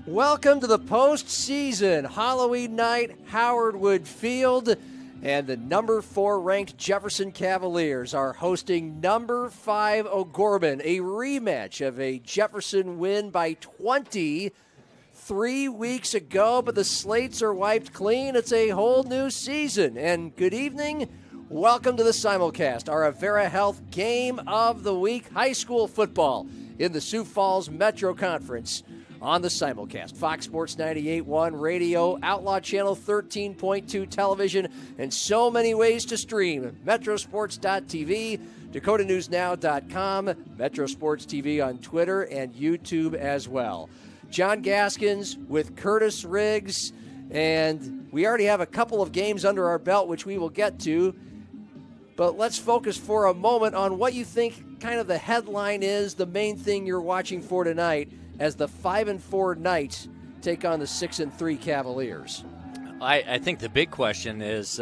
Welcome to the postseason. Halloween night, Howard Wood Field, and the number 4 ranked Jefferson Cavaliers are hosting number 5 O'Gorman, a rematch of a Jefferson win by 20 3 weeks ago, but the slates are wiped clean. It's a whole new season. And good evening. Welcome to the simulcast, our Avera Health Game of the Week, high school football in the Sioux Falls Metro Conference on the simulcast. Fox Sports 98.1 radio, Outlaw Channel 13.2 television, and so many ways to stream. Metrosports.tv, DakotaNewsNow.com, Metro Sports TV on Twitter and YouTube as well. John Gaskins with Curtis Riggs, and we already have a couple of games under our belt, which we will get to. But let's focus for a moment on what you think kind of the headline is, the main thing you're watching for tonight as the 5-4 Knights take on the 6-3 Cavaliers. I think the big question is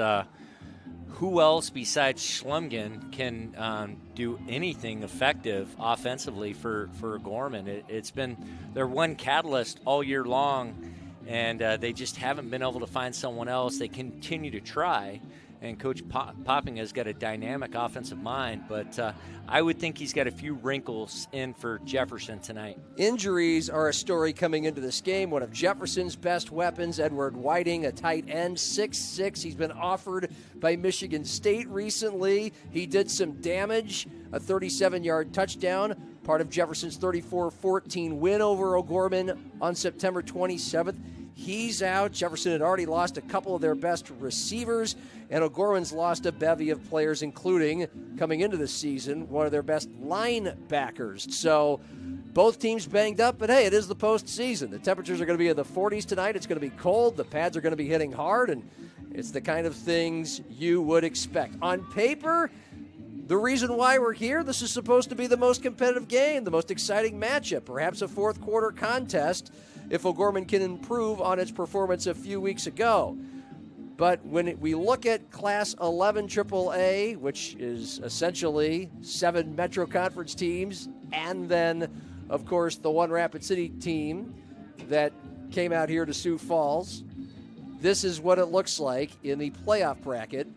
who else besides Schlumgen can do anything effective offensively for Gorman. It's been their one catalyst all year long, and they just haven't been able to find someone else. They continue to try. And Coach Popping has got a dynamic offensive mind, but I would think he's got a few wrinkles in for Jefferson tonight. Injuries are a story coming into this game. One of Jefferson's best weapons, Edward Whiting, a tight end, 6'6". He's been offered by Michigan State recently. He did some damage, a 37-yard touchdown, part of Jefferson's 34-14 win over O'Gorman on September 27th. He's out. Jefferson had already lost a couple of their best receivers, and O'Gorman's lost a bevy of players, including, coming into the season, one of their best linebackers. So both teams banged up, but hey, it is the postseason. The temperatures are going to be in the 40s tonight. It's going to be cold. The pads are going to be hitting hard, and it's the kind of things you would expect. On paper, the reason why we're here, this is supposed to be the most competitive game, the most exciting matchup, perhaps a fourth quarter contest if O'Gorman can improve on its performance a few weeks ago. But when we look at Class 11 AAA, which is essentially 7 Metro Conference teams, and then, of course, the one Rapid City team that came out here to Sioux Falls, this is what it looks like in the playoff bracket,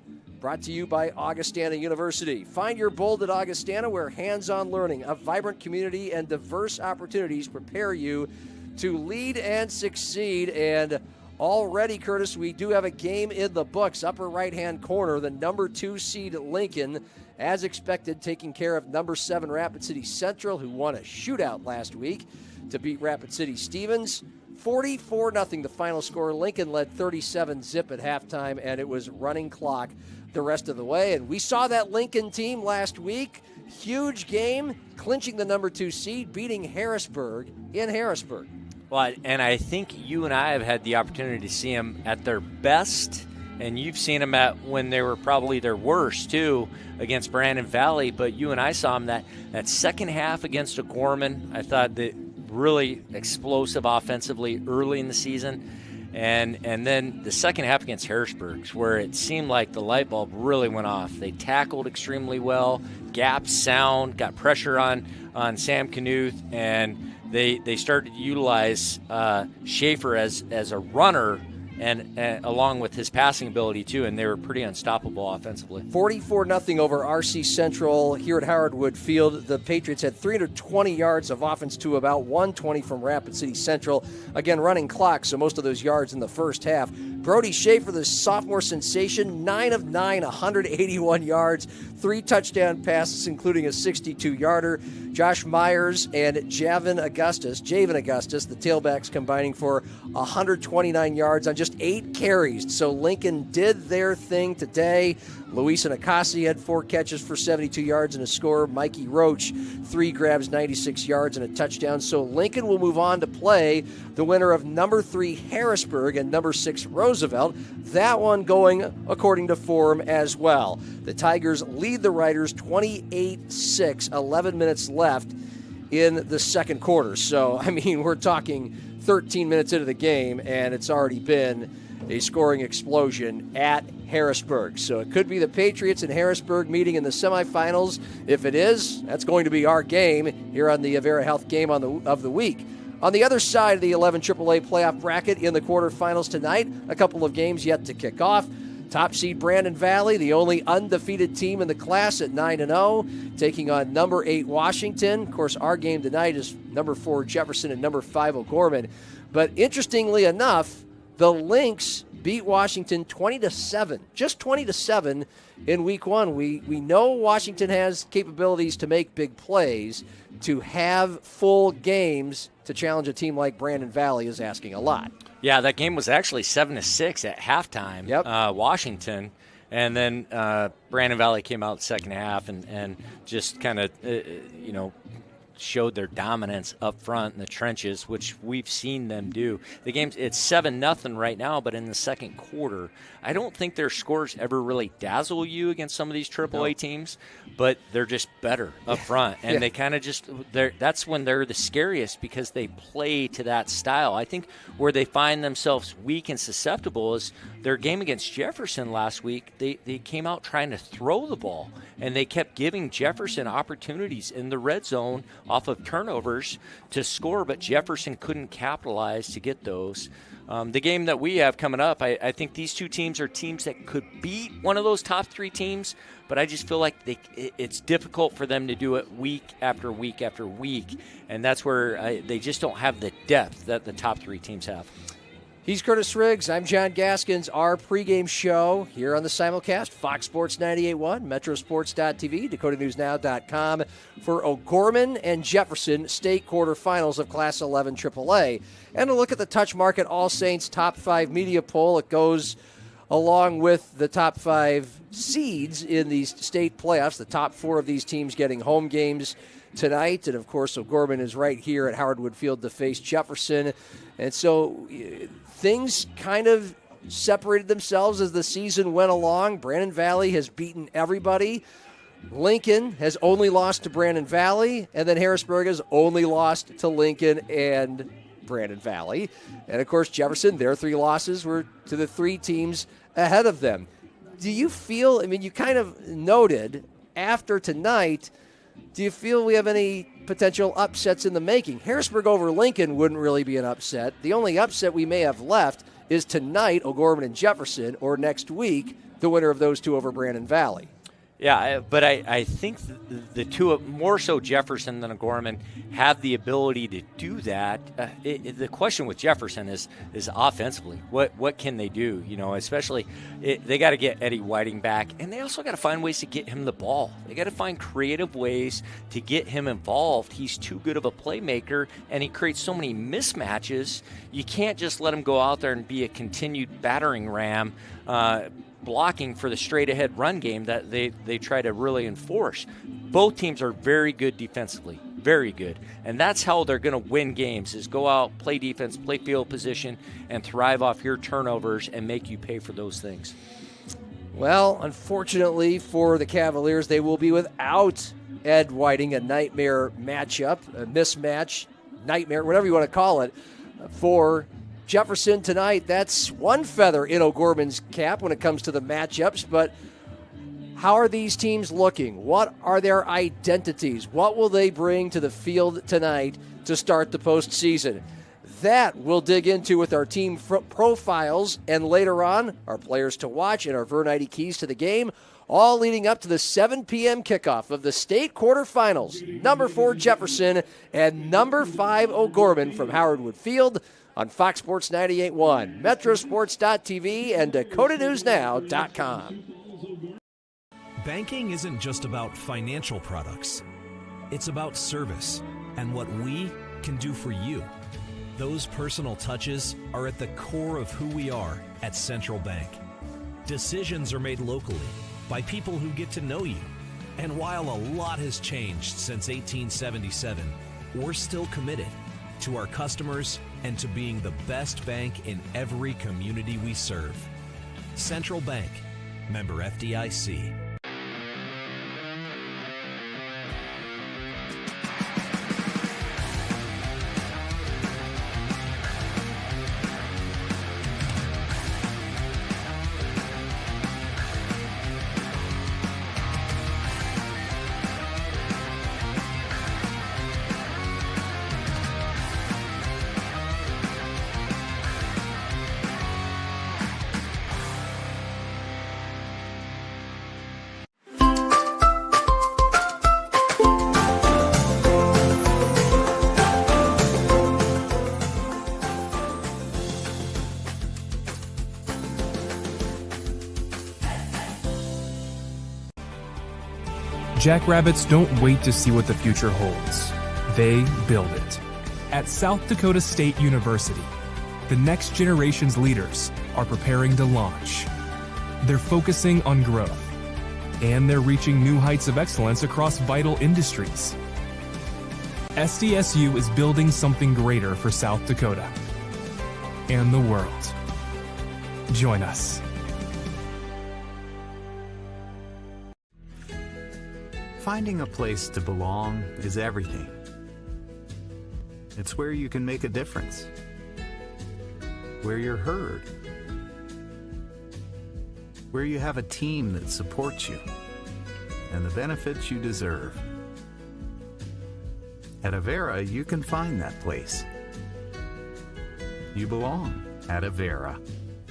brought to you by Augustana University. Find your bold at Augustana, where hands-on learning, a vibrant community, and diverse opportunities prepare you to lead and succeed. And already, Curtis, we do have a game in the books. Upper right-hand corner, the number 2 seed Lincoln, as expected, taking care of number 7 Rapid City Central, who won a shootout last week to beat Rapid City Stevens. 44-0 the final score. Lincoln led 37-zip at halftime, and it was running clock the rest of the way. And we saw that Lincoln team last week. Huge game, clinching the number 2 seed, beating Harrisburg in Harrisburg. Well, and I think you and I have had the opportunity to see them at their best, and you've seen them at when they were probably their worst, too, against Brandon Valley. But you and I saw them that second half against O'Gorman. I thought that really explosive offensively early in the season. And then the second half against Harrisburg, where it seemed like the light bulb really went off. They tackled extremely well, gaps sound, got pressure on Sam Knuth, and they started to utilize Schaefer as a runner and along with his passing ability too, and they were pretty unstoppable offensively. 44-0 over RC Central here at Howard Wood Field. The Patriots had 320 yards of offense to about 120 from Rapid City Central. Again, running clock, so most of those yards in the first half. Brody Schaefer, the sophomore sensation, 9 of 9, 181 yards, 3 touchdown passes, including a 62-yarder. Josh Myers and Javen Augustus, the tailbacks, combining for 129 yards on just 8 carries. So Lincoln did their thing today. Luis Nakasi had 4 catches for 72 yards and a score. Mikey Roach, 3 grabs, 96 yards and a touchdown. So Lincoln will move on to play the winner of number 3 Harrisburg and number 6 Roosevelt. That one going according to form as well. The Tigers lead the Riders 28-6, 11 minutes left in the second quarter. So, I mean, we're talking 13 minutes into the game, and it's already been a scoring explosion at Harrisburg. So it could be the Patriots and Harrisburg meeting in the semifinals. If it is, that's going to be our game here on the Avera Health Game of the Week. On the other side of the 11 AAA playoff bracket in the quarterfinals tonight, a couple of games yet to kick off. Top seed Brandon Valley, the only undefeated team in the class at 9-0, taking on number 8 Washington. Of course, our game tonight is number 4 Jefferson and number 5 O'Gorman. But interestingly enough, the Lynx beat Washington 20-7, just 20-7 in week 1. We know Washington has capabilities to make big plays. To have full games to challenge a team like Brandon Valley is asking a lot. Yeah, that game was actually 7-6 at halftime. Yep. Washington, and then Brandon Valley came out the second half and just kind of showed their dominance up front in the trenches, which we've seen them do. The game's it's 7-0 right now, but in the second quarter, I don't think their scores ever really dazzle you against some of these AAA teams, but they're just better up front, and they kind of that's when they're the scariest because they play to that style. I think where they find themselves weak and susceptible is their game against Jefferson last week. They came out trying to throw the ball, and they kept giving Jefferson opportunities in the red zone off of turnovers to score, but Jefferson couldn't capitalize to get those. The game that we have coming up, I think these two teams are teams that could beat one of those top 3 teams, but I just feel like it's difficult for them to do it week after week after week, and that's where they just don't have the depth that the top 3 teams have. He's Curtis Riggs. I'm John Gaskins. Our pregame show here on the simulcast, Fox Sports 98.1, Metrosports.tv, DakotaNewsNow.com for O'Gorman and Jefferson State Quarterfinals of Class 11 AAA. And a look at the Touch Market All Saints Top 5 Media Poll. It goes along with the top 5 seeds in these state playoffs, the top 4 of these teams getting home games tonight. And, of course, O'Gorman is right here at Howard Wood Field to face Jefferson. And so things kind of separated themselves as the season went along. Brandon Valley has beaten everybody. Lincoln has only lost to Brandon Valley, and then Harrisburg has only lost to Lincoln and Brandon Valley. And, of course, Jefferson, their 3 losses were to the 3 teams ahead of them. Do you feel, you kind of noted after tonight, do you feel we have any potential upsets in the making? Harrisburg over Lincoln wouldn't really be an upset. The only upset we may have left is tonight, O'Gorman and Jefferson, or next week, the winner of those 2 over Brandon Valley. Yeah, but I think the 2, more so Jefferson than O'Gorman, have the ability to do that. The question with Jefferson is offensively, what can they do? Especially they got to get Eddie Whiting back, and they also got to find ways to get him the ball. They got to find creative ways to get him involved. He's too good of a playmaker, and he creates so many mismatches. You can't just let him go out there and be a continued battering ram, blocking for the straight-ahead run game that they try to really enforce. Both teams are very good defensively, very good. And that's how they're going to win games, is go out, play defense, play field position, and thrive off your turnovers and make you pay for those things. Well, unfortunately for the Cavaliers, they will be without Ed Whiting, a nightmare matchup, a mismatch, nightmare, whatever you want to call it, for Jefferson tonight. That's one feather in O'Gorman's cap when it comes to the matchups, but how are these teams looking? What are their identities? What will they bring to the field tonight to start the postseason? That we'll dig into with our team profiles, and later on, our players to watch and our Vern keys to the game, all leading up to the 7 p.m. kickoff of the state quarterfinals. Number 4 Jefferson and number 5 O'Gorman from Howard Wood Field on Fox Sports 98.1, Metrosports.tv, and DakotaNewsNow.com. Banking isn't just about financial products. It's about service and what we can do for you. Those personal touches are at the core of who we are at Central Bank. Decisions are made locally by people who get to know you. And while a lot has changed since 1877, we're still committed to our customers and to being the best bank in every community we serve. Central Bank, member FDIC. Jackrabbits don't wait to see what the future holds. They build it. At South Dakota State University, the next generation's leaders are preparing to launch. They're focusing on growth, and they're reaching new heights of excellence across vital industries. SDSU is building something greater for South Dakota and the world. Join us. Finding a place to belong is everything. It's where you can make a difference, where you're heard, where you have a team that supports you and the benefits you deserve. At Avera, you can find that place. You belong at Avera.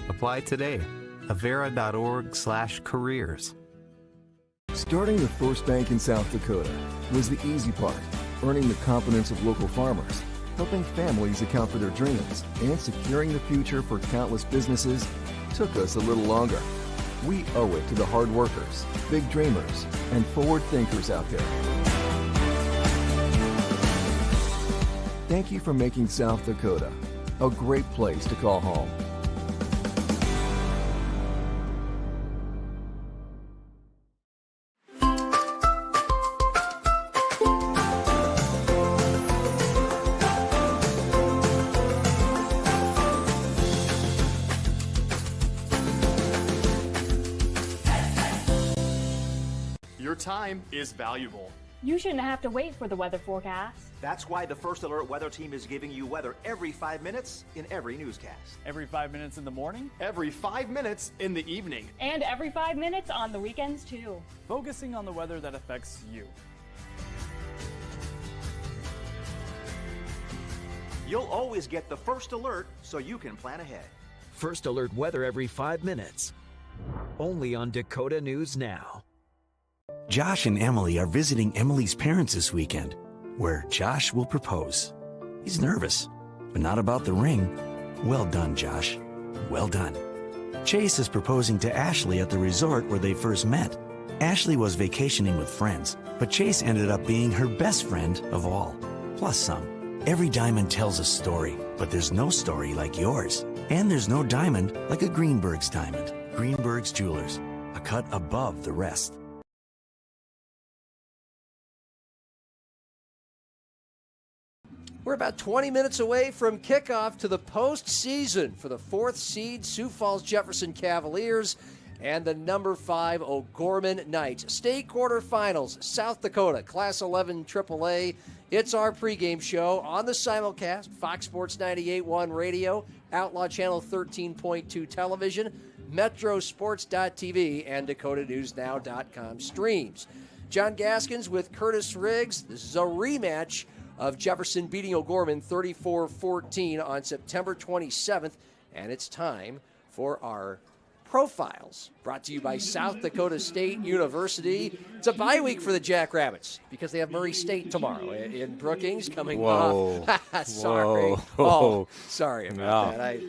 Apply today. Avera.org/careers. Starting the first bank in South Dakota was the easy part, earning the confidence of local farmers, helping families account for their dreams, and securing the future for countless businesses took us a little longer. We owe it to the hard workers, big dreamers, and forward thinkers out there. Thank you for making South Dakota a great place to call home. Your time is valuable. You shouldn't have to wait for the weather forecast. That's why the First Alert Weather Team is giving you weather every 5 minutes in every newscast. Every 5 minutes in the morning, every 5 minutes in the evening, And every 5 minutes on the weekends, too. focusing on the weather that affects you. You'll always get the first alert so you can plan ahead. First Alert weather every 5 minutes. Only on Dakota News Now. Josh and Emily are visiting Emily's parents this weekend, where Josh will propose. He's nervous, but not about the ring. Well done, Josh. Well done. Chase is proposing to Ashley at the resort where they first met. Ashley was vacationing with friends, but Chase ended up being her best friend of all, plus some. Every diamond tells a story, but there's no story like yours. And there's no diamond like a Greenberg's diamond. Greenberg's Jewelers, a cut above the rest. We're about 20 minutes away from kickoff to the postseason for the 4th seed Sioux Falls Jefferson Cavaliers and the number 5 O'Gorman Knights. State quarterfinals, South Dakota, Class 11 AAA. It's our pregame show on the simulcast, Fox Sports 98.1 radio, Outlaw Channel 13.2 television, metrosports.tv, and dakotanewsnow.com streams. John Gaskins with Curtis Riggs. This is a rematch of Jefferson beating O'Gorman 34-14 on September 27th, and it's time for our profiles, brought to you by South Dakota State University. It's a bye week for the Jackrabbits because they have Murray State tomorrow in Brookings coming off. Sorry. Whoa. Oh, sorry about that.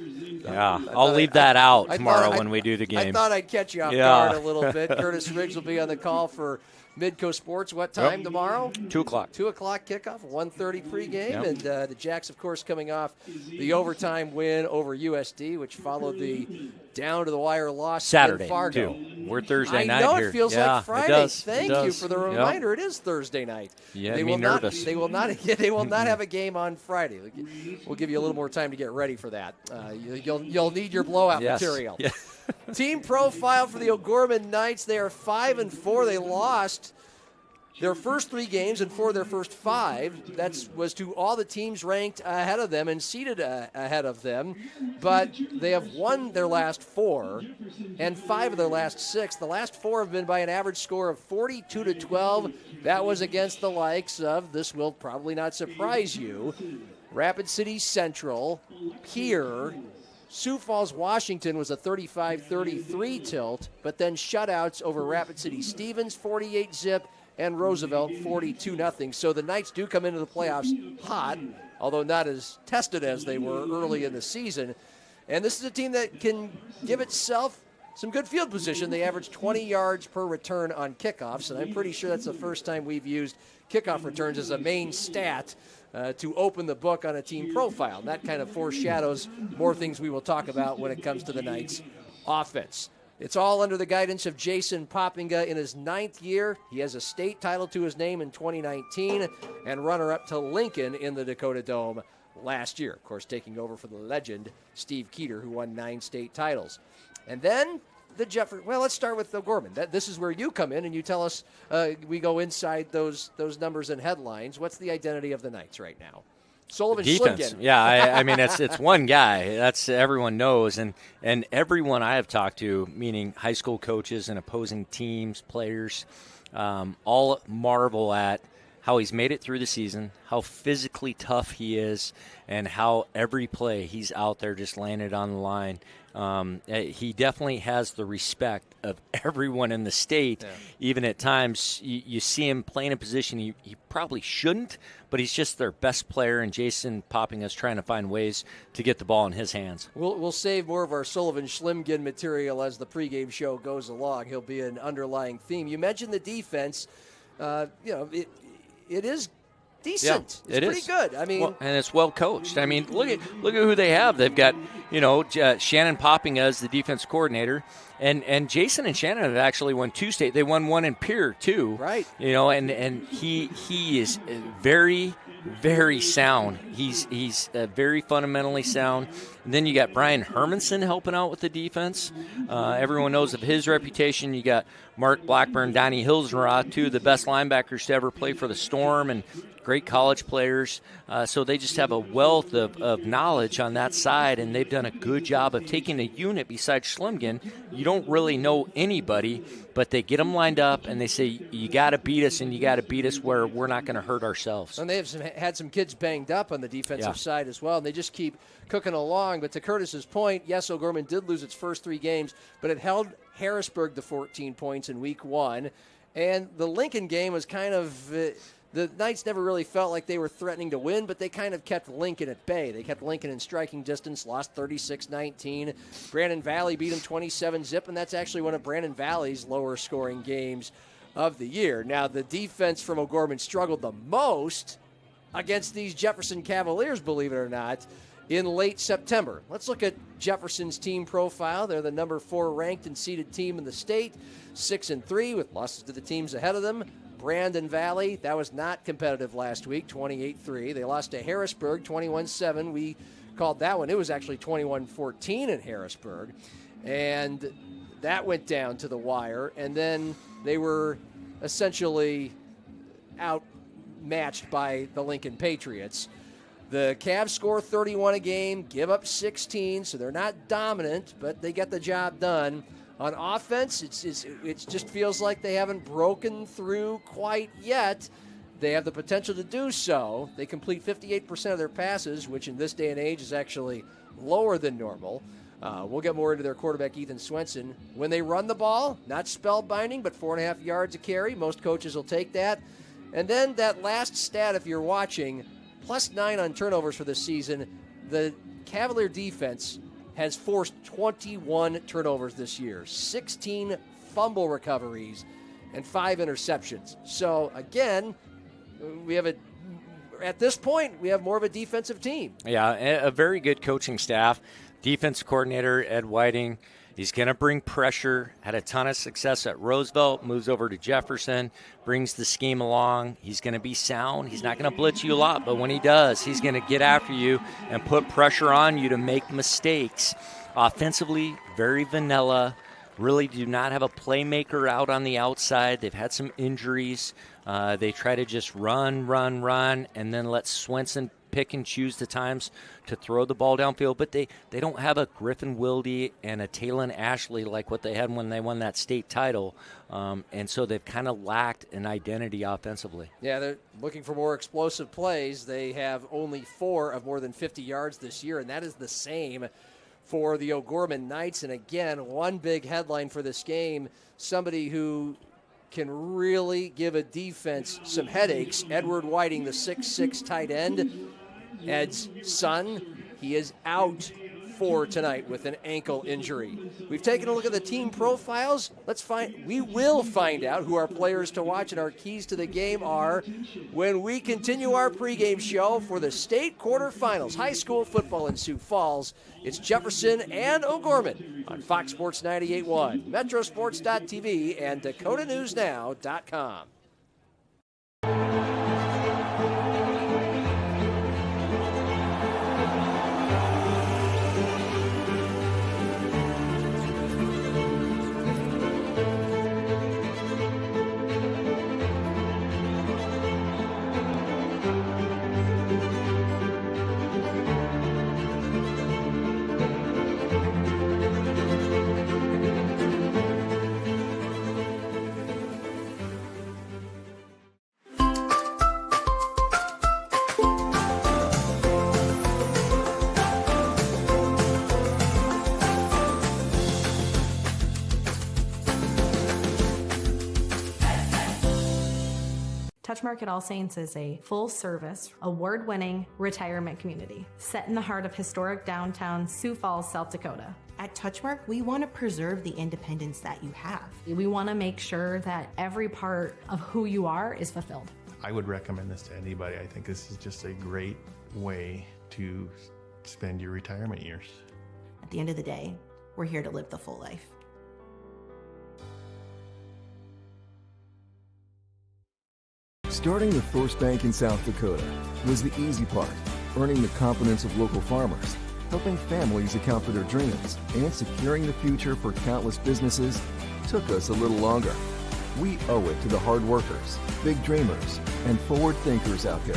I'll leave that out tomorrow when we do the game. I thought I'd catch you off guard a little bit. Curtis Riggs will be on the call for Midco Sports. What time tomorrow? 2 o'clock. 2 o'clock kickoff, 1:30 pregame. And the Jacks, of course, coming off the overtime win over USD, which followed the down-to-the-wire loss Saturday, in Fargo. too. We're Thursday night here. I know, here. it feels like Friday. It does. Thank you for the reminder. It is Thursday night. Yeah, they me will nervous. They will not have a game on Friday. We'll give you a little more time to get ready for that. You'll need your blowout material. Yeah. Team profile for the O'Gorman Knights. They are 5-4. They lost their first 3 games and 4 of their first 5. That was to all the teams ranked ahead of them and seeded ahead of them. But they have won their last 4 and 5 of their last 6. The last 4 have been by an average score of 42-12. That was against the likes of, this will probably not surprise you, Rapid City Central, Pierre, Sioux Falls, Washington was a 35-33 tilt, but then shutouts over Rapid City Stevens, 48-zip, and Roosevelt 42-0. So the Knights do come into the playoffs hot, although not as tested as they were early in the season. And this is a team that can give itself some good field position. They average 20 yards per return on kickoffs, and I'm pretty sure that's the first time we've used kickoff returns as a main stat to open the book on a team profile. And that kind of foreshadows more things we will talk about when it comes to the Knights offense. It's all under the guidance of Jason Poppinga in his 9th year. He has a state title to his name in 2019 and runner-up to Lincoln in the Dakota Dome last year. Of course, taking over for the legend, Steve Keeter, who won 9 state titles. And then the Jefferson. Well, let's start with O'Gorman. This is where you come in and you tell us, we go inside those numbers and headlines. What's the identity of the Knights right now? Sullivan Defense. Schlimgen. Yeah, I mean, it's one guy. That's everyone knows. And everyone I have talked to, meaning high school coaches and opposing teams, players, all marvel at how he's made it through the season, how physically tough he is, and how every play he's out there just laying it on the line. He definitely has the respect of everyone in the state. Yeah. Even at times, you see him playing a position he probably shouldn't, but he's just their best player, and Jason Poppinga is trying to find ways to get the ball in his hands. We'll save more of our Sullivan Schlimgen material as the pregame show goes along. He'll be an underlying theme. You mentioned the defense. It is decent. Yeah, it's pretty good. I mean, and it's well coached. I mean, look at who they have. They've got Shannon Poppinga as the defense coordinator, and Jason and Shannon have actually won 2 state. They won 1 in Pierre too. Right. And he is very, very sound. He's very fundamentally sound. And then you got Brian Hermanson helping out with the defense. Everyone knows of his reputation. You got Mark Blackburn, Donnie Hilsenroth, 2 of the best linebackers to ever play for the Storm, and great college players. So they just have a wealth of knowledge on that side, and they've done a good job of taking a unit besides Schlimgen. You don't really know anybody, but they get them lined up, and they say, you got to beat us, and you got to beat us where we're not going to hurt ourselves. And they have had some kids banged up on the defensive side as well, and they just keep cooking along. But to Curtis's point, yes, O'Gorman did lose its first 3 games, but it held Harrisburg to 14 points in week 1. And the Lincoln game was kind of the Knights never really felt like they were threatening to win, but they kind of kept Lincoln at bay. They kept Lincoln in striking distance, lost 36-19. Brandon Valley beat them 27-0, and that's actually one of Brandon Valley's lower scoring games of the year. Now, the defense from O'Gorman struggled the most against these Jefferson Cavaliers, believe it or not, in late September. Let's look at Jefferson's team profile. They're the number 4 ranked and seeded team in the state, 6-3 with losses to the teams ahead of them. Brandon Valley, that was not competitive last week, 28-3. They lost to Harrisburg, 21-7. We called that one. It was actually 21-14 in Harrisburg. And that went down to the wire. And then they were essentially outmatched by the Lincoln Patriots. The Cavs score 31 a game, give up 16, so they're not dominant, but they get the job done. On offense, it just feels like they haven't broken through quite yet. They have the potential to do so. They complete 58% of their passes, which in this day and age is actually lower than normal. We'll get more into their quarterback, Ethan Swenson. When they run the ball, not spellbinding, but 4.5 yards a carry. Most coaches will take that. And then that last stat, if you're watching, +9 on turnovers for this season. The Cavalier defense has forced 21 turnovers this year, 16 fumble recoveries, and 5 interceptions. So, again, at this point, we have more of a defensive team. Yeah, a very good coaching staff. Defense coordinator, Ed Whiting, he's going to bring pressure, had a ton of success at Roosevelt, moves over to Jefferson, brings the scheme along. He's going to be sound. He's not going to blitz you a lot, but when he does, he's going to get after you and put pressure on you to make mistakes. Offensively, very vanilla. Really do not have a playmaker out on the outside. They've had some injuries. They try to just run, and then let Swenson pick and choose the times to throw the ball downfield, but they don't have a Griffin Wilde and a Talon Ashley like what they had when they won that state title, and so they've kind of lacked an identity offensively. Yeah, they're looking for more explosive plays. They have only 4 of more than 50 yards this year, and that is the same for the O'Gorman Knights. And again, one big headline for this game, somebody who can really give a defense some headaches, Edward Whiting, the 6'6" tight end, Ed's son. He is out 4 tonight with an ankle injury. We've taken a look at the team profiles. We will find out who our players to watch and our keys to the game are when we continue our pregame show for the state quarterfinals, high school football in Sioux Falls. It's Jefferson and O'Gorman on Fox Sports 98.1, Metrosports.tv, and DakotaNewsNow.com. Touchmark at All Saints is a full-service, award-winning retirement community set in the heart of historic downtown Sioux Falls, South Dakota. At Touchmark, we want to preserve the independence that you have. We want to make sure that every part of who you are is fulfilled. I would recommend this to anybody. I think this is just a great way to spend your retirement years. At the end of the day, we're here to live the full life. Starting the first bank in South Dakota was the easy part, earning the confidence of local farmers, helping families account for their dreams, and securing the future for countless businesses took us a little longer. We owe it to the hard workers, big dreamers, and forward thinkers out there.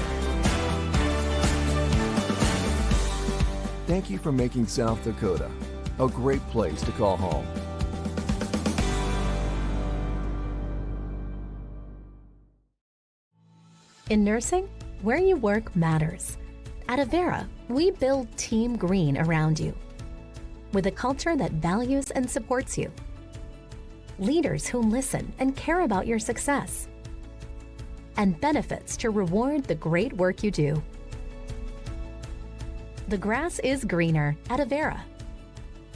Thank you for making South Dakota a great place to call home. In nursing, where you work matters. At Avera, we build Team Green around you with a culture that values and supports you. Leaders who listen and care about your success. And benefits to reward the great work you do. The grass is greener at Avera.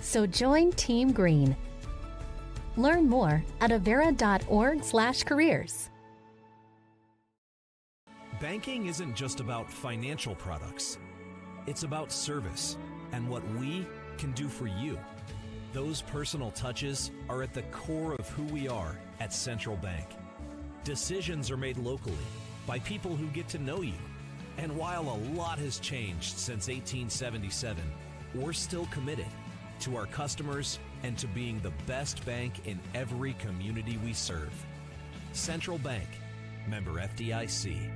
So join Team Green. Learn more at avera.org/careers. Banking isn't just about financial products. It's about service and what we can do for you. Those personal touches are at the core of who we are at Central Bank. Decisions are made locally by people who get to know you. And while a lot has changed since 1877, we're still committed to our customers and to being the best bank in every community we serve. Central Bank, member FDIC.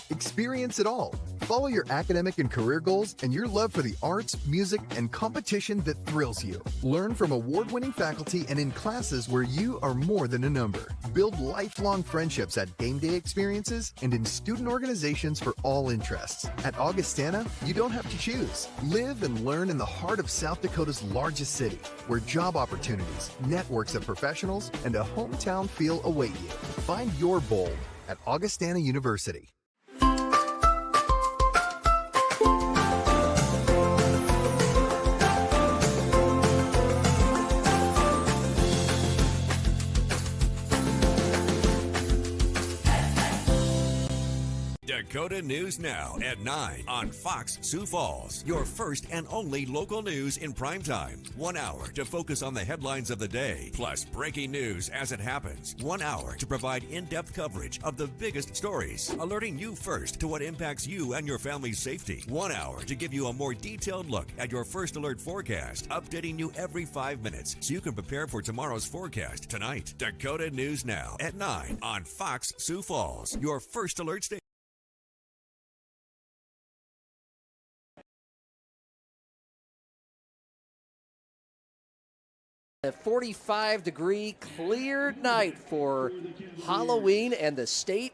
Experience it all. Follow your academic and career goals and your love for the arts, music, and competition that thrills you. Learn from award-winning faculty and in classes where you are more than a number. Build lifelong friendships at game day experiences and in student organizations for all interests. At Augustana, you don't have to choose. Live and learn in the heart of South Dakota's largest city, where job opportunities, networks of professionals, and a hometown feel await you. Find your bold at Augustana University. Dakota News Now at 9 on Fox Sioux Falls. Your first and only local news in prime time. 1 hour to focus on the headlines of the day, plus breaking news as it happens. 1 hour to provide in-depth coverage of the biggest stories, alerting you first to what impacts you and your family's safety. 1 hour to give you a more detailed look at your first alert forecast, updating you every 5 minutes so you can prepare for tomorrow's forecast tonight. Dakota News Now at 9 on Fox Sioux Falls. Your first alert station. A 45-degree clear night for Halloween and the state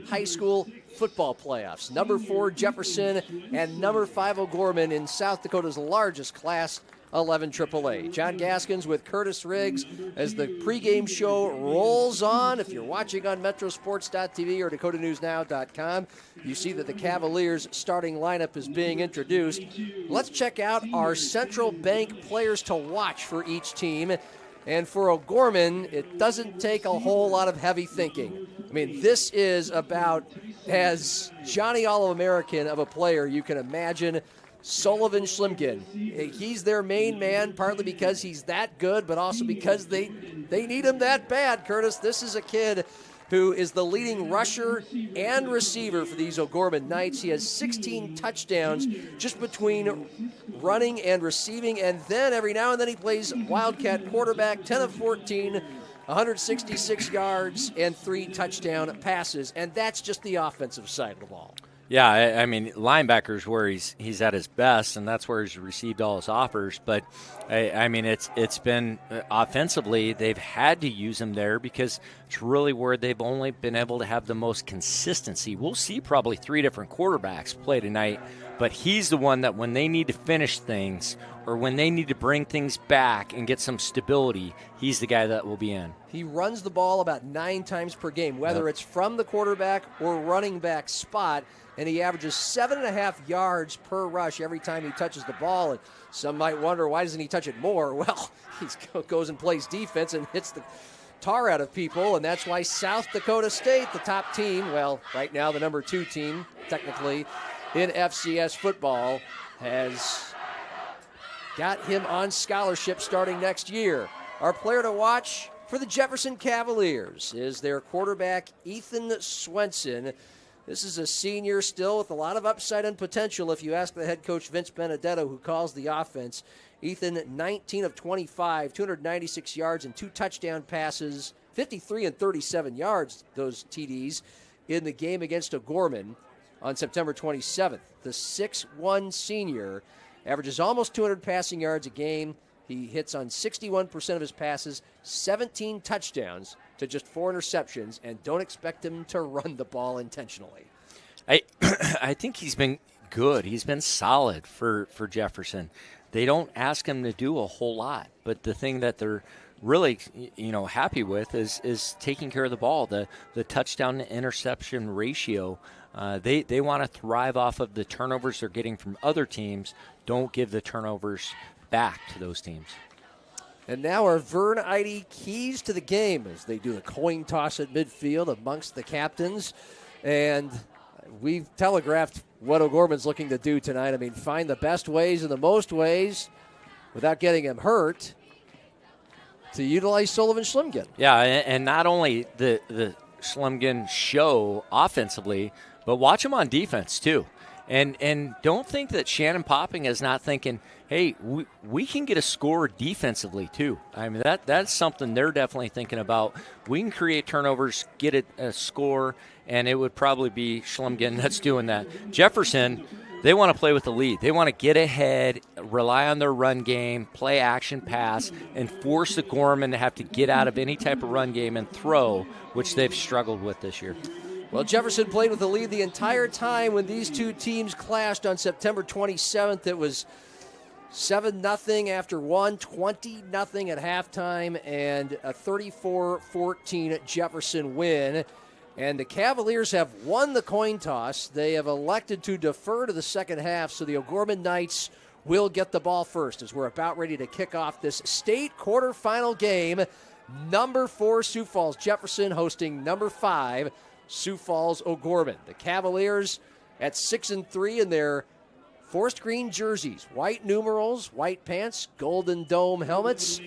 high school football playoffs. Number 4 Jefferson and number 5 O'Gorman in South Dakota's largest Class 11 AAA. John Gaskins with Curtis Riggs as the pregame show rolls on. If you're watching on metrosports.tv or dakotanewsnow.com, you see that the Cavaliers starting lineup is being introduced. Let's check out our Central Bank players to watch for each team. And for O'Gorman, it doesn't take a whole lot of heavy thinking. I mean, this is about as Johnny All-American of a player you can imagine. Sullivan Schlimgen. He's their main man, partly because he's that good, but also because they need him that bad, Curtis. This is a kid who is the leading rusher and receiver for these O'Gorman Knights. He has 16 touchdowns just between running and receiving, and then every now and then he plays Wildcat quarterback, 10 of 14, 166 yards, and 3 touchdown passes, and that's just the offensive side of the ball. Yeah, I mean, linebacker's where he's at his best, and that's where he's received all his offers. But, I mean, it's been offensively, they've had to use him there because it's really where they've only been able to have the most consistency. We'll see probably 3 different quarterbacks play tonight, but he's the one that when they need to finish things or when they need to bring things back and get some stability, he's the guy that will be in. He runs the ball about 9 times per game, whether it's from the quarterback or running back spot, and he averages 7.5 yards per rush every time he touches the ball. And some might wonder, why doesn't he touch it more? Well, he goes and plays defense and hits the tar out of people, and that's why South Dakota State, the top team, well, right now the number 2 team, technically, in FCS football, has got him on scholarship starting next year. Our player to watch for the Jefferson Cavaliers is their quarterback, Ethan Swenson. This is a senior still with a lot of upside and potential if you ask the head coach Vince Benedetto, who calls the offense. Ethan, 19 of 25, 296 yards and 2 touchdown passes, 53 and 37 yards, those TDs, in the game against O'Gorman on September 27th. The 6'1 senior averages almost 200 passing yards a game. He hits on 61% of his passes, 17 touchdowns to just 4 interceptions, and don't expect him to run the ball intentionally. I think he's been good. He's been solid for Jefferson. They don't ask him to do a whole lot, but the thing that they're really happy with is taking care of the ball. The touchdown to interception ratio. They want to thrive off of the turnovers they're getting from other teams. Don't give the turnovers back to those teams. And now our Vern Eide keys to the game as they do the coin toss at midfield amongst the captains. And we've telegraphed what O'Gorman's looking to do tonight. I mean, find the best ways and the most ways without getting him hurt to utilize Sullivan Schlimgen. Yeah, and not only the Schlimgen show offensively, but watch him on defense too. And don't think that Shannon Popping is not thinking, hey, we can get a score defensively too. I mean, that's something they're definitely thinking about. We can create turnovers, get a score, and it would probably be Schlimgen that's doing that. Jefferson, they want to play with the lead. They want to get ahead, rely on their run game, play action pass, and force the Gorman to have to get out of any type of run game and throw, which they've struggled with this year. Well, Jefferson played with the lead the entire time when these two teams clashed on September 27th. It was 7-0 after 1, 20-0 at halftime, and a 34-14 Jefferson win. And the Cavaliers have won the coin toss. They have elected to defer to the second half, so the O'Gorman Knights will get the ball first as we're about ready to kick off this state quarterfinal game. Number 4 Sioux Falls Jefferson hosting number 5 Sioux Falls O'Gorman. The Cavaliers at 6-3 in their forest green jerseys, white numerals, white pants, golden dome helmets,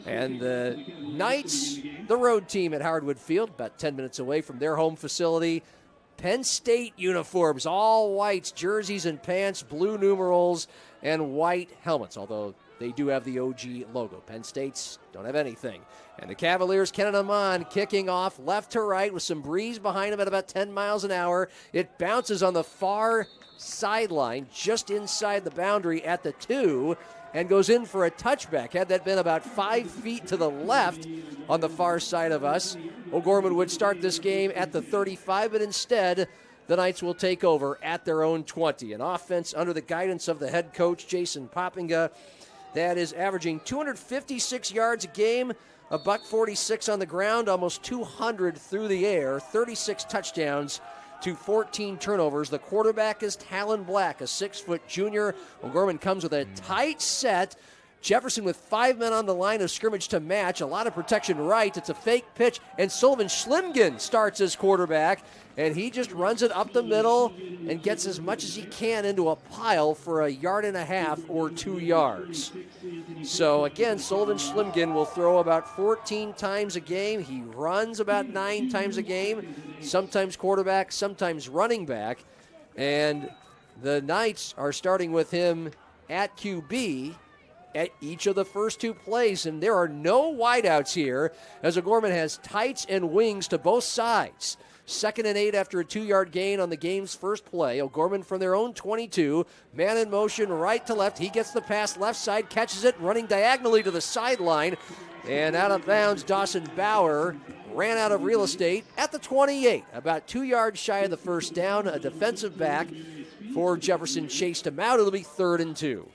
and the Knights, the road team at Howardwood Field, about 10 minutes away from their home facility. Penn State uniforms, all whites, jerseys and pants, blue numerals, and white helmets, although they do have the OG logo. Penn State's don't have anything. And the Cavaliers, Kenan Amon, kicking off left to right with some breeze behind him at about 10 miles an hour. It bounces on the far sideline, just inside the boundary at the 2, and goes in for a touchback. Had that been about 5 feet to the left on the far side of us, O'Gorman would start this game at the 35, but instead the Knights will take over at their own 20. An offense under the guidance of the head coach, Jason Poppinga, that is averaging 256 yards a game, a $146 on the ground, almost 200 through the air, 36 touchdowns to 14 turnovers. The quarterback is Talon Black, a 6-foot junior. O'Gorman comes with a tight set. Jefferson with 5 men on the line of scrimmage to match. A lot of protection right. It's a fake pitch, and Sullivan Schlimgen starts as quarterback, and he just runs it up the middle and gets as much as he can into a pile for 1.5 yards or 2 yards. So again, Sullivan Schlimgen will throw about 14 times a game. He runs about 9 times a game, sometimes quarterback, sometimes running back. And the Knights are starting with him at QB at each of the first 2 plays, and there are no wideouts here as O'Gorman has tights and wings to both sides. 2nd and 8 after a 2-yard gain on the game's first play. O'Gorman from their own 22, man in motion right to left. He gets the pass left side, catches it, running diagonally to the sideline, and out of bounds. Dawson Bauer ran out of real estate at the 28, about 2 yards shy of the first down. A defensive back for Jefferson chased him out. It'll be 3rd and 2.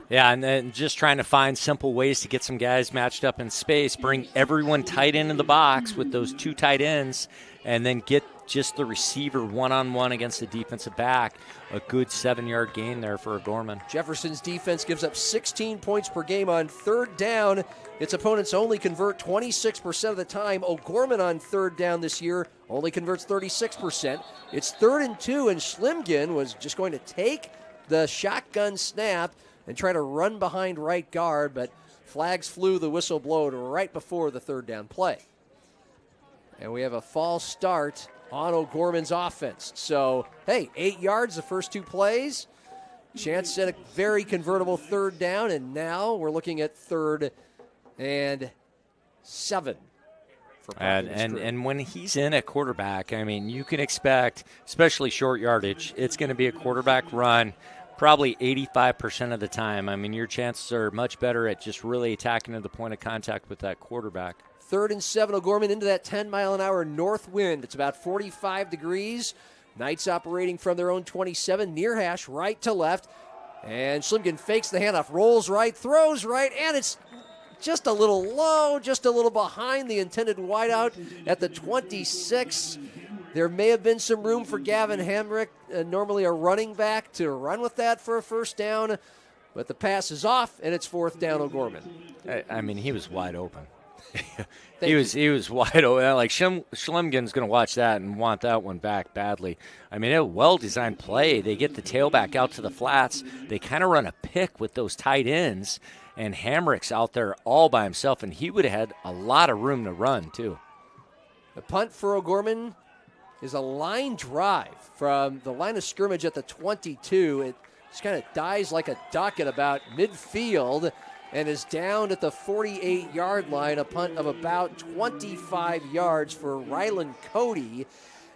Yeah, and then just trying to find simple ways to get some guys matched up in space, bring everyone tight into the box with those 2 tight ends, and then get just the receiver one-on-one against the defensive back. A good 7-yard gain there for O'Gorman. Jefferson's defense gives up 16 points per game on 3rd down. Its opponents only convert 26% of the time. O'Gorman on 3rd down this year only converts 36%. It's 3rd and 2, and Schlimgen was just going to take the shotgun snap and try to run behind right guard, but flags flew, the whistle blowed right before the 3rd down play. And we have a false start on O'Gorman's offense. So, hey, 8 yards the first 2 plays. Chance at a very convertible 3rd down, and now we're looking at 3rd and 7. And when he's in at quarterback, I mean, you can expect, especially short yardage, it's going to be a quarterback run probably 85% of the time. I mean, your chances are much better at just really attacking to the point of contact with that quarterback. 3rd and 7, O'Gorman into that 10-mile-an-hour north wind. It's about 45 degrees. Knights operating from their own 27, near hash, right to left. And Schlimgen fakes the handoff, rolls right, throws right, and it's just a little low, just a little behind the intended wideout at the 26. There may have been some room for Gavin Hamrick, normally a running back, to run with that for a first down, but the pass is off, and it's 4th down O'Gorman. I mean, he was wide open. He was wide open. Like Schlimgen's going to watch that and want that one back badly. I mean, a well-designed play. They get the tailback out to the flats. They kind of run a pick with those tight ends, and Hamrick's out there all by himself, and he would have had a lot of room to run, too. The punt for O'Gorman is a line drive from the line of scrimmage at the 22. It just kind of dies like a duck at about midfield and is down at the 48-yard line, a punt of about 25 yards for Rylan Cody.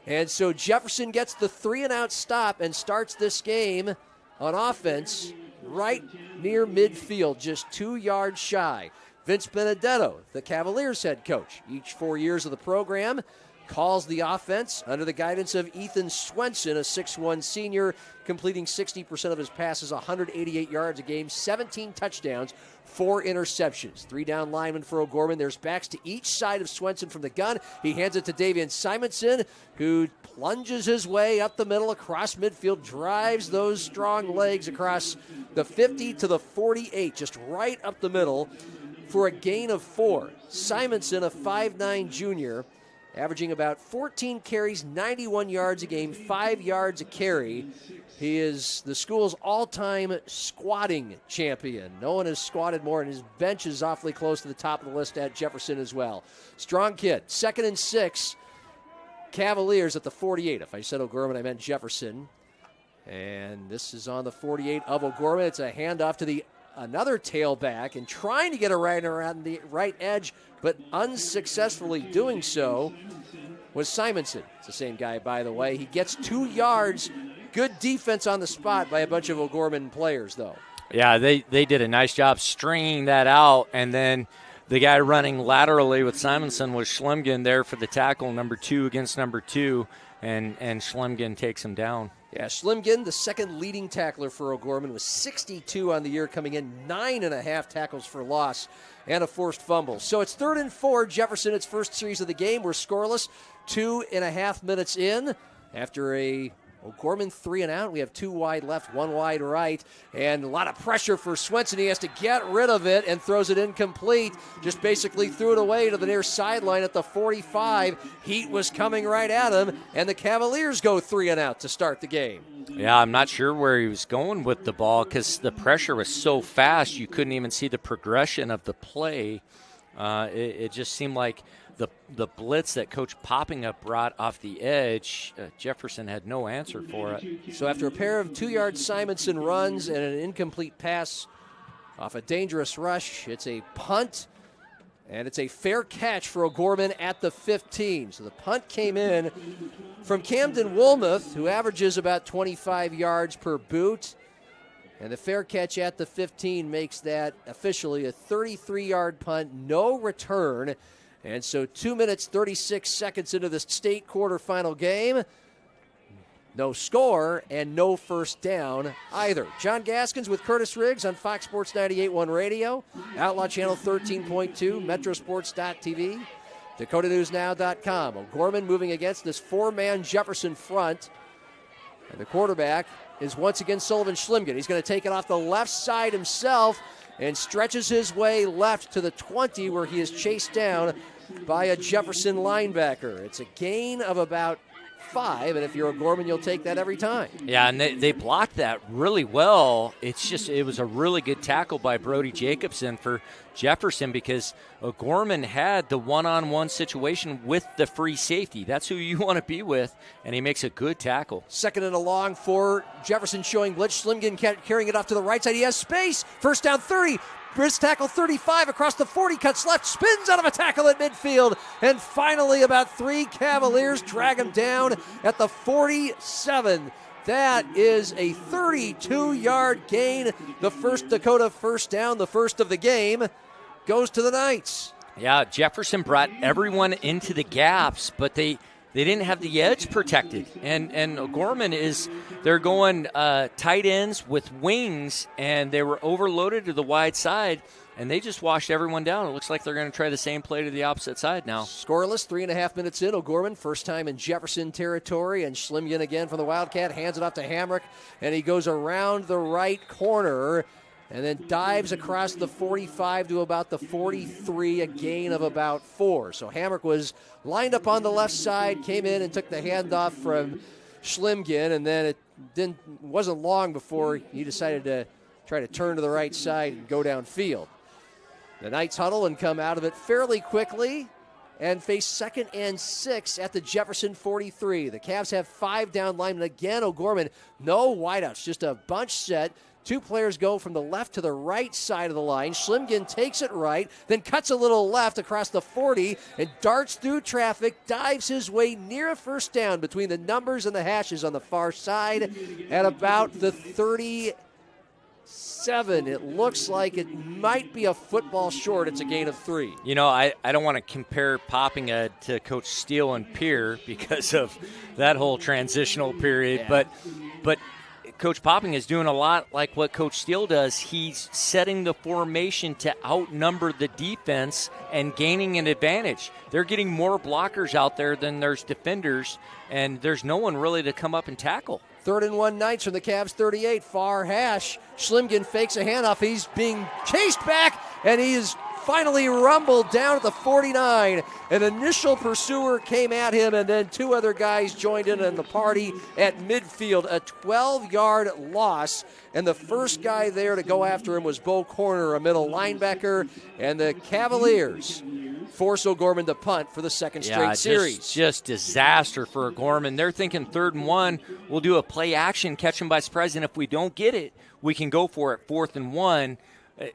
And so Jefferson gets the 3-and-out stop and starts this game on offense right near midfield, just 2 yards shy. Vince Benedetto, the Cavaliers head coach, each 4 years of the program, calls the offense under the guidance of Ethan Swenson, a 6'1 senior, completing 60% of his passes, 188 yards a game, 17 touchdowns, 4 interceptions. 3 down linemen for O'Gorman. There's backs to each side of Swenson from the gun. He hands it to Davian Simonson, who plunges his way up the middle across midfield, drives those strong legs across the 50 to the 48, just right up the middle for a gain of 4. Simonson, a 5'9 junior, averaging about 14 carries, 91 yards a game, 5 yards a carry. He is the school's all-time squatting champion. No one has squatted more, and his bench is awfully close to the top of the list at Jefferson as well. Strong kid. 2nd and 6, Cavaliers at the 48. If I said O'Gorman, I meant Jefferson. And this is on the 48 of O'Gorman. It's a handoff to another tailback, and trying to get a right around the right edge, but unsuccessfully doing so was Simonson. It's the same guy, by the way. He gets 2 yards. Good defense on the spot by a bunch of O'Gorman players, though. Yeah, they did a nice job stringing that out, and then the guy running laterally with Simonson was Schlemgen there for the tackle, number 2 against number 2, and Schlemgen takes him down. Yeah, Schlemgen, the second leading tackler for O'Gorman, was 62 on the year, coming in 9.5 tackles for loss and a forced fumble. So it's 3rd and 4. Jefferson, its first series of the game. We're scoreless 2.5 minutes in. After a O'Gorman 3 and out, we have 2 wide left, 1 wide right, and a lot of pressure for Swenson. He has to get rid of it and throws it incomplete. Just basically threw it away to the near sideline at the 45. Heat was coming right at him, and the Cavaliers go 3 and out to start the game. Yeah, I'm not sure where he was going with the ball because the pressure was so fast you couldn't even see the progression of the play. It just seemed like the blitz that Coach Poppinga brought off the edge, Jefferson had no answer for it. So after a pair of 2-yard Simonson runs and an incomplete pass off a dangerous rush, it's a punt, and it's a fair catch for O'Gorman at the 15. So the punt came in from Camden Woolmuth, who averages about 25 yards per boot. And the fair catch at the 15 makes that officially a 33-yard punt, no return. And so 2 minutes, 36 seconds into the state quarterfinal game. No score and no first down either. John Gaskins with Curtis Riggs on Fox Sports 98.1 Radio, Outlaw Channel 13.2, Metrosports.tv, DakotaNewsNow.com. O'Gorman moving against this 4-man Jefferson front. And the quarterback is once again Sullivan Schlemgen. He's going to take it off the left side himself and stretches his way left to the 20, where he is chased down by a Jefferson linebacker. It's a gain of about 5, and if you're O'Gorman, you'll take that every time. Yeah, and they blocked that really well. It was a really good tackle by Brody Jacobson for Jefferson because O'Gorman had the one-on-one situation with the free safety. That's who you want to be with, and he makes a good tackle. 2nd and a long for Jefferson showing blitz. Schlemgen carrying it off to the right side. He has space. First down 30. Wrist tackle 35 across the 40, cuts left, spins out of a tackle at midfield, and finally about 3 Cavaliers drag him down at the 47. That is a 32-yard gain. The first Dakota first down, the first of the game, goes to the Knights. Yeah, Jefferson brought everyone into the gaps, but they didn't have the edge protected. And O'Gorman they're going tight ends with wings, and they were overloaded to the wide side, and they just washed everyone down. It looks like they're going to try the same play to the opposite side now. Scoreless, 3.5 minutes in. O'Gorman, first time in Jefferson territory, and Schlemgen again from the Wildcat, hands it off to Hamrick, and he goes around the right corner and then dives across the 45 to about the 43, a gain of about 4. So Hamrick was lined up on the left side, came in and took the handoff from Schlemgen, and then it wasn't long before he decided to try to turn to the right side and go downfield. The Knights huddle and come out of it fairly quickly and face 2nd and 6 at the Jefferson 43. The Cavs have 5 down linemen. Again, O'Gorman, no wideouts, just a bunch set. 2 players go from the left to the right side of the line. Schlemgen takes it right, then cuts a little left across the 40 and darts through traffic, dives his way near a first down between the numbers and the hashes on the far side at about the 37. It looks like it might be a football short. It's a gain of 3. You know, I don't want to compare Poppinga to Coach Steele and Peer because of that whole transitional period, Yeah. but Coach Poppinga is doing a lot like what Coach Steele does. He's setting the formation to outnumber the defense and gaining an advantage. They're getting more blockers out there than there's defenders, and there's no one really to come up and tackle. 3rd and 1 Knights from the Cavs 38, far hash. Schlemgen fakes a handoff. He's being chased back, and he is finally rumbled down at the 49. An initial pursuer came at him, and then 2 other guys joined in on the party at midfield. A 12-yard loss, and the first guy there to go after him was Bo Corner, a middle linebacker, and the Cavaliers force O'Gorman to punt for the second straight series. Just disaster for O'Gorman. They're thinking 3rd and 1, we'll do a play action, catch him by surprise, and if we don't get it, we can go for it 4th and 1.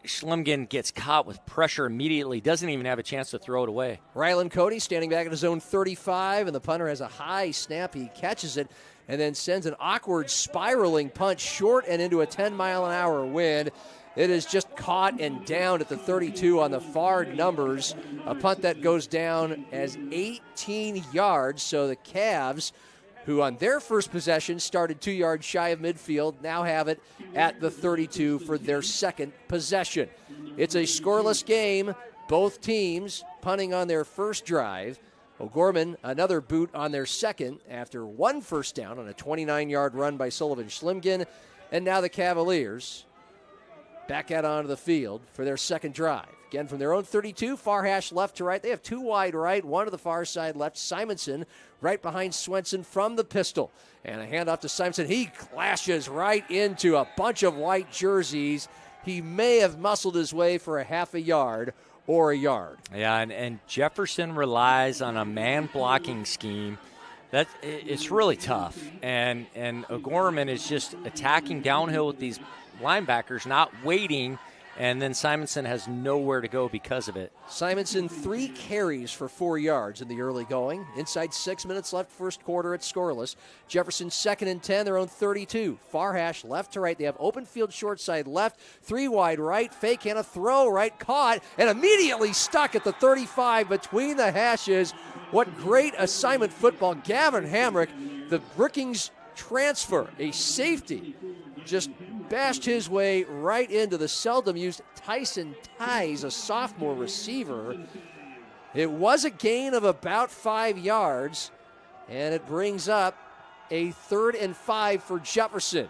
Schlimgen gets caught with pressure immediately, doesn't even have a chance to throw it away. Rylan Cody standing back at his own 35, and the punter has a high snap. He catches it and then sends an awkward spiraling punch short and into a 10-mile-an-hour wind. It is just caught and down at the 32 on the far numbers. A punt that goes down as 18 yards. So the Cavs, who on their first possession started 2 yards shy of midfield, now have it at the 32 for their second possession. It's a scoreless game. Both teams punting on their first drive. O'Gorman, another boot on their second after one first down on a 29-yard run by Sullivan Schlimgen. And now the Cavaliers back out onto the field for their second drive. Again, from their own 32, far hash left to right. They have two wide right, one to the far side left. Simonson right behind Swenson from the pistol. And a handoff to Simonson. He clashes right into a bunch of white jerseys. He may have muscled his way for a half a yard or a yard. Yeah, and Jefferson relies on a man-blocking scheme. It's really tough. And O'Gorman is just attacking downhill with these linebackers, not waiting, and then Simonson has nowhere to go because of it. Simonson 3 carries for 4 yards in the early going. Inside 6 minutes left first quarter, it's scoreless. Jefferson 2nd and 10, their own 32. Far hash left to right. They have open field short side left, 3 wide right, fake and a throw right, caught, and immediately stuck at the 35 between the hashes. What great assignment football. Gavin Hamrick, the Brookings transfer, a safety, just bashed his way right into the seldom used Tyson Ties, a sophomore receiver. It was a gain of about 5 yards, and it brings up a 3rd and 5 for Jefferson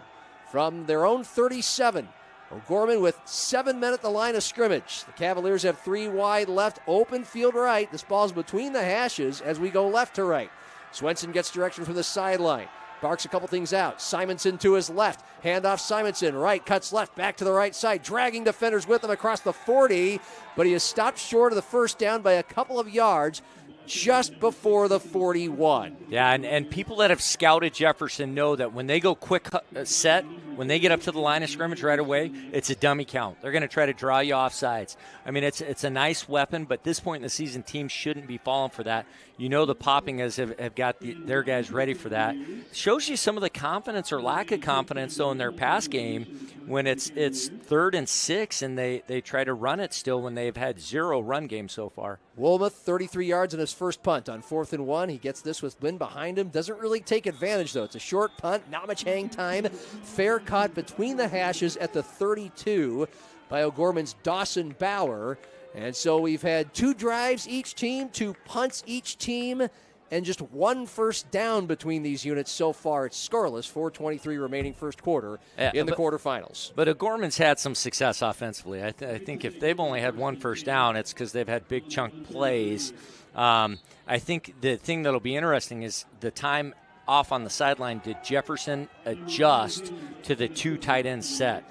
from their own 37. O'Gorman with 7 men at the line of scrimmage. The Cavaliers have 3 wide left, open field right. This ball's between the hashes as we go left to right. Swenson gets direction from the sideline. Barks a couple things out. Simonson to his left. Handoff Simonson. Right, cuts left, back to the right side. Dragging defenders with him across the 40. But he is stopped short of the first down by a couple of yards just before the 41. Yeah, and people that have scouted Jefferson know that when they go quick set, when they get up to the line of scrimmage right away, it's a dummy count. They're going to try to draw you off sides. I mean, it's a nice weapon, but at this point in the season, teams shouldn't be falling for that. You know the popping have got their guys ready for that. Shows you some of the confidence or lack of confidence, though, in their pass game when it's 3rd and 6 and they try to run it still when they've had 0 run game so far. Wilmoth, 33 yards in his first punt on 4th and 1. He gets this with Lynn behind him. Doesn't really take advantage, though. It's a short punt, not much hang time. Fair caught between the hashes at the 32 by O'Gorman's Dawson Bauer. And so we've had 2 drives each team, 2 punts each team, and just 1 first down between these units so far. It's scoreless, 4:23 remaining first quarter in the quarterfinals. But O'Gorman's had some success offensively. I think if they've only had 1 first down, it's because they've had big chunk plays. I think the thing that'll be interesting is the time off on the sideline. Did Jefferson adjust to the 2 tight end set?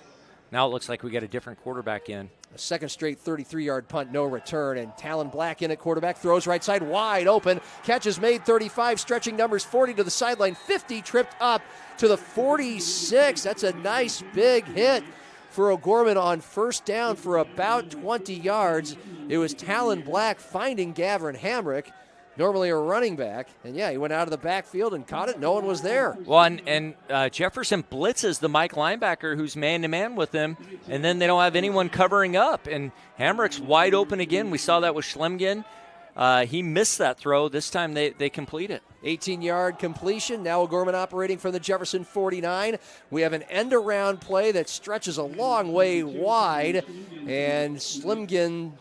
Now it looks like we got a different quarterback in. A second straight 33-yard punt, no return, and Talon Black in at quarterback, throws right side, wide open, catch is made, 35, stretching numbers, 40 to the sideline, 50, tripped up to the 46. That's a nice big hit for O'Gorman on first down for about 20 yards. It was Talon Black finding Gavin Hamrick, normally a running back. And, yeah, he went out of the backfield and caught it. No one was there. Well, and Jefferson blitzes the Mike linebacker who's man-to-man with him, and then they don't have anyone covering up. And Hamrick's wide open again. We saw that with Schlimgen. He missed that throw. This time they complete it. 18-yard completion. Now O'Gorman operating from the Jefferson 49. We have an end-around play that stretches a long way wide, and Schlimgen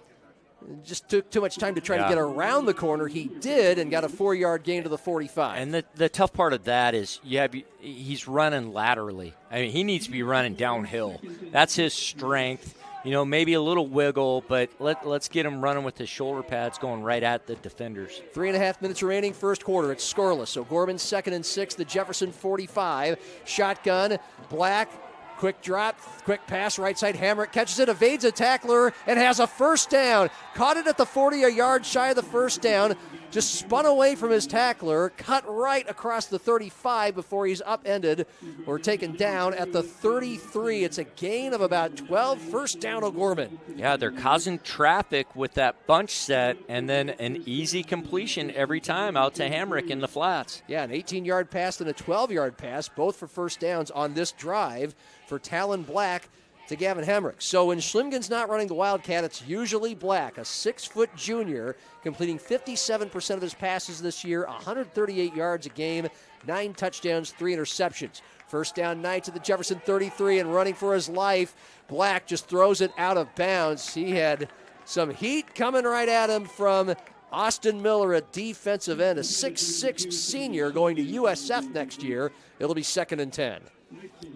just took too much time to try to get around the corner. He did, and got a 4-yard gain to the 45. And the tough part of that is he's running laterally. I mean, he needs to be running downhill. That's his strength. You know, maybe a little wiggle, but let's get him running with his shoulder pads going right at the defenders. 3.5 minutes remaining, first quarter. It's scoreless. O'Gorman 2nd and 6, the Jefferson 45. Shotgun, Black. Quick drop, quick pass, right side. Hamrick catches it, evades a tackler, and has a first down. Caught it at the 40, a yard shy of the first down. just spun away from his tackler, cut right across the 35 before he's upended or taken down at the 33. It's a gain of about 12, first down O'Gorman. Yeah, they're causing traffic with that bunch set and then an easy completion every time out to Hamrick in the flats. Yeah, an 18-yard pass and a 12-yard pass, both for first downs on this drive for Talon Black to Gavin Hamrick. So when Schlimgen's not running the Wildcat, it's usually Black, a 6-foot junior, completing 57% of his passes this year, 138 yards a game, 9 touchdowns, 3 interceptions. First down Knights at the Jefferson 33 and running for his life. Black just throws it out of bounds. He had some heat coming right at him from Austin Miller, a defensive end, a 6'6 senior going to USF next year. It'll be 2nd and 10.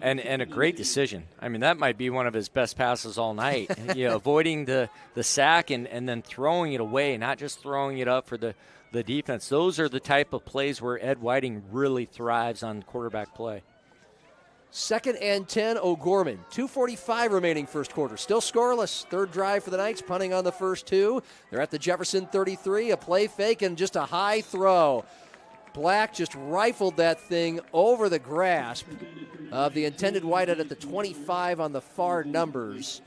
And a great decision. I mean, that might be one of his best passes all night. Avoiding the sack and then throwing it away, not just throwing it up for the defense. Those are the type of plays where Ed Whiting really thrives on quarterback play. 2nd and 10, O'Gorman. 2:45 remaining first quarter. Still scoreless. Third drive for the Knights, punting on the first 2. They're at the Jefferson 33, a play fake and just a high throw. Black just rifled that thing over the grasp of the intended wideout at the 25 on the far numbers.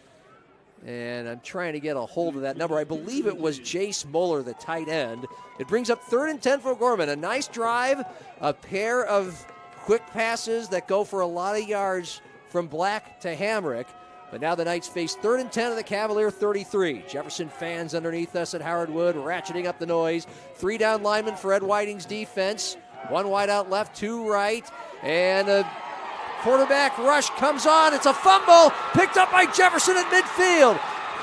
And I'm trying to get a hold of that number. I believe it was Jace Moeller, the tight end. It brings up 3rd and 10 for O'Gorman. A nice drive, a pair of quick passes that go for a lot of yards from Black to Hamrick. But now the Knights face 3rd and 10 of the Cavalier 33. Jefferson fans underneath us at Howard Wood, ratcheting up the noise. 3 down linemen for Ed Whiting's defense. 1 wide out left, 2 right. And a quarterback rush comes on. It's a fumble picked up by Jefferson at midfield.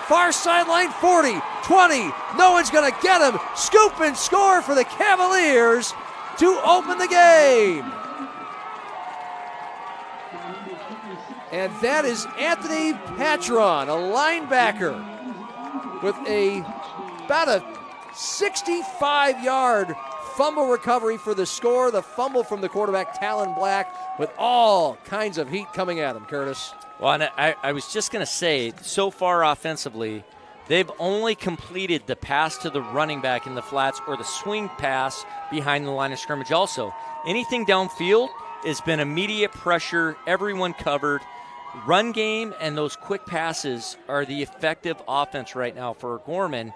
Far sideline 40, 20. No one's going to get him. Scoop and score for the Cavaliers to open the game. And that is Anthony Patron, a linebacker, with about a 65-yard fumble recovery for the score. The fumble from the quarterback, Talon Black, with all kinds of heat coming at him, Curtis. Well, and I was just going to say, so far offensively, they've only completed the pass to the running back in the flats or the swing pass behind the line of scrimmage also. Anything downfield has been immediate pressure, everyone covered. Run game and those quick passes are the effective offense right now for O'Gorman.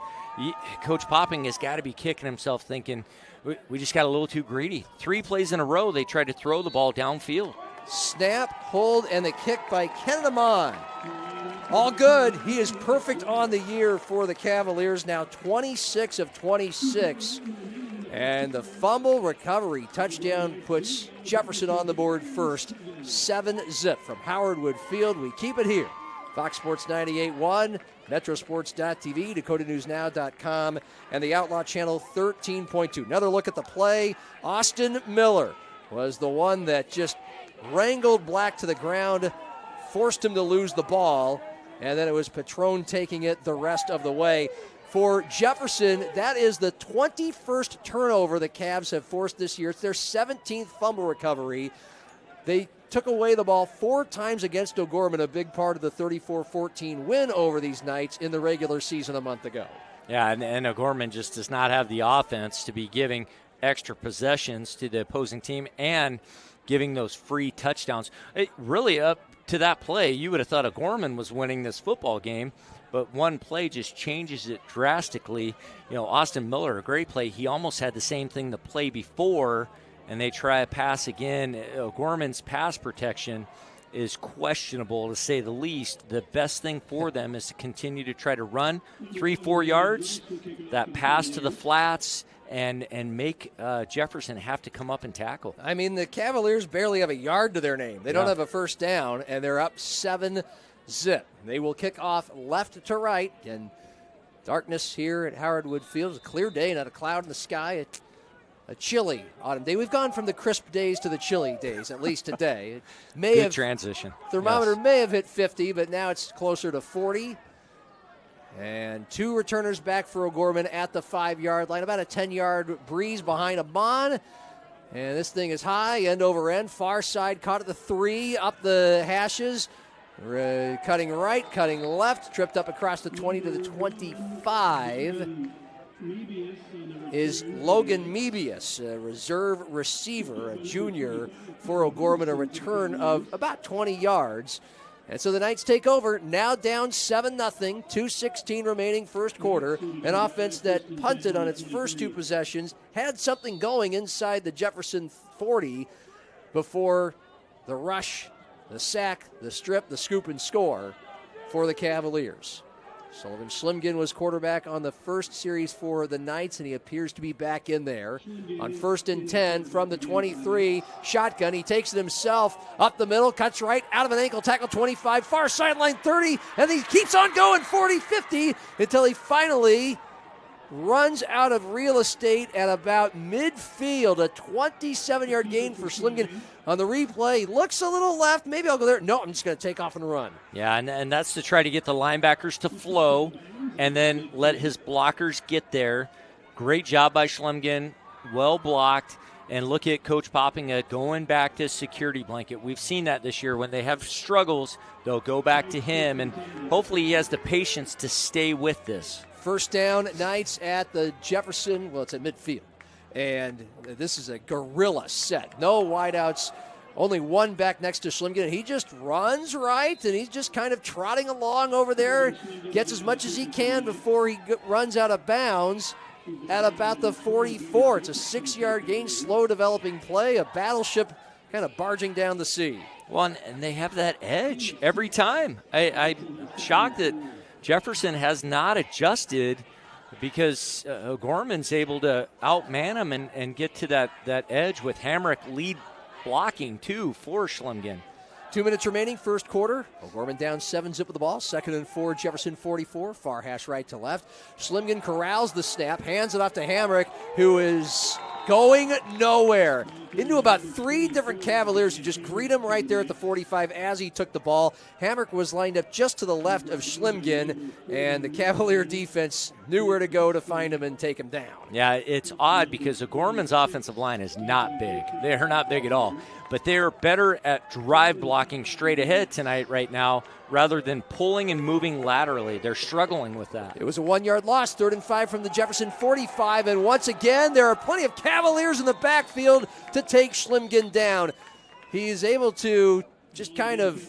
Coach Popping has got to be kicking himself thinking, we just got a little too greedy. 3 plays in a row, they tried to throw the ball downfield. Snap, hold, and the kick by Kenneth Amon. All good. He is perfect on the year for the Cavaliers, now 26 of 26. And the fumble recovery touchdown puts Jefferson on the board first. 7-zip from Howard Wood Field. We keep it here. Fox Sports 98.1, Metrosports.tv, DakotaNewsNow.com, and the Outlaw Channel 13.2. Another look at the play. Austin Miller was the one that just wrangled Black to the ground, forced him to lose the ball, and then it was Patron taking it the rest of the way. For Jefferson, that is the 21st turnover the Cavs have forced this year. It's their 17th fumble recovery. They took away the ball 4 times against O'Gorman, a big part of the 34-14 win over these Knights in the regular season a month ago. Yeah, and O'Gorman just does not have the offense to be giving extra possessions to the opposing team and giving those free touchdowns. Really, up to that play, you would have thought O'Gorman was winning this football game, but one play just changes it drastically. Austin Miller, a great play. He almost had the same thing the play before, and they try a pass again. O'Gorman's pass protection is questionable, to say the least. The best thing for them is to continue to try to run 3-4 yards, that pass to the flats, and make Jefferson have to come up and tackle. I mean, the Cavaliers barely have a yard to their name. They don't have a first down, and they're up 7-zip. They will kick off left to right, and darkness here at Howard Wood Field. It's a clear day, not a cloud in the sky. A chilly autumn day. We've gone from the crisp days to the chilly days, at least today. Good transition. Thermometer may have hit 50, but now it's closer to 40. And 2 returners back for O'Gorman at the 5-yard line. About a 10-yard breeze behind Amon. And this thing is high, end over end. Far side caught at the 3, up the hashes. Cutting right, cutting left. Tripped up across the 20 to the 25. is Logan Mebius, a reserve receiver, a junior for O'Gorman, a return of about 20 yards. And so the Knights take over, now down 7-0, 2:16 remaining first quarter. An offense that punted on its first two possessions, had something going inside the Jefferson 40 before the rush, the sack, the strip, the scoop, and score for the Cavaliers. Sullivan Schlimgen was quarterback on the first series for the Knights, and he appears to be back in there. On 1st and 10 from the 23, shotgun. He takes it himself up the middle, cuts right out of an ankle tackle, 25, far sideline 30, and he keeps on going 40, 50 until he finally runs out of real estate at about midfield. A 27-yard gain for Schlimgen. On the replay, looks a little left. Maybe I'll go there. No, I'm just going to take off and run. Yeah, and that's to try to get the linebackers to flow and then let his blockers get there. Great job by Schlimgen. Well blocked. And look at Coach Poppinga going back to security blanket. We've seen that this year. When they have struggles, they'll go back to him. And hopefully he has the patience to stay with this. First down, Knights at the Jefferson. Well, it's at midfield. And this is a gorilla set. No wideouts, only one back next to Schlimgen. He just runs right, and he's just kind of trotting along over there. Gets as much as he can before he runs out of bounds at about the 44. It's a 6-yard gain, slow developing play, a battleship kind of barging down the sea. Well, and they have that edge every time. I'm shocked that Jefferson has not adjusted, because O'Gorman's able to outman him and get to that edge with Hamrick lead blocking, too, for Schlimgen. 2 minutes remaining, first quarter. O'Gorman down 7-zip with the ball. 2nd and 4, Jefferson 44, far hash right to left. Schlimgen corrals the snap, hands it off to Hamrick, who is going nowhere. Into about 3 different Cavaliers who just greet him right there at the 45 as he took the ball. Hamrick was lined up just to the left of Schlimgen, and the Cavalier defense knew where to go to find him and take him down. Yeah, it's odd because O'Gorman's offensive line is not big. They're not big at all. But they're better at drive blocking straight ahead tonight right now rather than pulling and moving laterally. They're struggling with that. It was a 1-yard loss, 3rd and 5 from the Jefferson 45, and once again there are plenty of Cavaliers in the backfield to take Schlimgen down. He is able to just kind of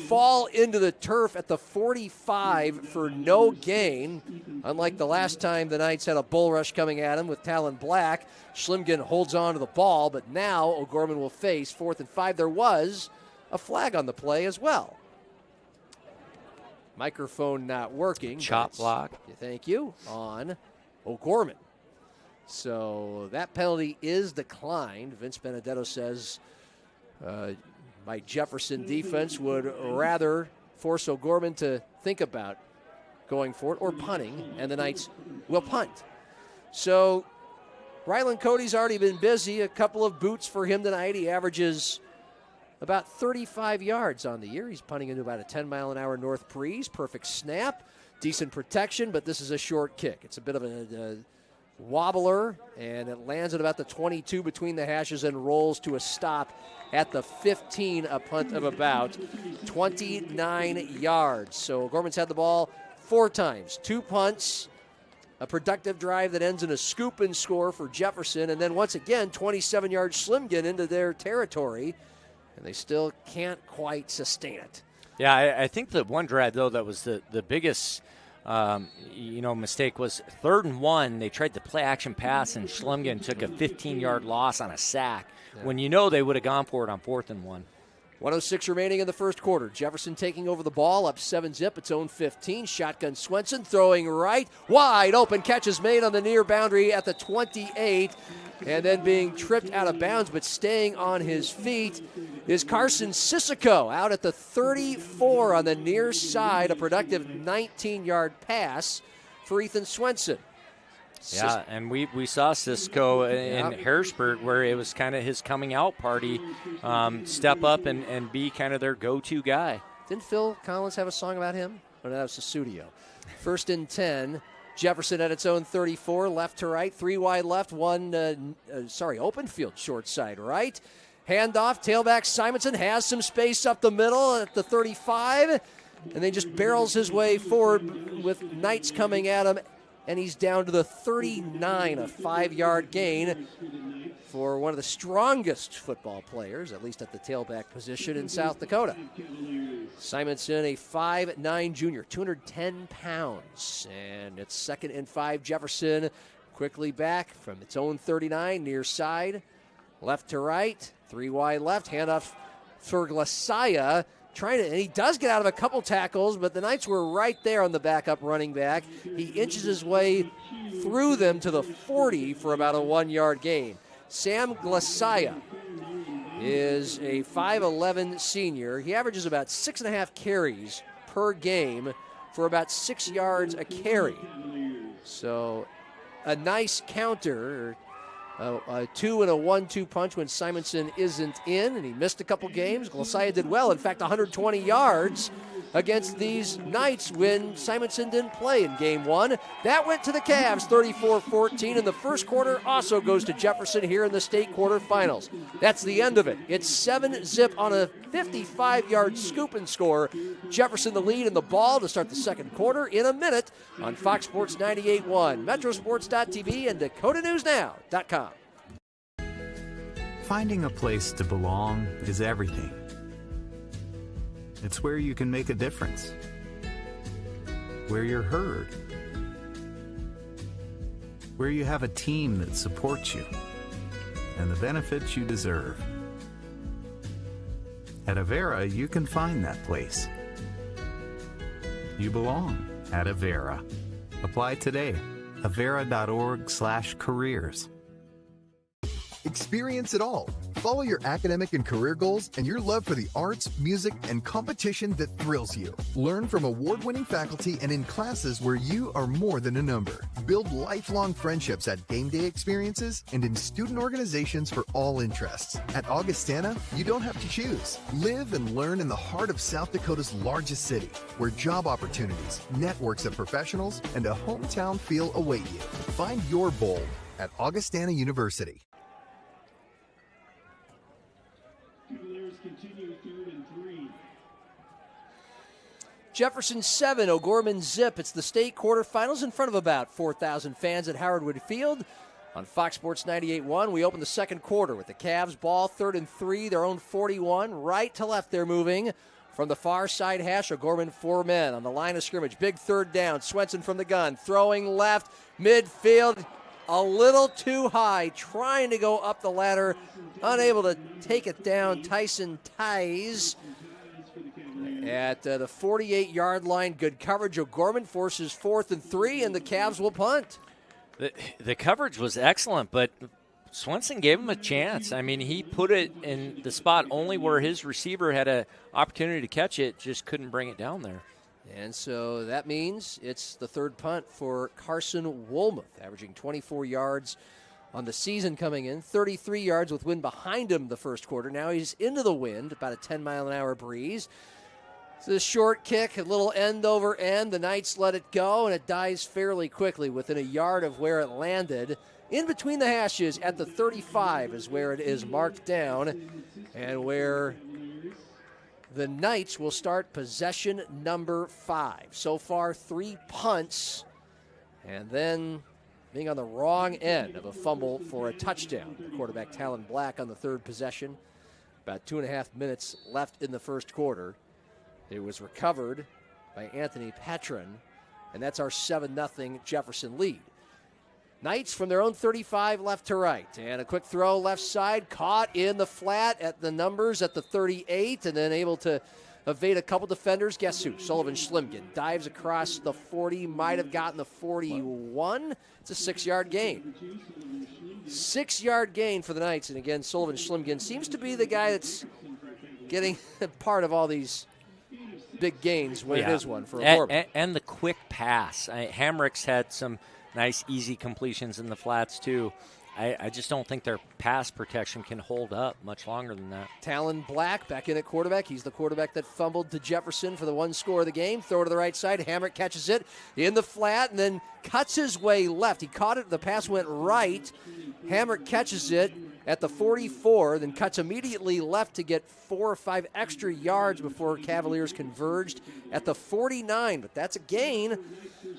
fall into the turf at the 45 for no gain. Unlike the last time the Knights had a bull rush coming at him with Talon Black, Schlimgen holds on to the ball, but now O'Gorman will face 4th and 5. There was a flag on the play as well. Microphone not working. Chop block. Thank you. On O'Gorman. So that penalty is declined. Vince Benedetto says my Jefferson defense would rather force O'Gorman to think about going for it or punting, and the Knights will punt. So Ryland Cody's already been busy. A couple of boots for him tonight. He averages about 35 yards on the year. He's punting into about a 10-mile-an-hour north breeze. Perfect snap. Decent protection, but this is a short kick. It's a bit of a wobbler, and it lands at about the 22 between the hashes and rolls to a stop at the 15, a punt of about 29 yards. So O'Gorman's had the ball 4 times, 2 punts, a productive drive that ends in a scoop and score for Jefferson, and then once again 27-yard Schlimgen into their territory, and they still can't quite sustain it. Yeah, I think the one drive, though, that was the biggest mistake was 3rd and 1. They tried the play-action pass, and Schlimgen took a 15-yard loss on a sack when they would have gone for it on 4th and 1. 1:06 remaining in the first quarter. Jefferson taking over the ball, up 7-zip, its own 15. Shotgun Swenson throwing right. Wide open catch is made on the near boundary at the 28. And then being tripped out of bounds, but staying on his feet is Carson Sissoko out at the 34 on the near side. A productive 19-yard pass for Ethan Swenson. Yeah, and we saw Cisco in Harrisburg where it was kind of his coming out party, step up and be kind of their go-to guy. Didn't Phil Collins have a song about him? Oh, no, that was the studio. 1st and 10. Jefferson at its own 34, left to right, 3 wide left, open field short side right. Handoff, tailback Simonson has some space up the middle at the 35, and then just barrels his way forward with Knights coming at him and he's down to the 39, a 5-yard gain for one of the strongest football players, at least at the tailback position in South Dakota. Simonson, a 5'9 junior, 210 pounds, and it's 2nd and 5. Jefferson quickly back from its own 39, near side, left to right, 3 wide left, handoff for Glassaya, and he does get out of a couple tackles, but the Knights were right there on the backup running back. He inches his way through them to the 40 for about a 1-yard gain. Sam Glassaya is a 5'11 senior. He averages about 6.5 carries per game for about 6 yards a carry. So a nice counter, a 2 and a 1-2 punch when Simonson isn't in, and he missed a couple games. Glassaya did well. In fact, 120 yards against these Knights when Simonson didn't play in game 1. That went to the Cavs, 34-14, and the first quarter also goes to Jefferson here in the state quarterfinals. That's the end of it. It's 7-zip on a 55-yard scoop and score. Jefferson the lead in the ball to start the second quarter in a minute on Fox Sports 98.1, Metrosports.tv, and DakotaNewsNow.com. Finding a place to belong is everything. It's where you can make a difference, where you're heard, where you have a team that supports you and the benefits you deserve. At Avera, you can find that place. You belong at Avera. Apply today. Avera.org/careers. Experience it all. Follow your academic and career goals and your love for the arts, music, and competition that thrills you. Learn from award-winning faculty and in classes where you are more than a number. Build lifelong friendships at game day experiences and in student organizations for all interests. At Augustana, you don't have to choose. Live and learn in the heart of South Dakota's largest city, where job opportunities, networks of professionals, and a hometown feel await you. Find your bold at Augustana University. Jefferson 7, O'Gorman zip. It's the state quarterfinals in front of about 4,000 fans at Howard Wood Field. On Fox Sports 98.1, we open the second quarter with the Cavs ball, 3rd and 3, their own 41. Right to left they're moving. From the far side hash, O'Gorman 4 men on the line of scrimmage. Big third down. Swenson from the gun. Throwing left, midfield, a little too high. Trying to go up the ladder. Unable to take it down. Tyson Ties at the 48-yard line. Good coverage. O'Gorman forces 4th and 3, and the Cavs will punt. The coverage was excellent, but Swenson gave him a chance. I mean, he put it in the spot only where his receiver had an opportunity to catch it, just couldn't bring it down there. And so that means it's the third punt for Carson Woolmuth, averaging 24 yards on the season coming in, 33 yards with wind behind him the first quarter. Now he's into the wind, about a 10-mile-an-hour breeze. So the short kick, a little end over end. The Knights let it go, and it dies fairly quickly within a yard of where it landed. In between the hashes at the 35 is where it is marked down, and where the Knights will start possession number 5. So far, 3 punts, and then being on the wrong end of a fumble for a touchdown. Quarterback Talon Black on the third possession. About 2.5 minutes left in the first quarter. It was recovered by Anthony Petron, and that's our 7-0 Jefferson lead. Knights from their own 35 left to right, and a quick throw left side, caught in the flat at the numbers at the 38, and then able to evade a couple defenders. Guess who? Sullivan Schlimgen dives across the 40, might have gotten the 41. It's a 6-yard gain. 6-yard gain for the Knights, and again, Sullivan Schlimgen seems to be the guy that's getting part of all these big gains when it is one for O'Gorman. And the quick pass. Hamrick's had some nice, easy completions in the flats, too. I just don't think their pass protection can hold up much longer than that. Talon Black back in at quarterback. He's the quarterback that fumbled to Jefferson for the one score of the game. Throw to the right side. Hamrick catches it in the flat and then cuts his way left. He caught it. The pass went right. Hamrick catches it at the 44, then cuts immediately left to get 4 or 5 extra yards before Cavaliers converged at the 49. But that's a gain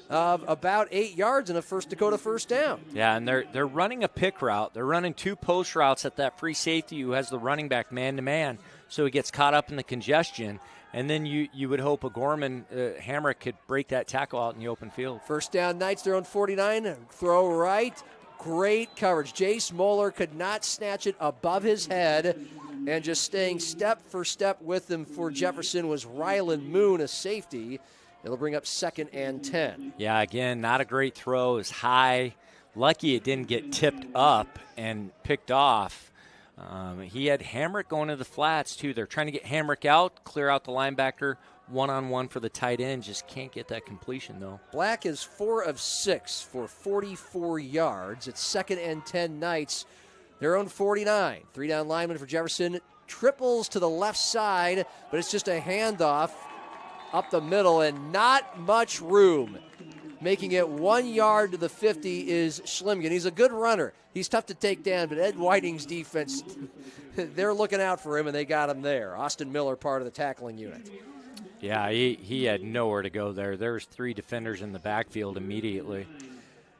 of about 8 yards and a First Dakota first down. Yeah, and they're running a pick route. They're running 2 post routes at that free safety who has the running back man-to-man, so he gets caught up in the congestion. And then you would hope O'Gorman, Hamrick could break that tackle out in the open field. First down, Knights, their own 49. Throw right. Great coverage. Jace Moeller could not snatch it above his head. And just staying step for step with him for Jefferson was Rylan Moon, a safety. It'll bring up 2nd and 10. Yeah, again, not a great throw. It was high. Lucky it didn't get tipped up and picked off. He had Hamrick going to the flats, too. They're trying to get Hamrick out, clear out the linebacker, one-on-one for the tight end. Just can't get that completion, though. Black is 4 of 6 for 44 yards. It's 2nd and 10 Knights. Their own 49. 3-down lineman for Jefferson. Triples to the left side, but it's just a handoff up the middle and not much room. Making it 1 yard to the 50 is Schlimgen. He's a good runner. He's tough to take down, but Ed Whiting's defense, they're looking out for him, and they got him there. Austin Miller, part of the tackling unit. Yeah, he had nowhere to go there. There was 3 defenders in the backfield immediately.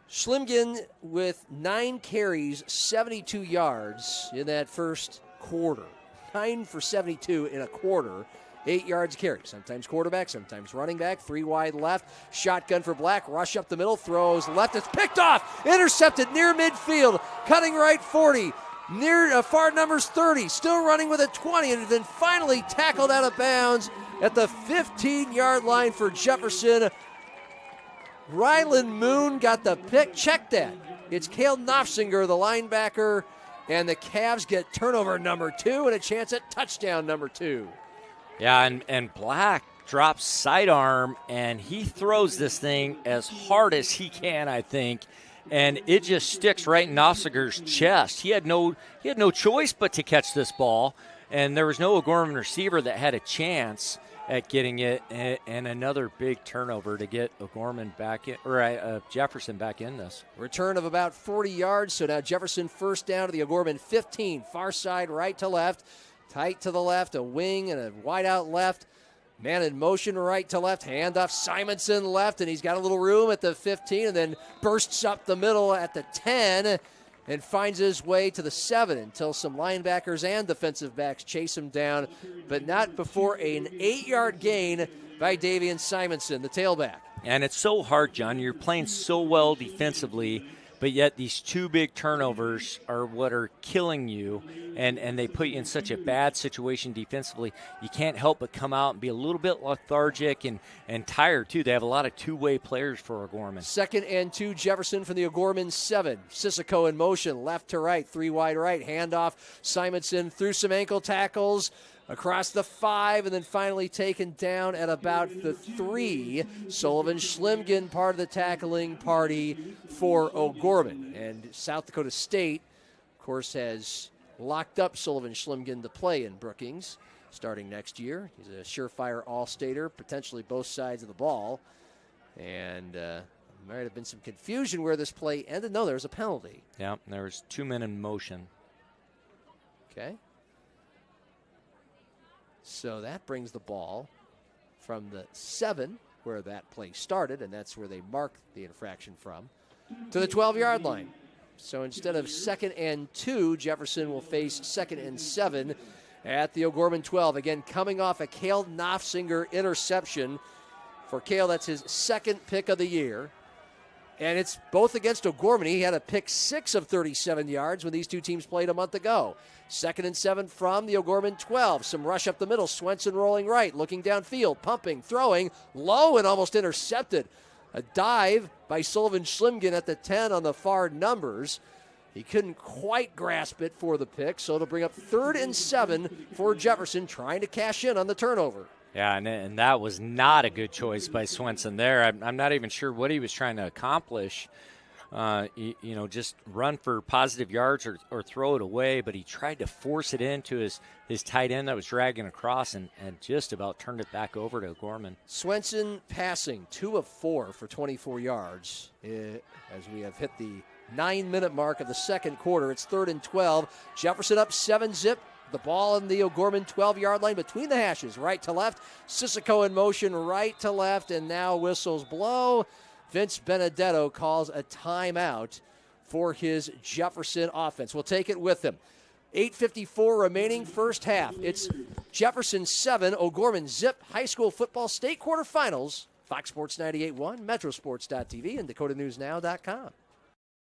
Schlimgen with 9 carries, 72 yards in that first quarter. 9 for 72 in a quarter. 8 yards carry. Sometimes quarterback, sometimes running back. 3 wide left. Shotgun for Black. Rush up the middle. Throws left. It's picked off. Intercepted near midfield. Cutting right 40. Near far numbers 30. Still running with a 20. And then finally tackled out of bounds at the 15-yard line for Jefferson. Rylan Moon got the pick. Check that. It's Cale Knopfsinger, the linebacker. And the Cavs get turnover number 2 and a chance at touchdown number 2. Yeah, and Black drops sidearm, and he throws this thing as hard as he can, I think, and it just sticks right in Knopfsinger's chest. He had no choice but to catch this ball, and there was no O'Gorman receiver that had a chance at getting it, and another big turnover to get O'Gorman back in, or Jefferson back in this. Return of about 40 yards, so now Jefferson first down to the O'Gorman 15, far side right to left. Tight to the left, a wing and a wide out left. Man in motion right to left, handoff Simonson left, and he's got a little room at the 15 and then bursts up the middle at the 10 and finds his way to the 7 until some linebackers and defensive backs chase him down, but not before an 8-yard gain by Davian Simonson, the tailback. And it's so hard, John. You're playing so well defensively, but yet these 2 big turnovers are what are killing you, and they put you in such a bad situation defensively. You can't help but come out and be a little bit lethargic and tired, too. They have a lot of two-way players for O'Gorman. 2nd and 2, Jefferson from the O'Gorman 7. Sissoko in motion, left to right, 3 wide right, handoff. Simonson through some ankle tackles. Across the 5, and then finally taken down at about the 3. Sullivan Schlimgen, part of the tackling party for O'Gorman. And South Dakota State, of course, has locked up Sullivan Schlimgen to play in Brookings starting next year. He's a surefire all-stater, potentially both sides of the ball. And there might have been some confusion where this play ended. No, there was a penalty. Yeah, there was 2 men in motion. Okay. So that brings the ball from the 7, where that play started, and that's where they marked the infraction from, to the 12-yard line. So instead of 2nd and 2, Jefferson will face 2nd and 7 at the O'Gorman 12. Again, coming off a Cale Knopfsinger interception. For Cale, that's his 2nd pick of the year. And it's both against O'Gorman. He had a pick 6 of 37 yards when these 2 teams played a month ago. 2nd and 7 from the O'Gorman 12. Some rush up the middle. Swenson rolling right, looking downfield, pumping, throwing, low and almost intercepted. A dive by Sullivan Schlimgen at the 10 on the far numbers. He couldn't quite grasp it for the pick, so it'll bring up 3rd and 7 for Jefferson, trying to cash in on the turnover. Yeah, and that was not a good choice by Swenson there. I'm not even sure what he was trying to accomplish. Just run for positive yards or throw it away, but he tried to force it into his tight end that was dragging across and just about turned it back over to O'Gorman. Swenson passing 2 of 4 for 24 yards as we have hit the 9-minute mark of the second quarter. It's 3rd and 12. Jefferson up 7-zip. The ball in the O'Gorman 12-yard line between the hashes, right to left. Sissoko in motion, right to left, and now whistles blow. Vince Benedetto calls a timeout for his Jefferson offense. We'll take it with him. 8:54 remaining first half. It's Jefferson 7, O'Gorman zip. High school football state quarterfinals. Fox Sports 98.1, Metrosports.tv, and DakotaNewsNow.com.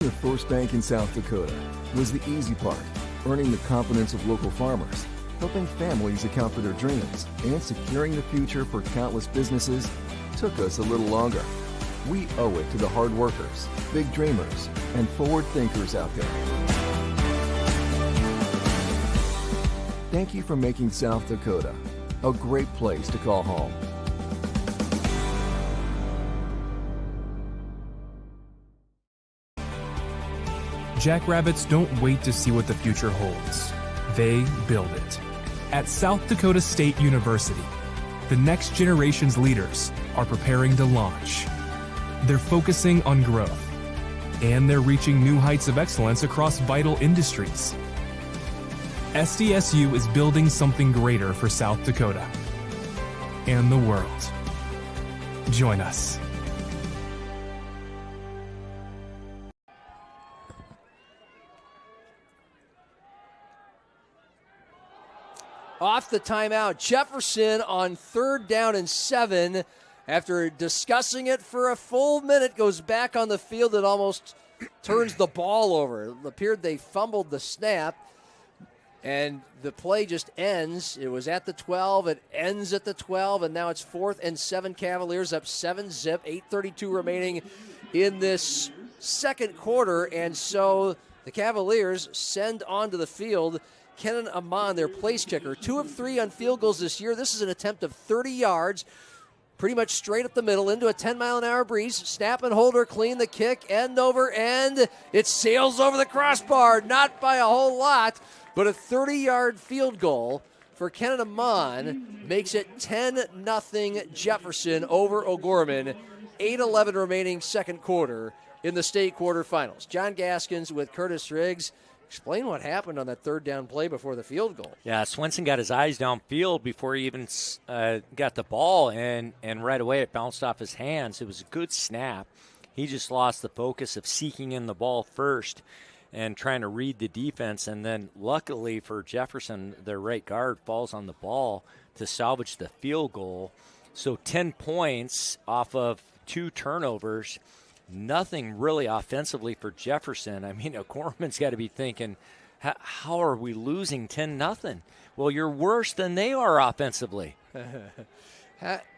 The First Bank in South Dakota was the easy part, earning the confidence of local farmers, helping families account for their dreams, and securing the future for countless businesses took us a little longer. We owe it to the hard workers, big dreamers, and forward thinkers out there. Thank you for making South Dakota a great place to call home. Jackrabbits don't wait to see what the future holds. They build it. At South Dakota State University, the next generation's leaders are preparing to launch. They're focusing on growth, and they're reaching new heights of excellence across vital industries. SDSU is building something greater for South Dakota and the world. Join us. Off the timeout, Jefferson on 3rd down and 7. After discussing it for a full minute, goes back on the field and almost turns the ball over. It appeared they fumbled the snap, and the play just ends. It was at the 12. It ends at the 12, and now it's 4th and 7. Cavaliers up 7-zip, 8:32 remaining in this second quarter, and so the Cavaliers send onto the field Kenan Amon, their place kicker. 2 of 3 on field goals this year. This is an attempt of 30 yards, pretty much straight up the middle into a 10-mile-an-hour breeze. Snap and holder clean the kick, end over end. It sails over the crossbar, not by a whole lot, but a 30-yard field goal for Kenan Amon makes it 10-0 Jefferson over O'Gorman. 8:11 remaining second quarter in the state quarterfinals. John Gaskins with Curtis Riggs. Explain what happened on that 3rd down play before the field goal. Yeah, Swenson got his eyes downfield before he even got the ball, and right away it bounced off his hands. It was a good snap. He just lost the focus of seeking in the ball first and trying to read the defense, and then luckily for Jefferson, their right guard falls on the ball to salvage the field goal. So 10 points off of 2 turnovers. Nothing really offensively for Jefferson. I mean, O'Gorman's got to be thinking, how are we losing 10-0? Well, you're worse than they are offensively.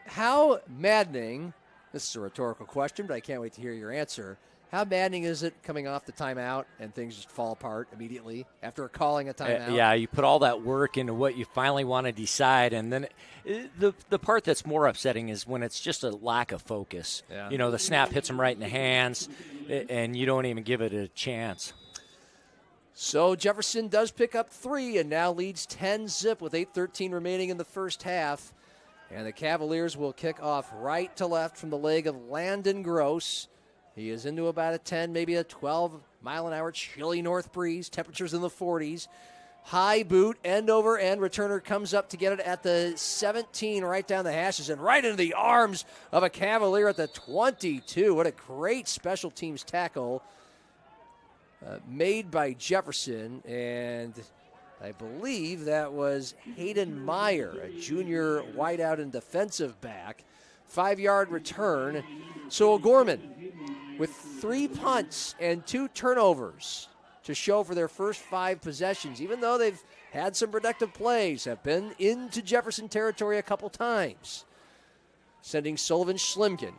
How maddening, this is a rhetorical question, but I can't wait to hear your answer. How maddening is it coming off the timeout and things just fall apart immediately after calling a timeout? Yeah, you put all that work into what you finally want to decide, and then the part that's more upsetting is when it's just a lack of focus. Yeah. You know, the snap hits them right in the hands, and you don't even give it a chance. So Jefferson does pick up 3 and now leads 10-zip with 8:13 remaining in the first half. And the Cavaliers will kick off right to left from the leg of Landon Gross. He is into about a 10, maybe a 12-mile-an-hour chilly north breeze. Temperatures in the 40s. High boot, end over end. Returner comes up to get it at the 17, right down the hashes and right into the arms of a Cavalier at the 22. What a great special teams tackle made by Jefferson. And I believe that was Hayden Meyer, a junior wideout and defensive back. 5-yard return. So O'Gorman with 3 punts and 2 turnovers to show for their first 5 possessions, even though they've had some productive plays, have been into Jefferson territory a couple times, sending Sullivan Schlimkin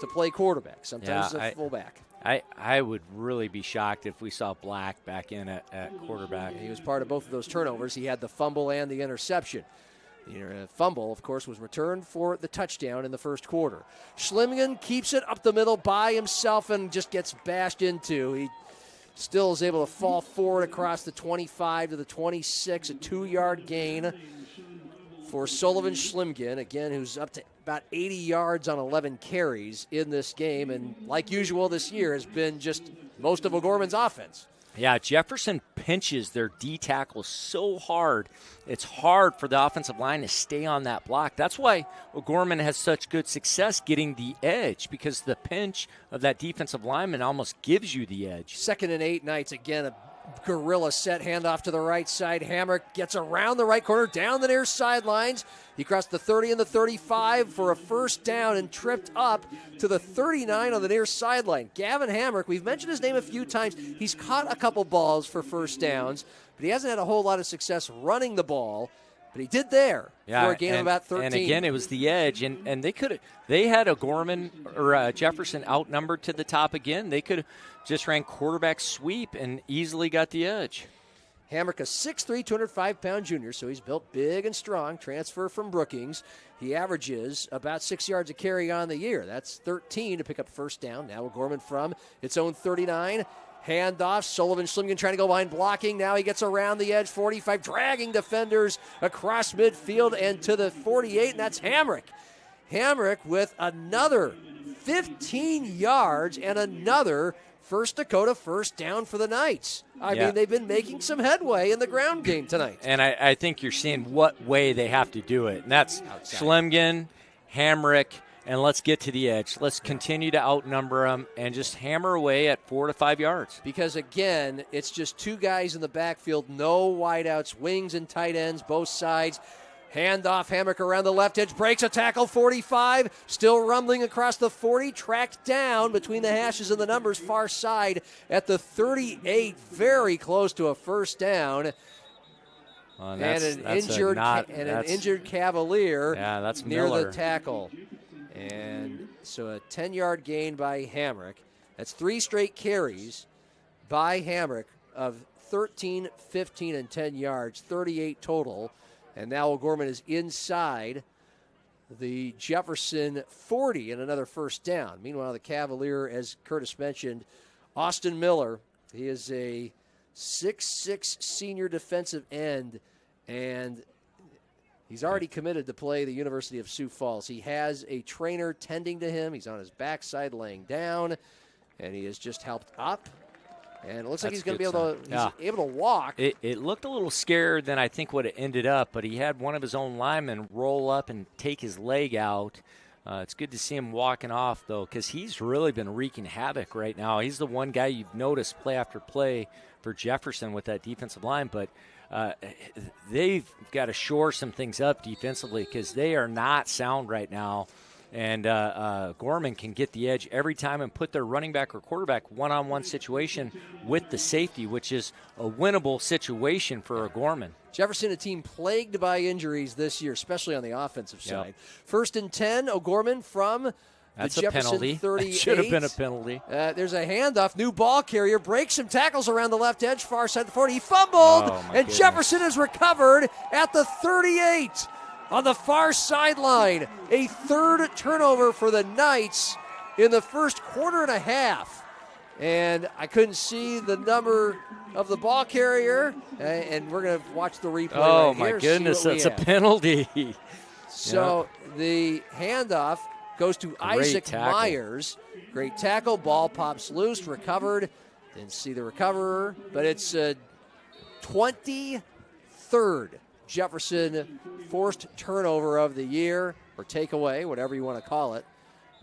to play quarterback, sometimes a fullback. I would really be shocked if we saw Black back in at quarterback. He was part of both of those turnovers. He had the fumble and the interception. The fumble, of course, was returned for the touchdown in the first quarter. Schlimkin keeps it up the middle by himself and just gets bashed into. He still is able to fall forward across the 25 to the 26, a 2-yard gain for Sullivan Schlimkin, again, who's up to about 80 yards on 11 carries in this game, and like usual this year has been just most of O'Gorman's offense. Yeah, Jefferson pinches their D tackle so hard. It's hard for the offensive line to stay on that block. That's why O'Gorman has such good success getting the edge, because the pinch of that defensive lineman almost gives you the edge. 2nd and 8 Knights. Again, a gorilla set handoff to the right side. Hamrick gets around the right corner, down the near sidelines. He crossed the 30 and the 35 for a first down and tripped up to the 39 on the near sideline. Gavin Hamrick, we've mentioned his name a few times. He's caught a couple balls for first downs, but he hasn't had a whole lot of success running the ball. But he did there for a gain of about 13. And again, it was the edge, and they had O'Gorman or Jefferson outnumbered to the top again. They could have just ran quarterback sweep and easily got the edge. Hamrick, a 6'3", 205-pound junior, so he's built big and strong. Transfer from Brookings. He averages about 6 yards a carry on the year. That's 13 to pick up first down. Now O'Gorman from its own 39. Handoff, Sullivan Schlimgen trying to go behind blocking. Now he gets around the edge, 45, dragging defenders across midfield and to the 48, and that's Hamrick. Hamrick with another 15 yards and another First Dakota first down for the Knights. I mean, they've been making some headway in the ground game tonight. And I think you're seeing what way they have to do it. And that's Schlimgen, Hamrick, and let's get to the edge. Let's continue to outnumber them and just hammer away at 4 to 5 yards. Because, again, it's just two guys in the backfield, no wideouts, wings and tight ends, both sides. Handoff, Hamrick around the left edge, breaks a tackle, 45, still rumbling across the 40, tracked down between the hashes and the numbers, far side at the 38, very close to a first down. And an injured Cavalier near Miller. the tackle. And so a 10-yard gain by Hamrick. That's 3 straight carries by Hamrick of 13, 15, and 10 yards, 38 total. And now O'Gorman is inside the Jefferson 40 and another first down. Meanwhile, the Cavalier, as Curtis mentioned, Austin Miller, he is a 6'6" senior defensive end, and he's already committed to play the University of Sioux Falls. He has a trainer tending to him. He's on his backside laying down, and he has just helped up. And it looks like he's going to be able to walk. It looked a little scarier than I think what it ended up, but he had one of his own linemen roll up and take his leg out. It's good to see him walking off, though, because he's really been wreaking havoc right now. He's the one guy you've noticed play after play for Jefferson with that defensive line, but they've got to shore some things up defensively because they are not sound right now. And Gorman can get the edge every time and put their running back or quarterback one-on-one situation with the safety, which is a winnable situation for Gorman. Jefferson, a team plagued by injuries this year, especially on the offensive side. 1st and 10, O'Gorman from the Jefferson 38. That should have been a penalty. There's a handoff. New ball carrier breaks some tackles around the left edge, far side of the 40. He fumbled, and Jefferson is recovered at the 38. On the far sideline, a 3rd turnover for the Knights in the first quarter and a half. And I couldn't see the number of the ball carrier, and we're going to watch the replay Oh, right here. My goodness, that's a penalty. So the handoff goes to Isaac Myers. Great tackle, ball pops loose, recovered. Didn't see the recoverer, but it's 23rd Jefferson forced turnover of the year, or takeaway, whatever you want to call it.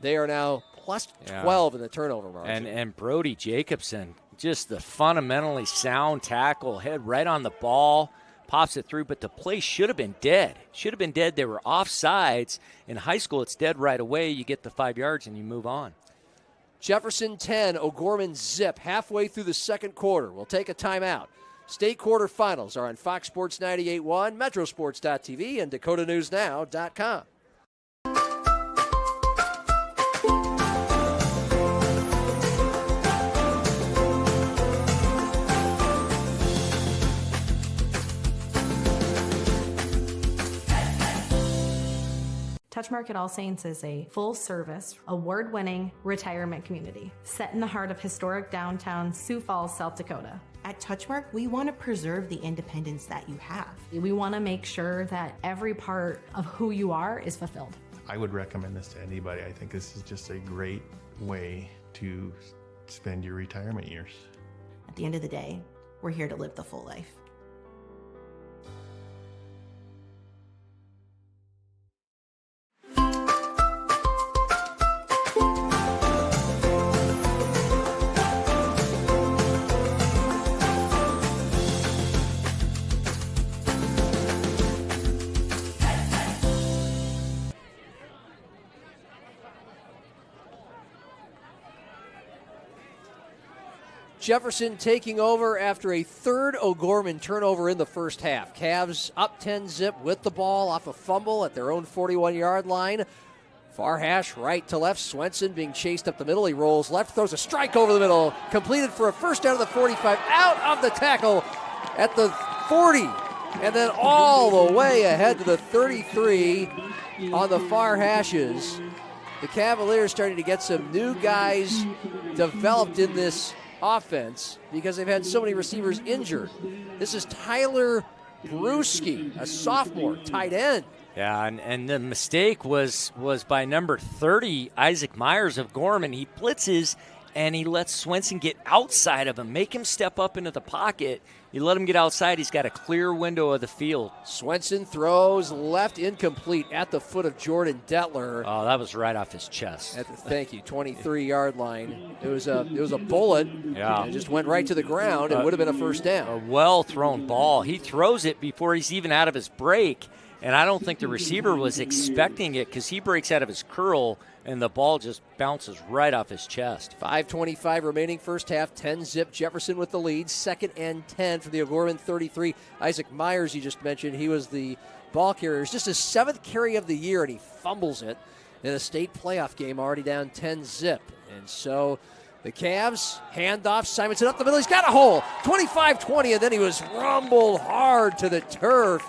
They are now plus 12 in the turnover margin. And Brody Jacobson, just the fundamentally sound tackle, head right on the ball, pops it through, but the play should have been dead. They were offsides. In high school, it's dead right away. You get the 5 yards and you move on. Jefferson 10, O'Gorman zip halfway through the second quarter. We'll take a timeout. State quarterfinals are on Fox Sports 98.1, Metrosports.tv, and DakotaNewsNow.com. Touchmark at All Saints is a full-service, award-winning retirement community set in the heart of historic downtown Sioux Falls, South Dakota. At Touchmark, we want to preserve the independence that you have. We want to make sure that every part of who you are is fulfilled. I would recommend this to anybody. I think this is just a great way to spend your retirement years. At the end of the day, we're here to live the full life. Jefferson taking over after a third O'Gorman turnover in the first half. Cavs up 10-zip with the ball off a fumble at their own 41-yard line. Far hash, right to left. Swenson being chased up the middle. He rolls left, throws a strike over the middle. Completed for a first down of the 45. Out of the tackle at the 40. And then all the way ahead to the 33 on the far hashes. The Cavaliers starting to get some new guys developed in this offense because they've had so many receivers injured. This is Tyler Bruschi, a sophomore tight end. Yeah, and the mistake was by number 30, Isaac Myers of Gorman. He blitzes, and he lets Swenson get outside of him, make him step up into the pocket. You let him get outside, he's got a clear window of the field. Swenson throws left, incomplete at the foot of Jordan Detler. Oh, that was right off his chest. Thank you, 23-yard line. It was a bullet. Yeah. It just went right to the ground. It would have been a first down. A well-thrown ball. He throws it before he's even out of his break, and I don't think the receiver was expecting it because he breaks out of his curl, and the ball just bounces right off his chest. 5:25 remaining first half, 10-zip. Jefferson with the lead. 2nd and 10 for the O'Gorman 33. Isaac Myers, you just mentioned, he was the ball carrier. It's just his 7th carry of the year, and he fumbles it in a state playoff game, already down 10-zip. And so the Cavs, handoff, Simonson up the middle. He's got a hole. 25-20, and then he was rumbled hard to the turf.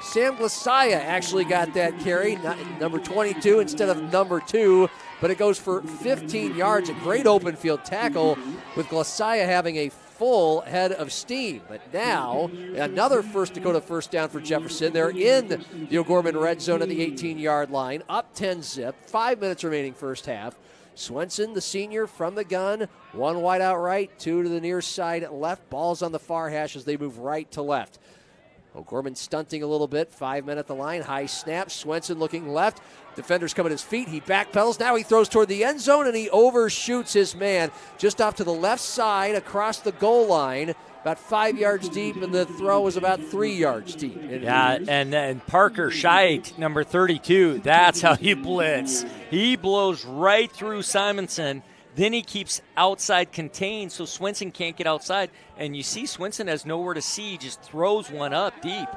Sam Glasaya actually got that carry, number 22 instead of number 2, but it goes for 15 yards. A great open field tackle with Glasaya having a full head of steam. But now, another First Dakota first down for Jefferson. They're in the O'Gorman red zone at the 18-yard line, up 10-zip, 5 minutes remaining first half. Swenson, the senior, from the gun, one wide out right, two to the near side left. Ball's on the far hash as they move right to left. O'Gorman stunting a little bit, 5 men at the line, high snap, Swenson looking left, defenders come at his feet, he backpedals, now he throws toward the end zone and he overshoots his man just off to the left side across the goal line, about 5 yards deep, and the throw was about 3 yards deep. Yeah, and Parker Scheid, number 32, that's how you blitz. He blows right through Simonson. Then he keeps outside contained so Swenson can't get outside. And you see Swenson has nowhere to see, just throws one up deep.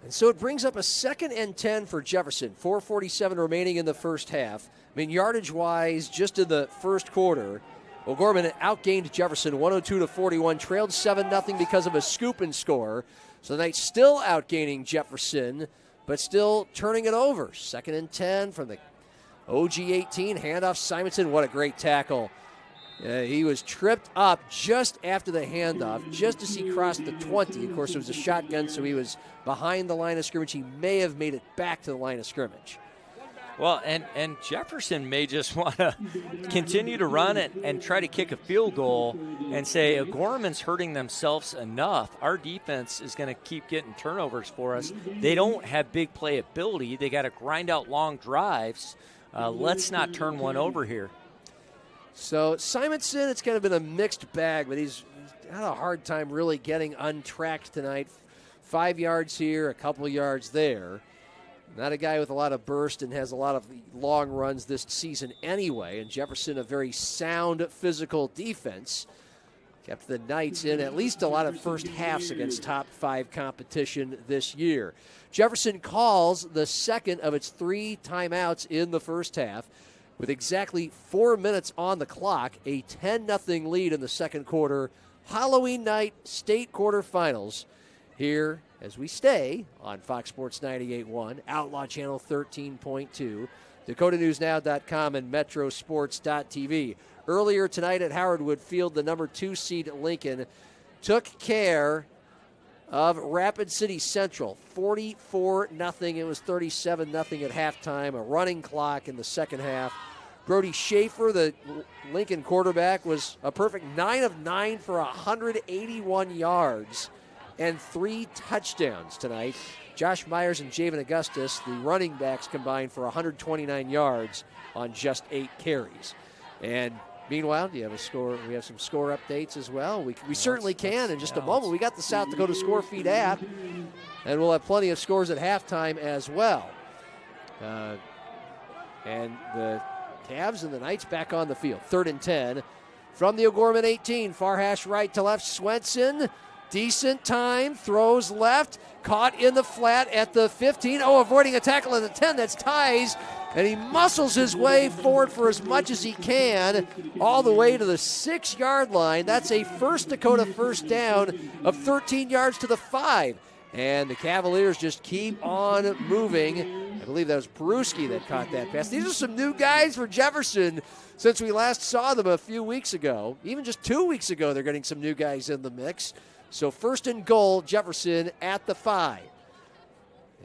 And so it brings up a 2nd and 10 for Jefferson. 4:47 remaining in the first half. I mean, yardage-wise, just in the first quarter, O'Gorman outgained Jefferson 102-41, trailed 7-0 because of a scoop and score. So the Knights still outgaining Jefferson, but still turning it over. 2nd and 10 from the OG-18, handoff Simonson. What a great tackle. He was tripped up just after the handoff, just as he crossed the 20. Of course, it was a shotgun, so he was behind the line of scrimmage. He may have made it back to the line of scrimmage. Well, and Jefferson may just want to continue to run it and try to kick a field goal and say, O'Gorman's hurting themselves enough. Our defense is going to keep getting turnovers for us. They don't have big playability. They got to grind out long drives. Let's not turn one over here. So Simonson, it's kind of been a mixed bag, but he's had a hard time really getting untracked tonight. 5 yards here, a couple yards there. Not a guy with a lot of burst and has a lot of long runs this season anyway. And Jefferson, a very sound physical defense, kept the Knights in at least a lot of first halves against top 5 competition this year. Jefferson calls the second of its 3 timeouts in the first half. With exactly 4 minutes on the clock, a 10-0 lead in the second quarter. Halloween night state quarterfinals here as we stay on Fox Sports 98.1, Outlaw Channel 13.2, DakotaNewsNow.com, and MetroSports.tv. Earlier tonight at Howard Wood Field, the number 2 seed Lincoln took care of Rapid City Central, 44-0. It was 37-0 at halftime, a running clock in the second half. Brody Schaefer, the Lincoln quarterback, was a perfect 9 of 9 for 181 yards and 3 touchdowns tonight. Josh Myers and Javen Augustus, the running backs, combined for 129 yards on just 8 carries. And meanwhile, do you have a score? We have some score updates as well. We certainly can in just a moment. We got the South Dakota Score Feed app, and we'll have plenty of scores at halftime as well. And the Cavs and the Knights back on the field. 3rd and 10 from the O'Gorman 18. Far hash right to left. Swenson, decent time, throws left, caught in the flat at the 15. Oh, avoiding a tackle at the 10. That's Ties. And he muscles his way forward for as much as he can, all the way to the 6-yard line. That's a First Dakota first down of 13 yards to the 5. And the Cavaliers just keep on moving. I believe that was Peruski that caught that pass. These are some new guys for Jefferson since we last saw them a few weeks ago. Even just 2 weeks ago, they're getting some new guys in the mix. So 1st and goal, Jefferson at the 5.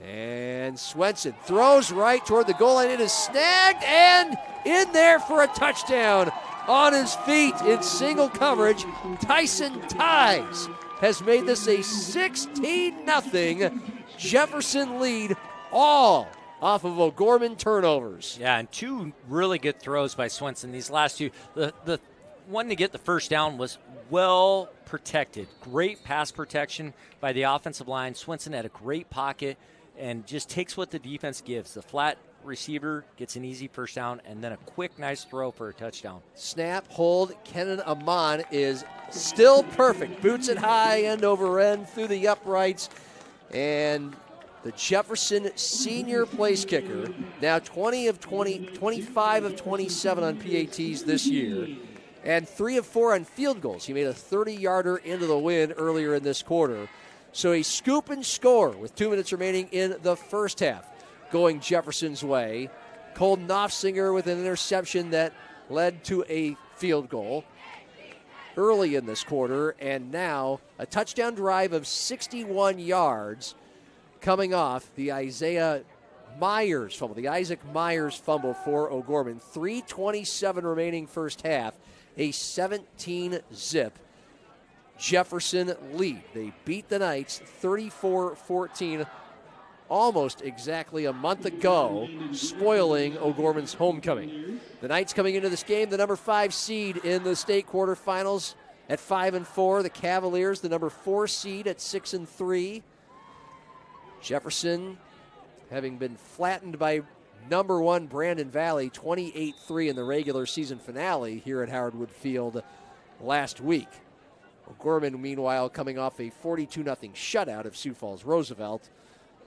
And Swenson throws right toward the goal line. It is snagged and in there for a touchdown. On his feet in single coverage, Tyson Ties has made this a 16-0 Jefferson lead, all off of O'Gorman turnovers. Yeah, and 2 really good throws by Swenson. These last 2, the one to get the first down was well protected. Great pass protection by the offensive line. Swenson had a great pocket and just takes what the defense gives. The flat receiver gets an easy first down, and then a quick, nice throw for a touchdown. Snap, hold. Kenan Amon is still perfect. Boots it high, end over end, through the uprights. And the Jefferson senior place kicker, now 25 of 27 on PATs this year, and 3 of 4 on field goals. He made a 30-yarder into the wind earlier in this quarter. So a scoop and score with 2 minutes remaining in the first half, going Jefferson's way. Cole Knopfsinger with an interception that led to a field goal early in this quarter, and now a touchdown drive of 61 yards coming off the Isaiah Myers fumble, the Isaac Myers fumble for O'Gorman. 3:27 remaining first half, a 17-zip Jefferson lead. They beat the Knights 34-14 almost exactly a month ago, spoiling O'Gorman's homecoming. The Knights coming into this game, the number 5 seed in the state quarterfinals at 5-4. The Cavaliers, the number 4 seed at 6-3. Jefferson, having been flattened by number 1 Brandon Valley 28-3 in the regular season finale here at Howard Field last week. O'Gorman, meanwhile, coming off a 42-0 shutout of Sioux Falls Roosevelt,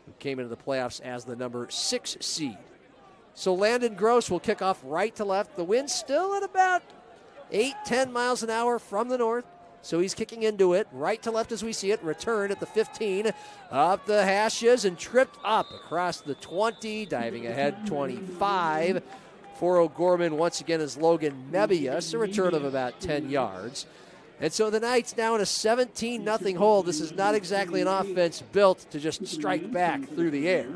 who came into the playoffs as the number 6 seed. So Landon Gross will kick off right to left. The wind still at about 8-10 miles an hour from the north. So he's kicking into it, right to left as we see it. Return at the 15, up the hashes and tripped up across the 20, diving ahead 25. For O'Gorman, once again, is Logan Nebius, a return of about 10 yards. And so the Knights now in a 17-0 hole. This is not exactly an offense built to just strike back through the air.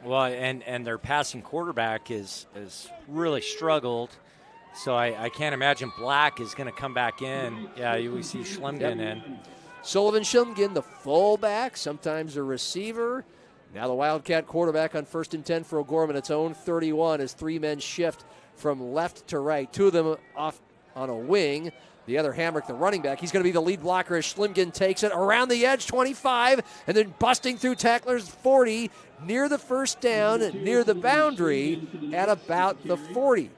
Well, and their passing quarterback has really struggled. So I can't imagine Black is going to come back in. Yeah, we see Schlemgen in. Sullivan Schlemgen, the fullback, sometimes a receiver. Now the Wildcat quarterback on 1st and 10 for O'Gorman, its own 31, as 3 men shift from left to right. 2 of them off on a wing. The other Hamrick, the running back, he's going to be the lead blocker as Schlemgen takes it around the edge, 25, and then busting through tacklers, 40, near the first down, near the boundary at about the 40.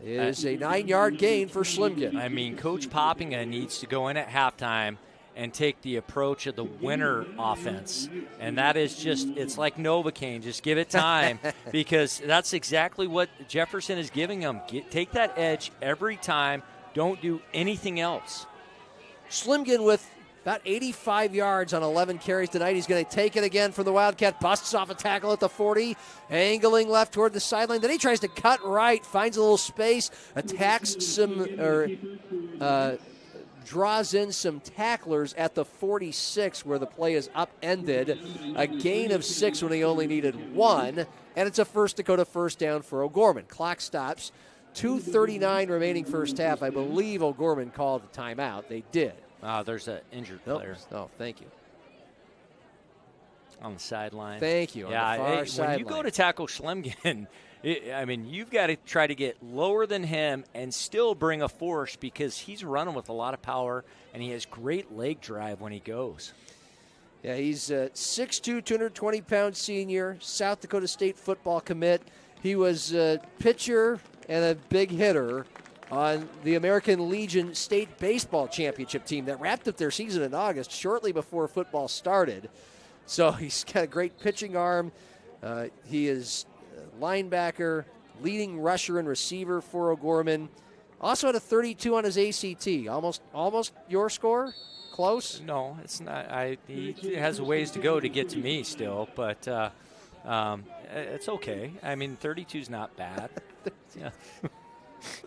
Is a 9-yard gain for Schlemgen. I mean, Coach Poppinga needs to go in at halftime and take the approach of the winner offense. And that is just, it's like Novocaine. Just give it time because that's exactly what Jefferson is giving them. Take that edge every time. Don't do anything else. Schlemgen with about 85 yards on 11 carries tonight. He's going to take it again from the Wildcat. Busts off a tackle at the 40. Angling left toward the sideline. Then he tries to cut right. Finds a little space. Attacks some, draws in some tacklers at the 46 where the play is upended. A gain of 6 when he only needed 1, and it's a First Dakota first down for O'Gorman. Clock stops. 2:39 remaining first half. I believe O'Gorman called the timeout. They did. There's an injured player. Oh, thank you. On the sideline. Thank you. Yeah, on the far sideline. When you go to tackle Schlemgen, you've got to try to get lower than him and still bring a force because he's running with a lot of power and he has great leg drive when he goes. Yeah, he's a 6'2", 220-pound senior, South Dakota State football commit. He was a pitcher and a big hitter on the American Legion State Baseball Championship team that wrapped up their season in August shortly before football started. So he's got a great pitching arm. He is a linebacker, leading rusher and receiver for O'Gorman. Also had a 32 on his ACT. Almost your score? Close? No, it's not. He has a ways to go to get to me still, but it's okay. 32's not bad. Yeah.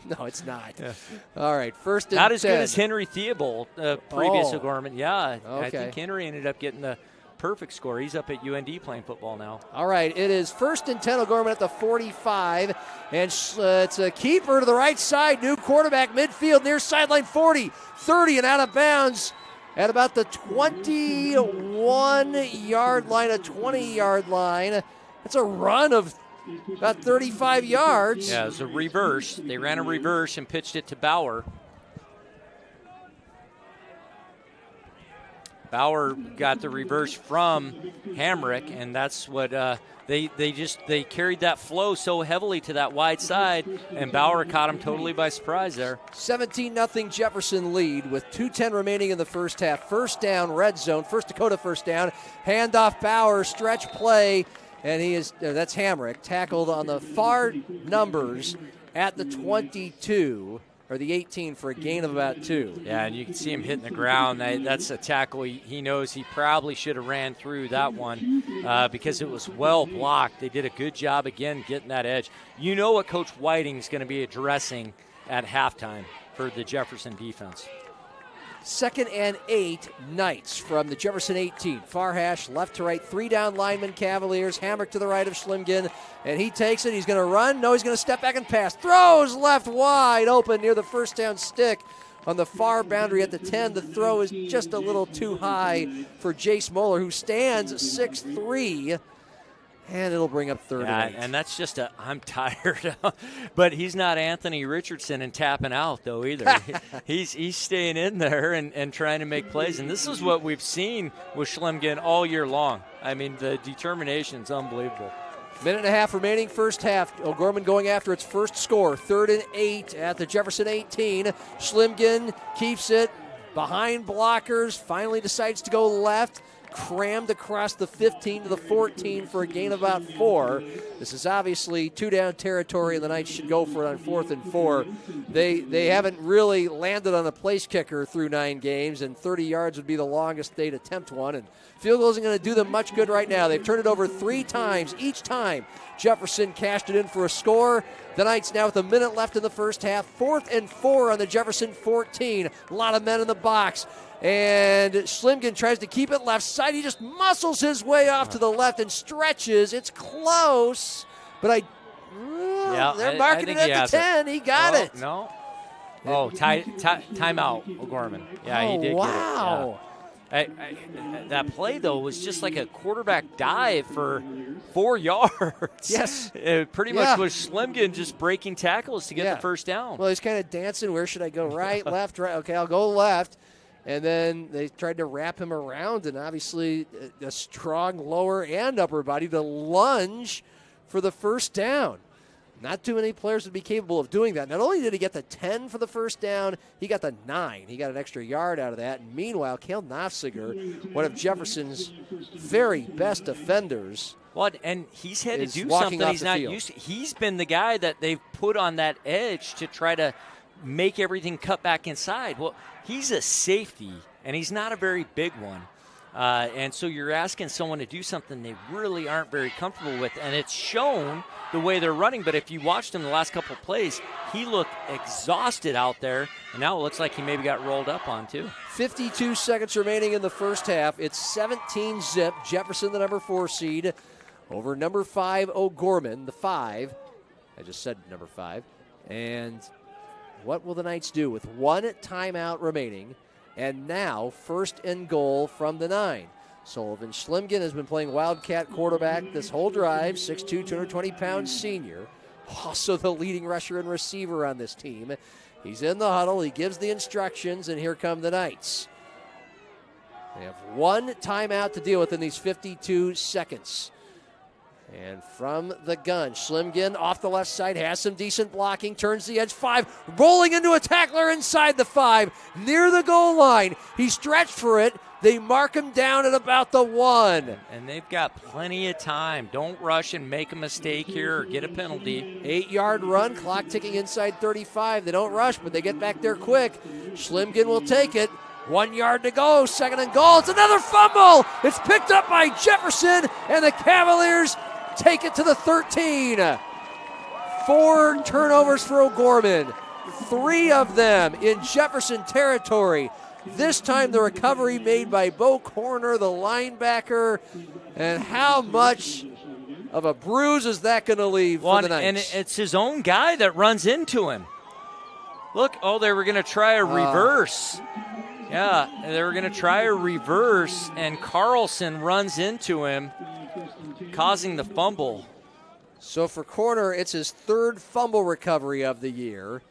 No, it's not. Yeah. All right, first and 10. Not as good as Henry Theobald, previous O'Gorman. Yeah, okay. I think Henry ended up getting the perfect score. He's up at UND playing football now. All right, it is first and 10, O'Gorman at the 45, and it's a keeper to the right side, new quarterback, midfield, near sideline 40, 30, and out of bounds at about the 21-yard line, a 20-yard line. It's a run of about 35 yards. Yeah, it was a reverse. They ran a reverse and pitched it to Bauer. Bauer got the reverse from Hamrick, and that's what they carried that flow so heavily to that wide side, and Bauer caught him totally by surprise there. 17-0 Jefferson lead with 2:10 remaining in the first half. First down, red zone. First Dakota first down. Handoff Bauer, stretch play, and that's Hamrick, tackled on the far numbers at the 22. Or the 18 for a gain of about 2. Yeah, and you can see him hitting the ground. That's a tackle he knows he probably should have ran through that one because it was well blocked. They did a good job, again, getting that edge. You know what Coach Whiting is going to be addressing at halftime for the Jefferson defense. 2nd and 8, Knights from the Jefferson 18. Far hash, left to right, 3 down linemen, Cavaliers. Hamrick to the right of Schlemgen, and he takes it. He's going to run. No, he's going to step back and pass. Throws left wide open near the first down stick on the far boundary at the 10. The throw is just a little too high for Jace Moeller, who stands 6'3", and it'll bring up 3rd and 8. And that's just I'm tired. But he's not Anthony Richardson and tapping out, though, either. he's staying in there and trying to make plays. And this is what we've seen with Schlemgen all year long. The determination's unbelievable. Minute and a half remaining first half. O'Gorman going after its first score. 3rd and 8 at the Jefferson 18. Schlemgen keeps it behind blockers. Finally decides to go left. Crammed across the 15 to the 14 for a gain of about 4. This is obviously 2-down territory, and the Knights should go for it on 4th and 4. They haven't really landed on a place kicker through 9 games, and 30 yards would be the longest they'd attempt one. And field goal isn't going to do them much good right now. They've turned it over 3 times. Each time Jefferson cashed it in for a score. The Knights now with a minute left in the first half. 4th and 4 on the Jefferson 14. A lot of men in the box. And Schlemgen tries to keep it left side. He just muscles his way off to the left and stretches. It's close, but they're marking it at the 10. He got it. No. Oh, timeout, O'Gorman. Yeah, he did. Wow. Get it. Yeah. That play, though, was just like a quarterback dive for 4 yards. Yes. It pretty much was Schlemgen just breaking tackles to get the first down. Well, he's kind of dancing. Where should I go? Right, left, right. Okay, I'll go left. And then they tried to wrap him around, and obviously a strong lower and upper body to lunge for the first down. Not too many players would be capable of doing that. Not only did he get the 10 for the first down, he got the 9. He got an extra yard out of that. And meanwhile, Cale Nofziger, one of Jefferson's very best defenders. Well, and he's had to do something he's not used to. He's been the guy that they've put on that edge to try to make everything cut back inside. Well, he's a safety, and he's not a very big one. And so you're asking someone to do something they really aren't very comfortable with, and it's shown the way they're running. But if you watched him the last couple of plays, he looked exhausted out there, and now it looks like he maybe got rolled up on too. 52 seconds remaining in the first half. It's 17-zip. Jefferson, the number 4 seed, over number 5 O'Gorman, the 5. I just said number 5. And what will the Knights do with one timeout remaining? And now, first and goal from the 9. Sullivan Schlimgen has been playing Wildcat quarterback this whole drive, 6'2", 220-pound senior. Also the leading rusher and receiver on this team. He's in the huddle, he gives the instructions, and here come the Knights. They have one timeout to deal with in these 52 seconds. And from the gun, Schlimgen off the left side, has some decent blocking, turns the edge 5, rolling into a tackler inside the 5, near the goal line. He stretched for it. They mark him down at about the 1. And they've got plenty of time. Don't rush and make a mistake here or get a penalty. 8-yard run, clock ticking inside 35. They don't rush, but they get back there quick. Schlimgen will take it. 1 yard to go, second and goal. It's another fumble. It's picked up by Jefferson, and the Cavaliers take it to the 13. 4 turnovers for O'Gorman. 3 of them in Jefferson territory. This time the recovery made by Bo Corner, the linebacker. And how much of a bruise is that going to leave for the Knights? And it's his own guy that runs into him. Look, they were going to try a reverse. Yeah, they were going to try a reverse, and Carlson runs into him, causing the fumble. So for Corner, it's his 3rd fumble recovery of the year.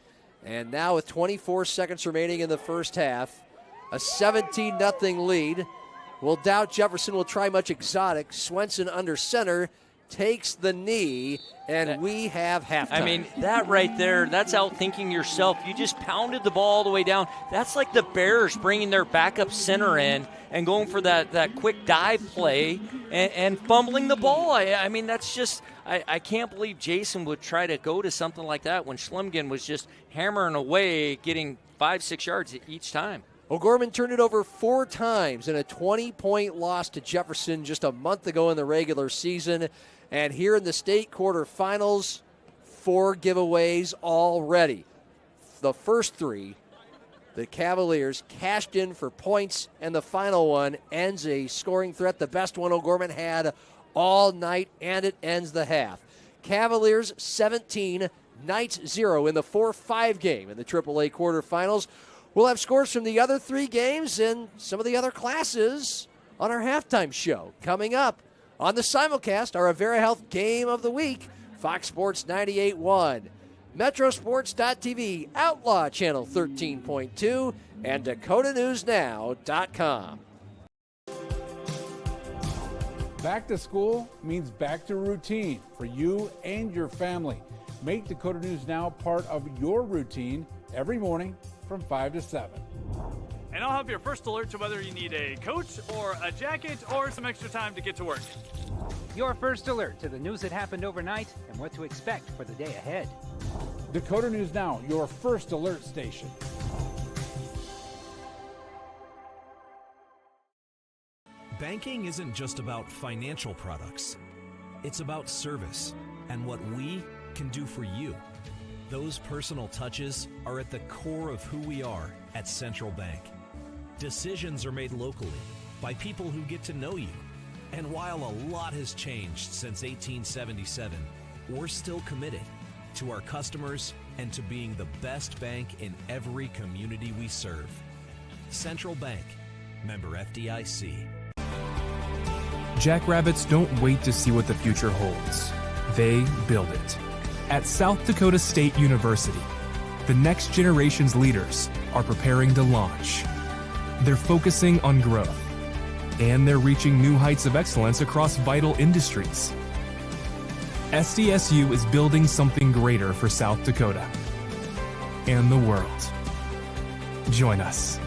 And now with 24 seconds remaining in the first half, a 17-0 lead. We'll doubt Jefferson will try much exotic. Swenson under center, takes the knee, and we have halftime. I mean, that right there, that's outthinking yourself. You just pounded the ball all the way down. That's like the Bears bringing their backup center in and going for that quick dive play and fumbling the ball. I mean, that's just, I can't believe Jason would try to go to something like that when Schlimgen was just hammering away, getting 5-6 yards each time. O'Gorman turned it over 4 times in a 20-point loss to Jefferson just a month ago in the regular season. And here in the state quarterfinals, 4 giveaways already. The first 3, the Cavaliers cashed in for points, and the final one ends a scoring threat, the best one O'Gorman had all night, and it ends the half. Cavaliers 17, Knights 0 in the 4-5 game in the AAA quarterfinals. We'll have scores from the other 3 games and some of the other classes on our halftime show. Coming up on the simulcast, our Avera Health Game of the Week, Fox Sports 98.1, Metrosports.tv, Outlaw Channel 13.2, and DakotaNewsNow.com. Back to school means back to routine for you and your family. Make Dakota News Now part of your routine every morning from 5 to 7. And I'll have your first alert to whether you need a coat or a jacket or some extra time to get to work. Your first alert to the news that happened overnight and what to expect for the day ahead. Dakota News Now, your first alert station. Banking isn't just about financial products. It's about service and what we can do for you. Those personal touches are at the core of who we are at Central Bank. Decisions are made locally by people who get to know you. And while a lot has changed since 1877, we're still committed to our customers and to being the best bank in every community we serve. Central Bank, member FDIC. Jackrabbits don't wait to see what the future holds. They build it. At South Dakota State University, the next generation's leaders are preparing to launch. They're focusing on growth, and they're reaching new heights of excellence across vital industries. SDSU is building something greater for South Dakota and the world. Join us.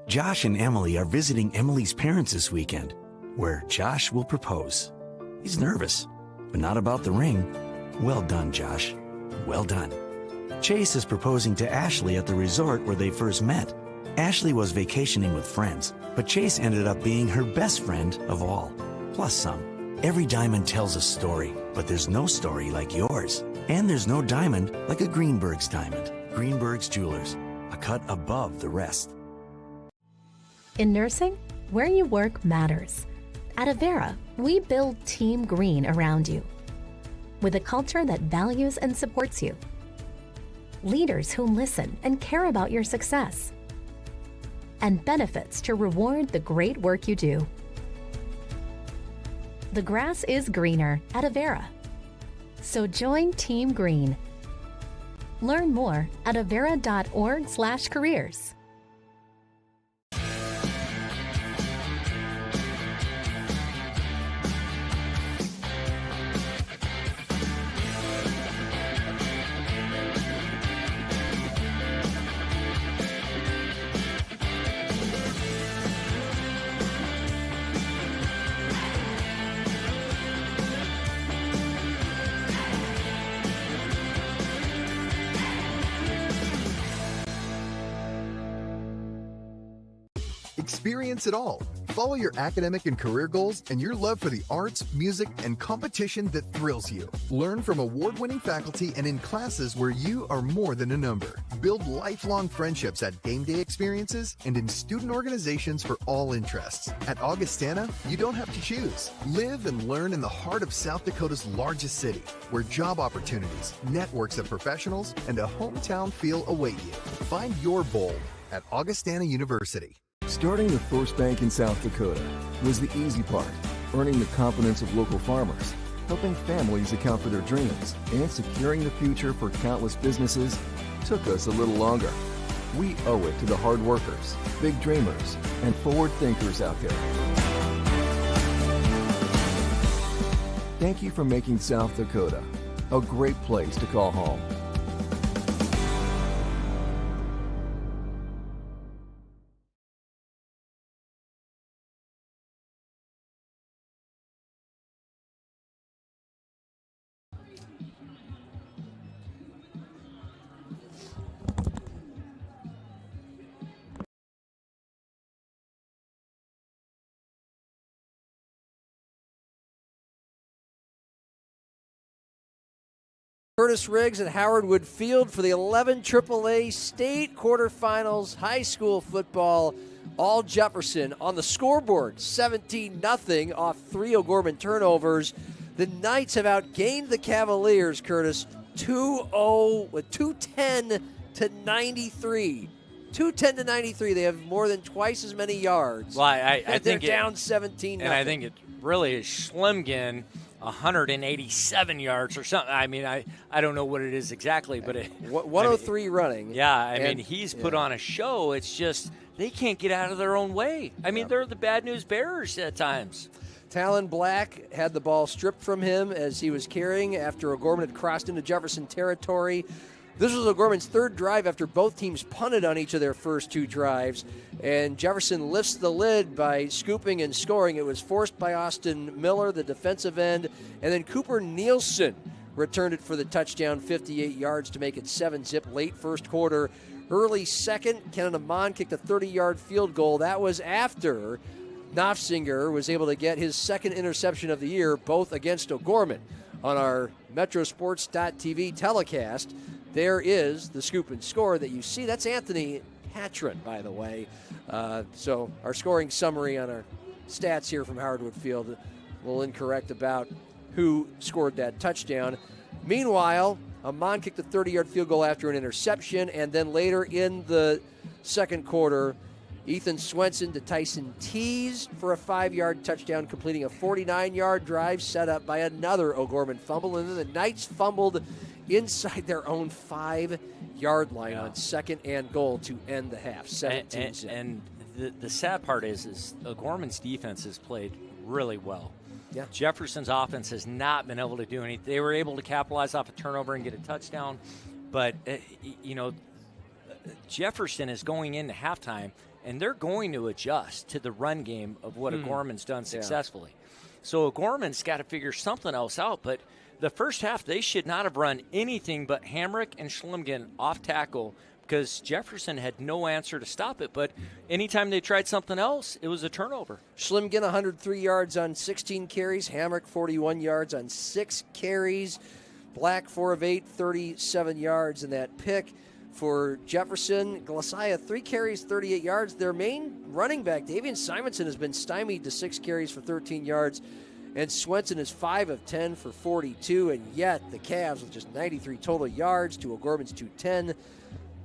Josh and Emily are visiting Emily's parents this weekend, where Josh will propose. He's nervous, but not about the ring. Well done, Josh. Well done. Chase is proposing to Ashley at the resort where they first met. Ashley was vacationing with friends, but Chase ended up being her best friend of all. Plus some. Every diamond tells a story, but there's no story like yours. And there's no diamond like a Greenberg's diamond. Greenberg's Jewelers, a cut above the rest. In nursing, where you work matters. At Avera, we build Team Green around you. With a culture that values and supports you. Leaders who listen and care about your success. And benefits to reward the great work you do. The grass is greener at Avera. So join Team Green. Learn more at avera.org/careers. Experience it all. Follow your academic and career goals and your love for the arts, music, and competition that thrills you. Learn from award-winning faculty and in classes where you are more than a number. Build lifelong friendships at game day experiences and in student organizations for all interests. At Augustana, you don't have to choose. Live and learn in the heart of South Dakota's largest city, where job opportunities, networks of professionals, and a hometown feel await you. Find your bold at Augustana University. Starting the first bank in South Dakota was the easy part, earning the confidence of local farmers, helping families account for their dreams, and securing the future for countless businesses took us a little longer. We owe it to the hard workers, big dreamers, and forward thinkers out there. Thank you for making South Dakota a great place to call home. Curtis Riggs at Howard Wood Field for the 11 AAA State Quarterfinals high school football. All Jefferson on the scoreboard, 17-0 off 3 O'Gorman turnovers. The Knights have outgained the Cavaliers, Curtis, 210 to 93. 210 to 93. They have more than twice as many yards. Well, I think they're down 17-0. And I think it really is Schlemgen, 187 yards or something. I mean, I don't know what it is exactly, but 103 running. Yeah, I mean, he's put on a show. It's just they can't get out of their own way. I mean, they're the bad news bearers at times. Talon Black had the ball stripped from him as he was carrying after O'Gorman had crossed into Jefferson territory. This was O'Gorman's third drive after both teams punted on each of their first 2 drives. And Jefferson lifts the lid by scooping and scoring. It was forced by Austin Miller, the defensive end. And then Cooper Nielsen returned it for the touchdown, 58 yards to make it 7-zip late first quarter. Early second, Kenan Amon kicked a 30-yard field goal. That was after Knopfsinger was able to get his second interception of the year, both against O'Gorman. On our Metrosports.tv telecast, there is the scoop and score that you see. That's Anthony Hatron, by the way. So our scoring summary on our stats here from Howard Wood Field, a little incorrect about who scored that touchdown. Meanwhile, Amon kicked a 30-yard field goal after an interception, and then later in the second quarter, Ethan Swenson to Tyson Tees for a 5-yard touchdown, completing a 49-yard drive set up by another O'Gorman fumble. And then the Knights fumbled inside their own 5-yard line on second and goal to end the half, 17-zip. And the sad part is O'Gorman's defense has played really well. Yeah. Jefferson's offense has not been able to do anything. They were able to capitalize off a turnover and get a touchdown, but, Jefferson is going into halftime, and they're going to adjust to the run game of what O'Gorman's done successfully. So O'Gorman's got to figure something else out, but the first half they should not have run anything but Hamrick and Schlemgen off tackle because Jefferson had no answer to stop it. But anytime they tried something else, it was a turnover. Schlimgen, 103 yards on 16 carries. Hamrick, 41 yards on 6 carries. Black, 4 of 8, 37 yards in that pick. For Jefferson, Glacier, 3 carries, 38 yards. Their main running back, Davian Simonson, has been stymied to 6 carries for 13 yards. And Swenson is 5 of 10 for 42. And yet the Cavs with just 93 total yards to O'Gorman's 210,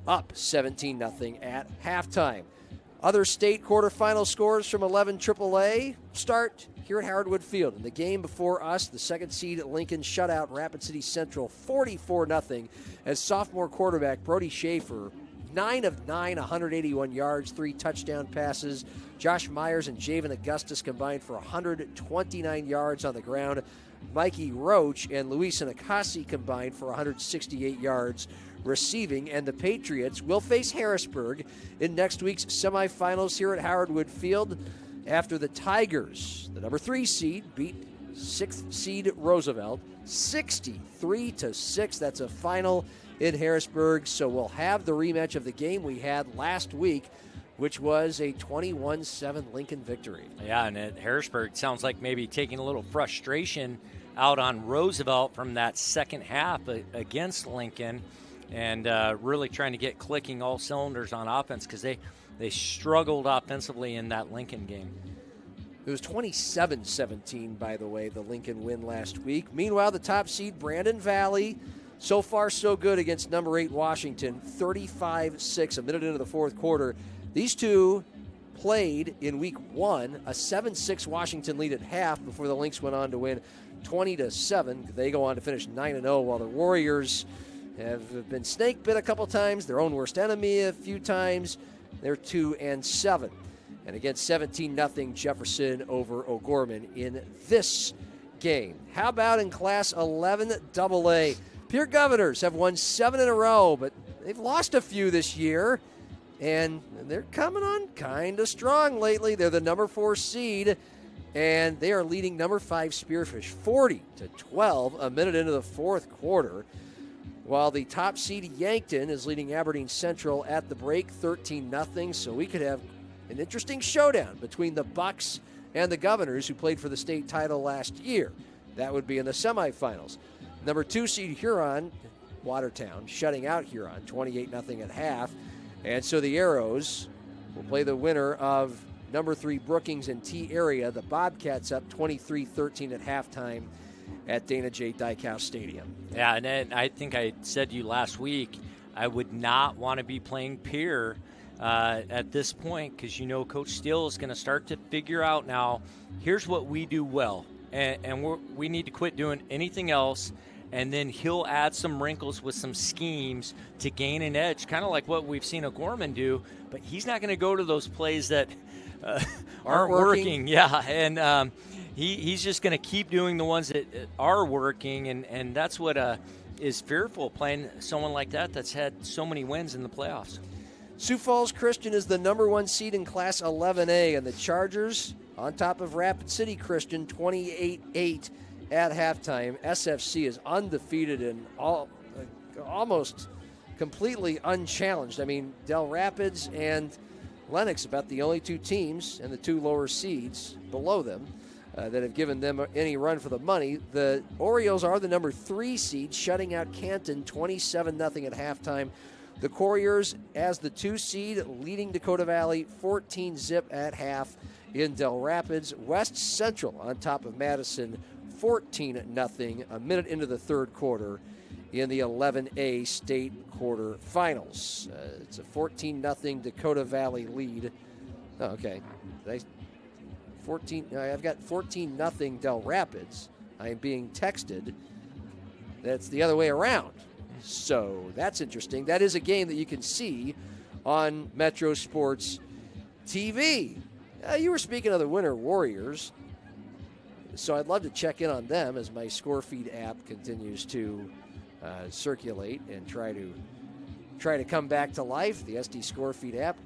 up 17-0 at halftime. Other state quarterfinal scores from 11 AAA start here at Howard Wood Field. In the game before us, the second seed at Lincoln shut out Rapid City Central 44-0 as sophomore quarterback Brody Schaefer, 9 of 9, 181 yards, 3 touchdown passes. Josh Myers and Javen Augustus combined for 129 yards on the ground. Mikey Roach and Luis Nakasi combined for 168 yards receiving. And the Patriots will face Harrisburg in next week's semifinals here at Howard Wood Field after the Tigers, the number 3 seed, beat 6th seed Roosevelt 63-6. That's a final in Harrisburg, so we'll have the rematch of the game we had last week, which was a 21-7 Lincoln victory. Yeah, and at Harrisburg, sounds like maybe taking a little frustration out on Roosevelt from that second half against Lincoln, and really trying to get clicking all cylinders on offense, because they struggled offensively in that Lincoln game. It was 27-17, by the way, the Lincoln win last week. Meanwhile, the top seed, Brandon Valley, so far so good against number 8 Washington, 35-6, a minute into the fourth quarter. These two played in week 1, a 7-6 Washington lead at half before the Lynx went on to win 20-7. They go on to finish 9-0, while the Warriors have been snake bit a couple times, their own worst enemy a few times. They're 2-7. And again, 17-0 Jefferson over O'Gorman in this game. How about in Class 11 AA? Pierre Governors have won 7 in a row, but they've lost a few this year, and they're coming on kind of strong lately. They're the number 4 seed, and they are leading number 5 Spearfish 40-12 a minute into the fourth quarter, while the top seed Yankton is leading Aberdeen Central at the break 13-0. So we could have an interesting showdown between the Bucks and the Governors, who played for the state title last year. That would be in the semifinals. Number 2 seed Huron, Watertown, shutting out Huron 28-0 at half. And so the Arrows will play the winner of number 3 Brookings and T area. The Bobcats up 23-13 at halftime at Dana J. Dykhouse Stadium. Yeah, and then I think I said to you last week, I would not want to be playing Pierre at this point, because Coach Steele is going to start to figure out now, here's what we do well, and we need to quit doing anything else, and then he'll add some wrinkles with some schemes to gain an edge, kind of like what we've seen O'Gorman do, but he's not going to go to those plays that aren't working. Yeah, and he's just going to keep doing the ones that are working, and that's what is fearful, playing someone like that that's had so many wins in the playoffs. Sioux Falls Christian is the number 1 seed in Class 11A, and the Chargers on top of Rapid City Christian 28-8 at halftime. SFC is undefeated and almost completely unchallenged. I mean, Del Rapids and Lennox about the only 2 teams and the 2 lower seeds below them that have given them any run for the money. The Orioles are the number 3 seed, shutting out Canton 27-0 at halftime. The Couriers, as the 2 seed, leading Dakota Valley 14-0 at half in Del Rapids. West Central on top of Madison 14-0 a minute into the third quarter in the 11A state quarterfinals. It's a 14-0 Dakota Valley lead. Oh, okay. I've got 14-0 Del Rapids. I am being texted. That's the other way around. So that's interesting. That is a game that you can see on Metro Sports TV. You were speaking of the Winter Warriors, so I'd love to check in on them as my Score Feed app continues to circulate and try to come back to life. The SD Score Feed app,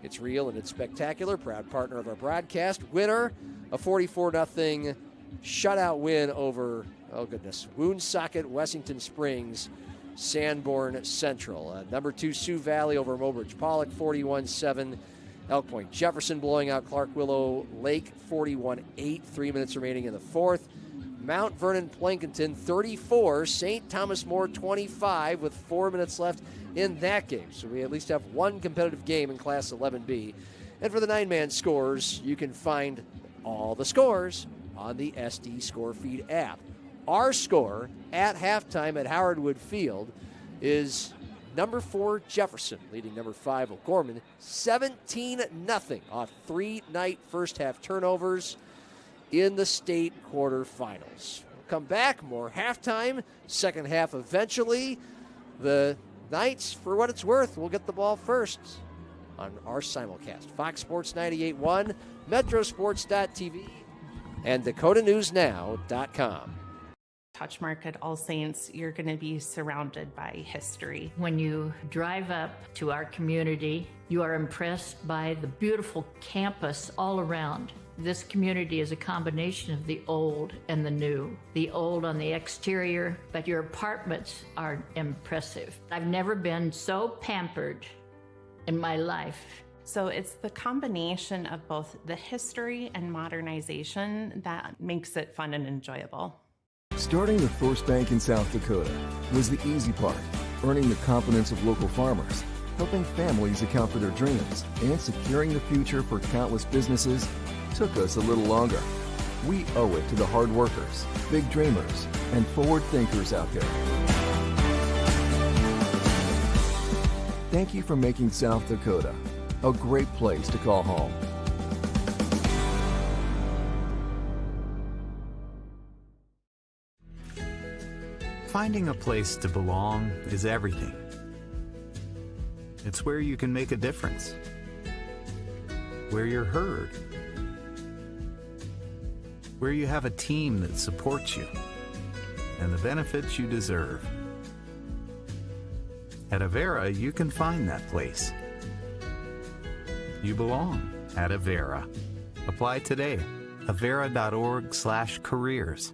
it's real and it's spectacular. Proud partner of our broadcast. Winner, a 44-0 shutout win over, Woonsocket Wessington Springs. Sanborn Central. Number 2, Sioux Valley over Mobridge Pollock, 41-7. Elk Point Jefferson blowing out Clark Willow Lake, 41-8. 3 minutes remaining in the fourth. Mount Vernon Plankinton, 34. St. Thomas More, 25, with 4 minutes left in that game. So we at least have one competitive game in Class 11B. And for the 9-man scores, you can find all the scores on the SD Score Feed app. Our score at halftime at Howard Wood Field is number 4 Jefferson leading number 5 O'Gorman 17-0 off 3-night first half turnovers in the state quarterfinals. We'll come back, more halftime, second half eventually. The Knights, for what it's worth, will get the ball first on our simulcast. Fox Sports 98.1, Metrosports.tv, and DakotaNewsNow.com. Touchmark at All Saints, you're going to be surrounded by history. When you drive up to our community, you are impressed by the beautiful campus all around. This community is a combination of the old and the new. The old on the exterior, but your apartments are impressive. I've never been so pampered in my life. So it's the combination of both the history and modernization that makes it fun and enjoyable. Starting the first bank in South Dakota was the easy part, earning the confidence of local farmers, helping families account for their dreams, and securing the future for countless businesses took us a little longer. We owe it to the hard workers, big dreamers, and forward thinkers out there. Thank you for making South Dakota a great place to call home. Finding a place to belong is everything. It's where you can make a difference, where you're heard, where you have a team that supports you and the benefits you deserve. At Avera, you can find that place. You belong at Avera. Apply today. Avera.org/careers.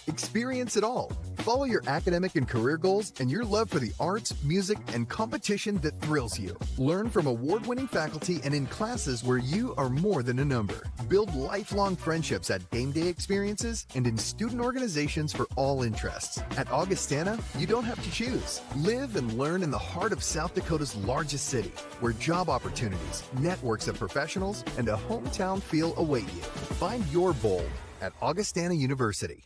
Experience it all. Follow your academic and career goals and your love for the arts, music, and competition that thrills you. Learn from award-winning faculty and in classes where you are more than a number. Build lifelong friendships at game day experiences and in student organizations for all interests. At Augustana, you don't have to choose. Live and learn in the heart of South Dakota's largest city, where job opportunities, networks of professionals, and a hometown feel await you. Find your bold at Augustana University.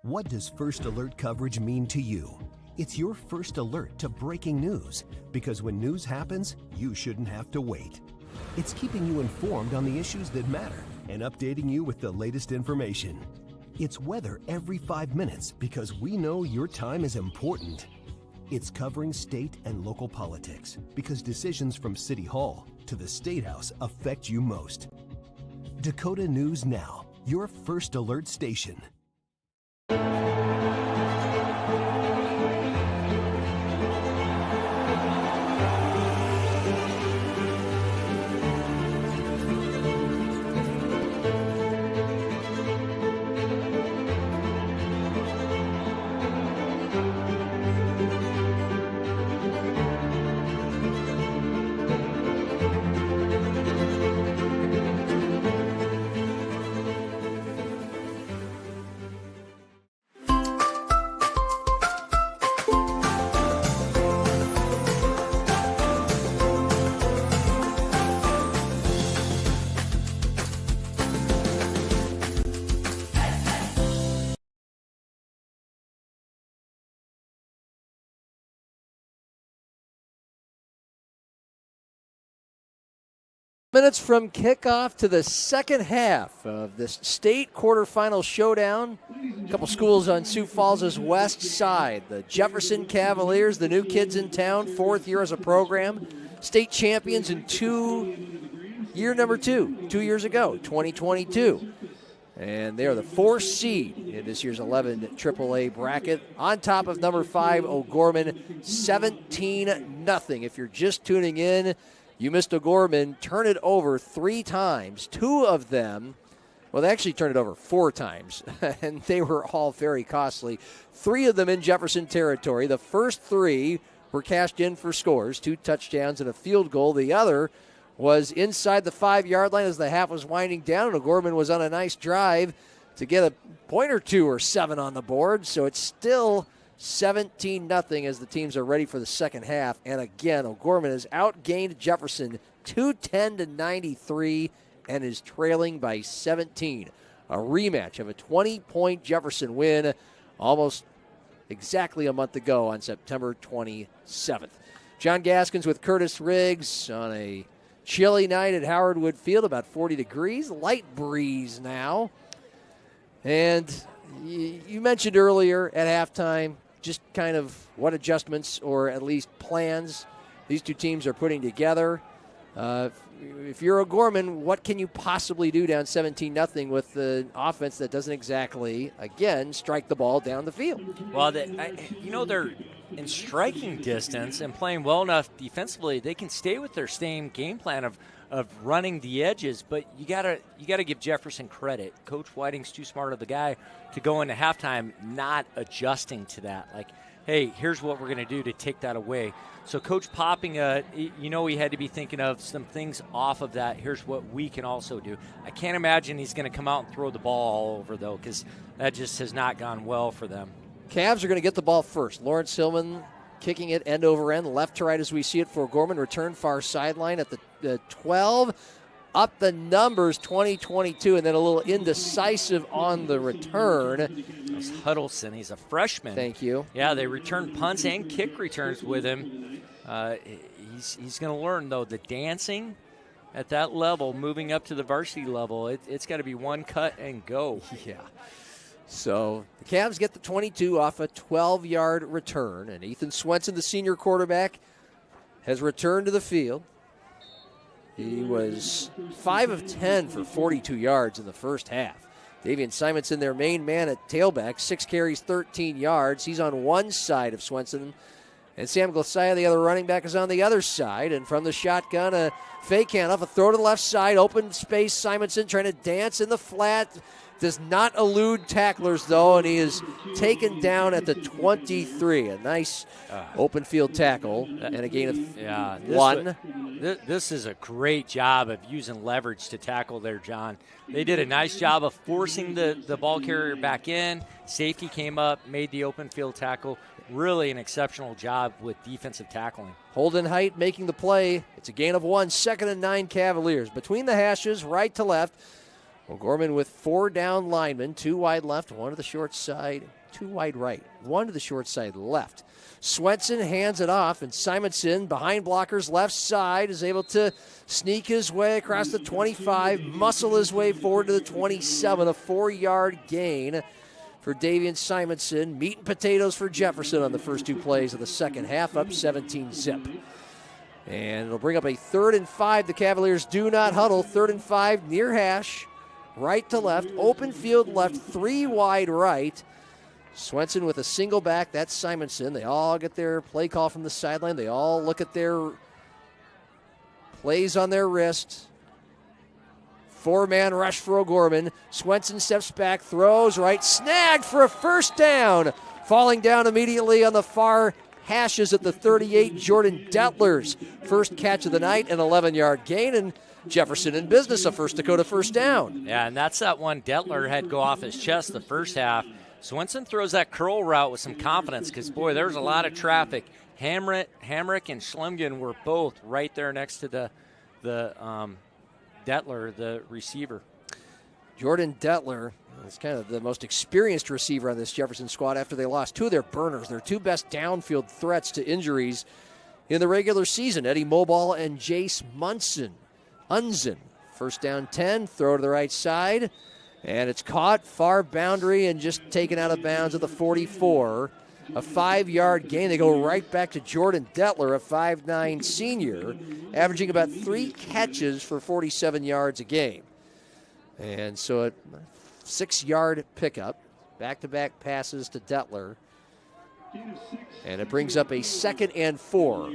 What does First Alert coverage mean to you? It's your first alert to breaking news, because when news happens, you shouldn't have to wait. It's keeping you informed on the issues that matter and updating you with the latest information. It's weather every 5 minutes, because we know your time is important. It's covering state and local politics, because decisions from City Hall to the State House affect you most. Dakota News Now, your First Alert station. Minutes from kickoff to the second half of this state quarterfinal showdown. A couple schools on Sioux Falls' west side. The Jefferson Cavaliers, the new kids in town, 4th year as a program. State champions in year number 2 years ago, 2022. And they are the 4th seed in this year's 11 AAA bracket. On top of number 5, O'Gorman, 17-0. If you're just tuning in, you missed O'Gorman turn it over 3 times. 2 of them, well, they actually turned it over 4 times, and they were all very costly. 3 of them in Jefferson territory. The first 3 were cashed in for scores, 2 touchdowns and a field goal. The other was inside the 5-yard line as the half was winding down, and O'Gorman was on a nice drive to get a point or 2 or 7 on the board. So it's still 17-0 as the teams are ready for the second half. And again, O'Gorman has outgained Jefferson 210-93 and is trailing by 17. A rematch of a 20-point Jefferson win almost exactly a month ago on September 27th. John Gaskins with Curtis Riggs on a chilly night at Howard Wood Field, about 40 degrees, light breeze now. And you mentioned earlier at halftime just kind of what adjustments or at least plans these two teams are putting together. If you're O'Gorman, what can you possibly do down 17-0 with the offense that doesn't exactly, again, strike the ball down the field? Well, they're in striking distance and playing well enough defensively. They can stay with their same game plan of running the edges, but you gotta give Jefferson credit. Coach Whiting's too smart of the guy to go into halftime not adjusting to that. Like, hey, here's what we're going to do to take that away. So Coach Popping, he had to be thinking of some things off of that. Here's what we can also do. I can't imagine he's going to come out and throw the ball all over, though, because that just has not gone well for them. Cavs are going to get the ball first. Lawrence Hillman kicking it end over end, left to right as we see it for O'Gorman. Return far sideline at the 12. Up the numbers, 20-22, and then a little indecisive on the return. That's Huddleston. He's a freshman. Thank you. Yeah, they return punts and kick returns with him. He's going to learn, though, the dancing at that level, moving up to the varsity level, it's got to be one cut and go. Yeah. So the Cavs get the 22 off a 12-yard return, and Ethan Swenson, the senior quarterback, has returned to the field. He was 5 of 10 for 42 yards in the first half. Davian Simonson, their main man at tailback, 6 carries, 13 yards. He's on one side of Swenson. And Sam Glasiah, the other running back, is on the other side. And from the shotgun, a fake handoff, a throw to the left side, open space. Simonson trying to dance in the flat. Does not elude tacklers, though, and he is taken down at the 23. A nice open field tackle and a gain of 1. This is a great job of using leverage to tackle there, John. They did a nice job of forcing the ball carrier back in. Safety came up, made the open field tackle. Really an exceptional job with defensive tackling. Holden Height making the play. It's a gain of 1, 2nd and 9 Cavaliers. Between the hashes, right to left. O'Gorman with 4 down linemen, 2 wide left, 1 to the short side, 2 wide right, 1 to the short side left. Swenson hands it off, and Simonson, behind blockers left side, is able to sneak his way across the 25, muscle his way forward to the 27, a 4-yard gain for Davian Simonson. Meat and potatoes for Jefferson on the first 2 plays of the second half, up 17-zip. And it'll bring up a 3rd and 5. The Cavaliers do not huddle. 3rd and 5 near hash. Right to left, open field left, 3 wide right. Swenson with a single back, that's Simonson. They all get their play call from the sideline. They all look at their plays on their wrist. 4-man rush for O'Gorman. Swenson steps back, throws right, snagged for a first down. Falling down immediately on the far hashes at the 38, Jordan Detler's first catch of the night, an 11-yard gain, and Jefferson in business, a First Dakota first down. Yeah, and that's that one Detler had go off his chest the first half. Swenson throws that curl route with some confidence because, boy, there's a lot of traffic. Hamrick and Schlemgen were both right there next to the Detler, the receiver. Jordan Detler is kind of the most experienced receiver on this Jefferson squad after they lost 2 of their burners, their 2 best downfield threats to injuries in the regular season, Eddie Moball and Jace Munson. Unzen. First down 10, throw to the right side, and it's caught far boundary and just taken out of bounds at the 44. A 5-yard gain. They go right back to Jordan Detler, a 5'9 senior, averaging about 3 catches for 47 yards a game. And so a 6-yard pickup, back-to-back passes to Detler, and it brings up a 2nd and 4.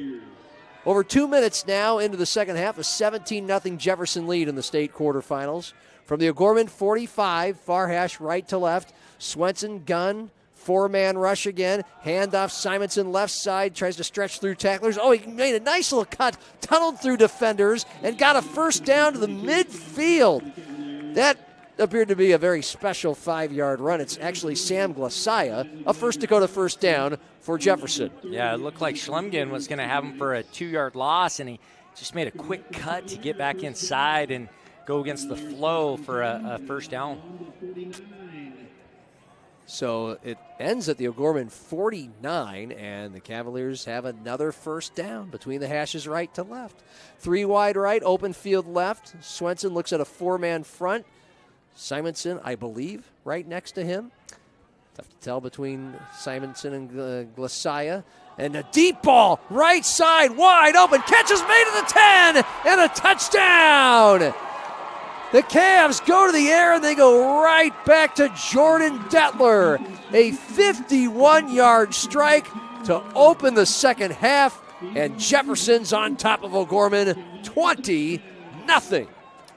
Over 2 minutes now into the second half, a 17-0 Jefferson lead in the state quarterfinals. From the O'Gorman 45, far hash right to left, Swenson gun, 4-man rush again, handoff Simonson left side, tries to stretch through tacklers. Oh, he made a nice little cut, tunneled through defenders, and got a first down to the midfield. That appeared to be a very special 5-yard run. It's actually Sam Glasiah, a First Dakota first down for Jefferson. Yeah, it looked like Schlemgen was going to have him for a 2-yard loss, and he just made a quick cut to get back inside and go against the flow for a first down. So it ends at the O'Gorman 49, and the Cavaliers have another first down between the hashes right to left. 3 wide right, open field left. Swenson looks at a 4-man front. Simonson, I believe, right next to him. Tough to tell between Simonson and Glasiah. And a deep ball, right side, wide open. Catch is made to the 10, and a touchdown. The Cavs go to the air, and they go right back to Jordan Detler. A 51-yard strike to open the second half, and Jefferson's on top of O'Gorman, 20-0.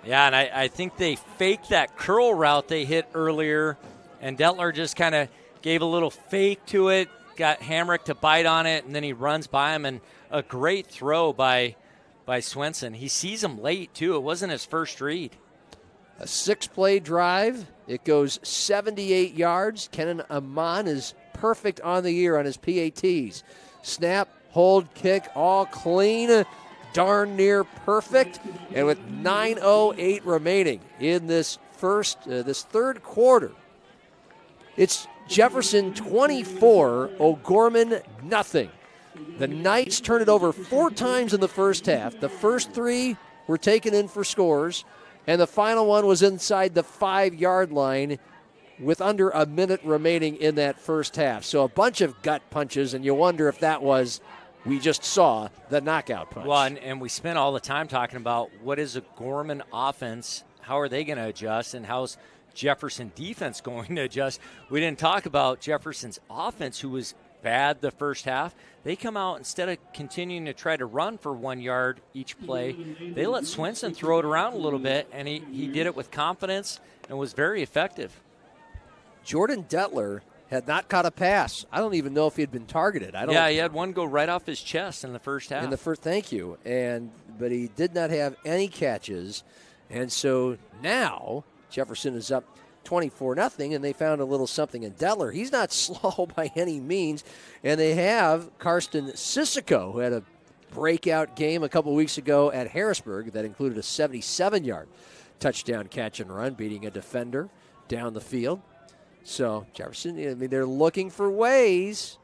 Yeah, and I think they faked that curl route they hit earlier, and Detler just kind of gave a little fake to it, got Hamrick to bite on it, and then he runs by him, and a great throw by Swenson. He sees him late, too. It wasn't his first read. A 6-play drive. It goes 78 yards. Kenan Amon is perfect on the year on his PATs. Snap, hold, kick, all clean. Darn near perfect. And with 9:08 remaining in this third quarter, it's Jefferson 24, O'Gorman nothing. The Knights turned it over 4 times in the first half. The first 3 were taken in for scores, and the final one was inside the 5-yard line with under a minute remaining in that first half. So a bunch of gut punches, and you wonder if that was, we just saw the knockout punch. Well, and we spent all the time talking about what is a Gorman offense, how are they going to adjust, and how's Jefferson defense going to adjust. We didn't talk about Jefferson's offense, who was bad the first half. They come out, instead of continuing to try to run for 1 yard each play, they let Swenson throw it around a little bit, and he did it with confidence and was very effective. Jordan Detler had not caught a pass. I don't even know if he had been targeted. Yeah, he had one go right off his chest in the first half. Thank you. But he did not have any catches. And so now Jefferson is up 24-0, and they found a little something in Detler. He's not slow by any means. And they have Karsten Sissoko, who had a breakout game a couple weeks ago at Harrisburg that included a 77-yard touchdown catch and run, beating a defender down the field. So Jefferson, I mean, they're looking for ways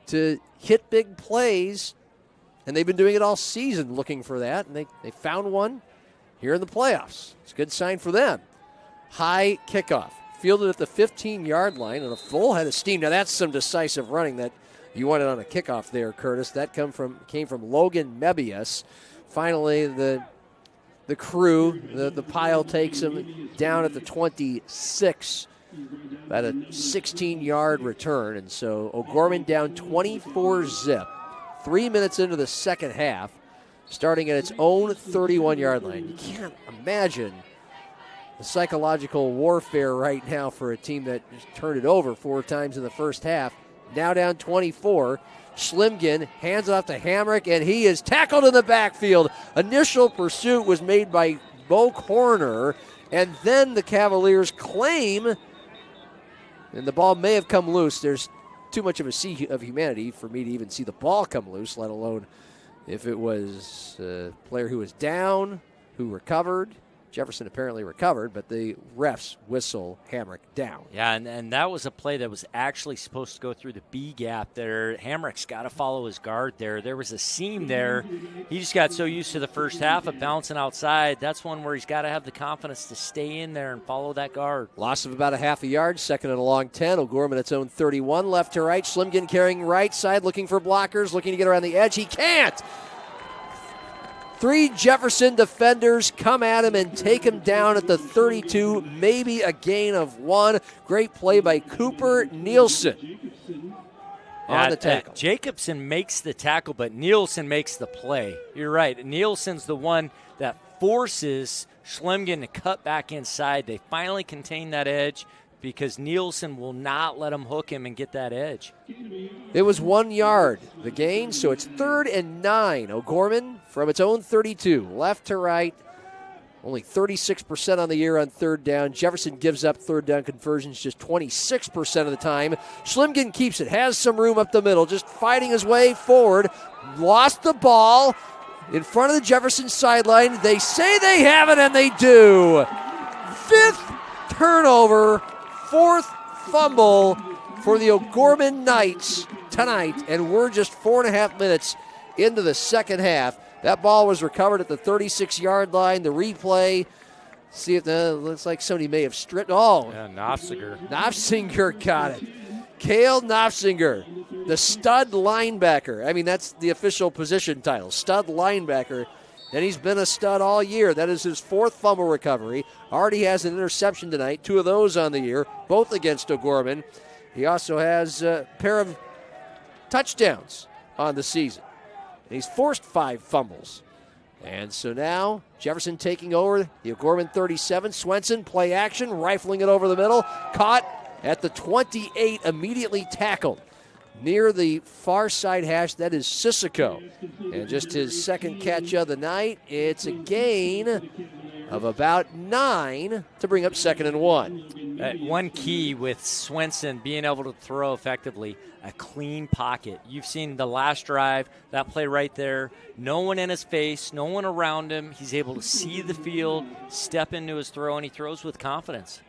to hit big plays, and they've been doing it all season, looking for that, and they found one here in the playoffs. It's a good sign for them. High kickoff, fielded at the 15-yard line, and a full head of steam. Now that's some decisive running that you wanted on a kickoff there, Curtis. That came from Logan Mebius. Finally, the crew, the pile takes him down at the 26. About a 16-yard return, and so O'Gorman down 24-0. 3 minutes into the second half, starting at its own 31-yard line. You can't imagine the psychological warfare right now for a team that just turned it over 4 times in the first half. Now down 24. Schlemgen hands it off to Hamrick, and he is tackled in the backfield. Initial pursuit was made by Bo Corner, and then the Cavaliers claim, and the ball may have come loose. There's too much of a sea of humanity for me to even see the ball come loose, let alone if it was a player who was down, who recovered. Jefferson apparently recovered, but the refs whistle Hamrick down. Yeah, and that was a play that was actually supposed to go through the B gap there. Hamrick's got to follow his guard there. There was a seam there. He just got so used to the first half of bouncing outside. That's one where he's got to have the confidence to stay in there and follow that guard. Loss of about a half a yard, second and a long 10. O'Gorman its own 31, left to right. Schlimgen carrying right side, looking for blockers, looking to get around the edge. He can't! 3 Jefferson defenders come at him and take him down at the 32, maybe a gain of 1. Great play by Cooper Nielsen on the tackle. Jacobson makes the tackle, but Nielsen makes the play. You're right. Nielsen's the one that forces Schlimgen to cut back inside. They finally contain that edge because Nielsen will not let him hook him and get that edge. It was 1 yard, the gain, so it's 3rd and 9. O'Gorman from its own 32, left to right. Only 36% on the year on third down. Jefferson gives up third down conversions just 26% of the time. Schlimgen keeps it, has some room up the middle, just fighting his way forward. Lost the ball in front of the Jefferson sideline. They say they have it, and they do. 5th turnover, 4th fumble for the O'Gorman Knights tonight, and we're just 4.5 minutes into the second half. That ball was recovered at the 36-yard line. The replay, see if looks like somebody may have stripped. Oh, yeah, Nofsinger. Nofsinger got it. Cale Nofsinger, the stud linebacker. I mean, that's the official position title, stud linebacker. And he's been a stud all year. That is his 4th fumble recovery. Already has an interception tonight, 2 of those on the year, both against O'Gorman. He also has a pair of touchdowns on the season. And he's forced 5 fumbles. And so now Jefferson taking over the O'Gorman 37. Swenson, play action, rifling it over the middle. Caught at the 28, immediately tackled. Near the far side hash, that is Sissoko. And just his second catch of the night. It's a gain of about 9 to bring up 2nd and 1. One key with Swenson being able to throw effectively, a clean pocket. You've seen the last drive, that play right there. No one in his face, no one around him. He's able to see the field, step into his throw, and he throws with confidence.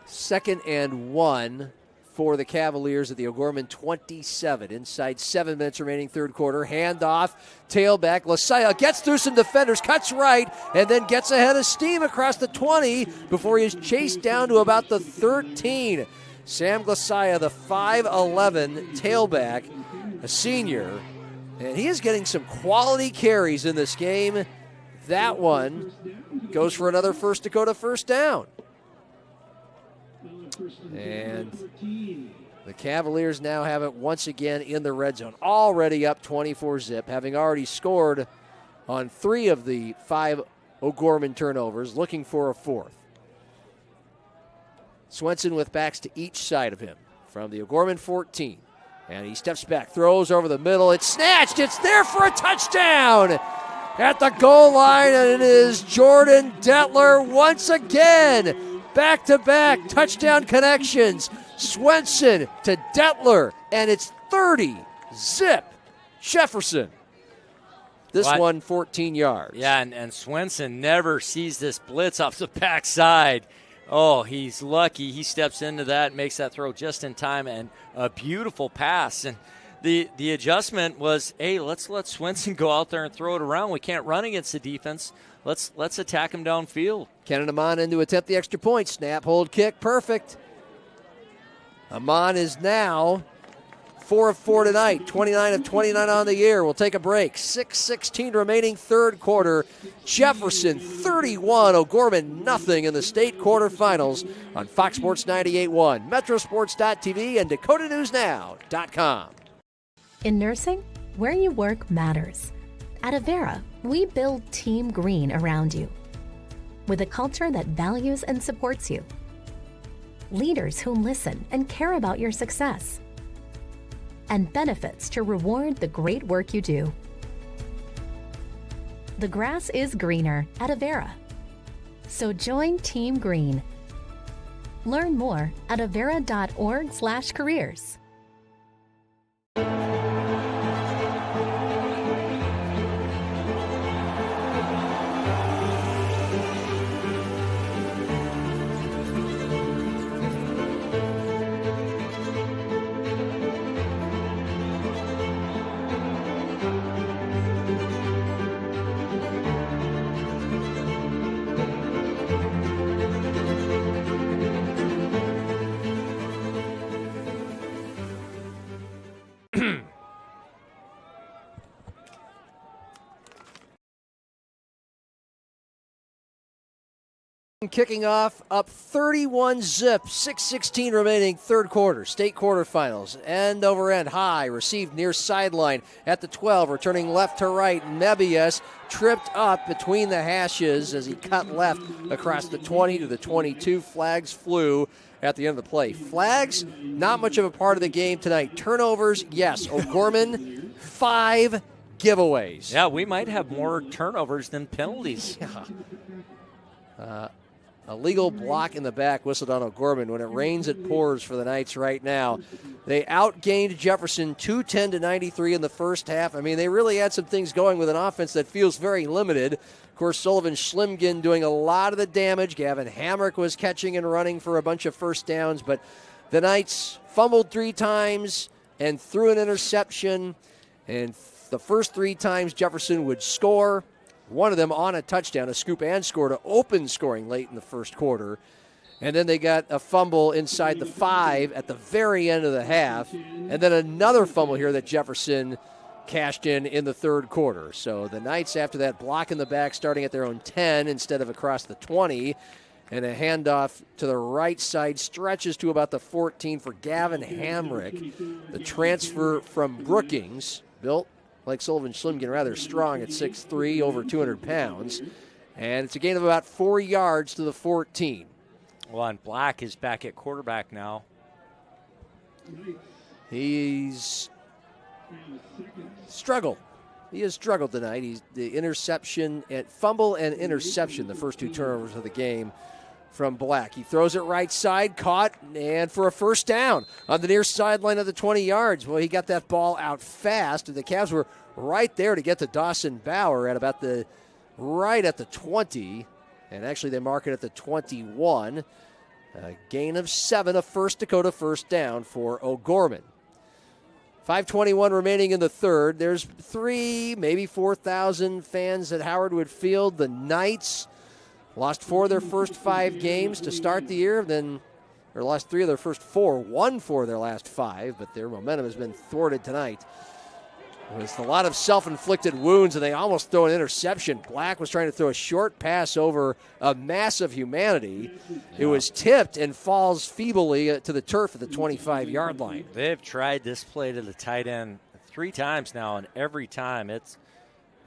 2nd and 1 for the Cavaliers at the O'Gorman 27. Inside 7 minutes remaining third quarter. Handoff, tailback. Lasaya gets through some defenders, cuts right, and then gets ahead of steam across the 20 before he is chased down to about the 13. Sam Glasaya, the 5'11 tailback, a senior, and he is getting some quality carries in this game. That one goes for another First Dakota first down. And the Cavaliers now have it once again in the red zone. Already up 24-zip, having already scored on 3 of the 5 O'Gorman turnovers, looking for a 4th. Swenson with backs to each side of him from the O'Gorman 14. And he steps back, throws over the middle. It's snatched. It's there for a touchdown at the goal line, and it is Jordan Detler once again. Back-to-back touchdown connections. Swenson to Detler, and it's 30-zip. Jefferson. This one, 14 yards. Yeah, and Swenson never sees this blitz off the backside. Oh, he's lucky. He steps into that and makes that throw just in time, and a beautiful pass. And the adjustment was, hey, let's let Swenson go out there and throw it around. We can't run against the defense. Let's attack him downfield. Kenan Amon in to attempt the extra point. Snap, hold, kick, perfect. Amon is now 4 of 4 tonight, 29 of 29 on the year. We'll take a break. 6:16 remaining third quarter. Jefferson 31, O'Gorman nothing in the state quarterfinals on Fox Sports 98.1, Metrosports.tv, and DakotaNewsNow.com. In nursing, where you work matters. At Avera, we build Team Green around you. With a culture that values and supports you. Leaders who listen and care about your success. And benefits to reward the great work you do. The grass is greener at Avera. So join Team Green. Learn more at avera.org/careers. Kicking off up 31-zip, 6:16 remaining third quarter. State quarterfinals, end over end, high, received near sideline at the 12, returning left to right. Nebius tripped up between the hashes as he cut left across the 20 to the 22. Flags flew at the end of the play. Flags, not much of a part of the game tonight. Turnovers, yes. O'Gorman, 5 giveaways. Yeah, we might have more turnovers than penalties. Yeah. A legal block in the back whistled on O'Gorman. When it rains, it pours for the Knights right now. They outgained Jefferson 210-93 in the first half. I mean, they really had some things going with an offense that feels very limited. Of course, Sullivan Schlimgen doing a lot of the damage. Gavin Hamrick was catching and running for a bunch of first downs, but the Knights fumbled 3 times and threw an interception. And the first 3 times Jefferson would score, one of them on a touchdown, a scoop and score to open scoring late in the first quarter. And then they got a fumble inside the 5 at the very end of the half. And then another fumble here that Jefferson cashed in the third quarter. So the Knights, after that block in the back, starting at their own 10 instead of across the 20. And a handoff to the right side stretches to about the 14 for Gavin Hamrick. The transfer from Brookings, built like Sullivan Schlimgen, rather strong at 6'3", over 200 pounds. And it's a gain of about 4 yards to the 14. Well, and Black is back at quarterback now. He's struggled. He has struggled tonight. He's the interception, fumble and interception, the first 2 turnovers of the game from Black. He throws it right side, caught, and for a first down on the near sideline of the 20 yards. Well, he got that ball out fast, and the Cavs were right there to get to Dawson Bauer at about right at the 20, and actually they mark it at the 21. A gain of 7, a First Dakota first down for O'Gorman. 5:21 remaining in the third. There's 3, maybe 4,000 fans at Howard Wood Field. The Knights lost 4 of their first 5 games to start the year, then or lost 3 of their first 4, won 4 of their last 5, but their momentum has been thwarted tonight. It was a lot of self-inflicted wounds, and they almost throw an interception. Black was trying to throw a short pass over a mass of humanity. It was tipped and falls feebly to the turf at the 25-yard line. They've tried this play to the tight end 3 times now, and every time it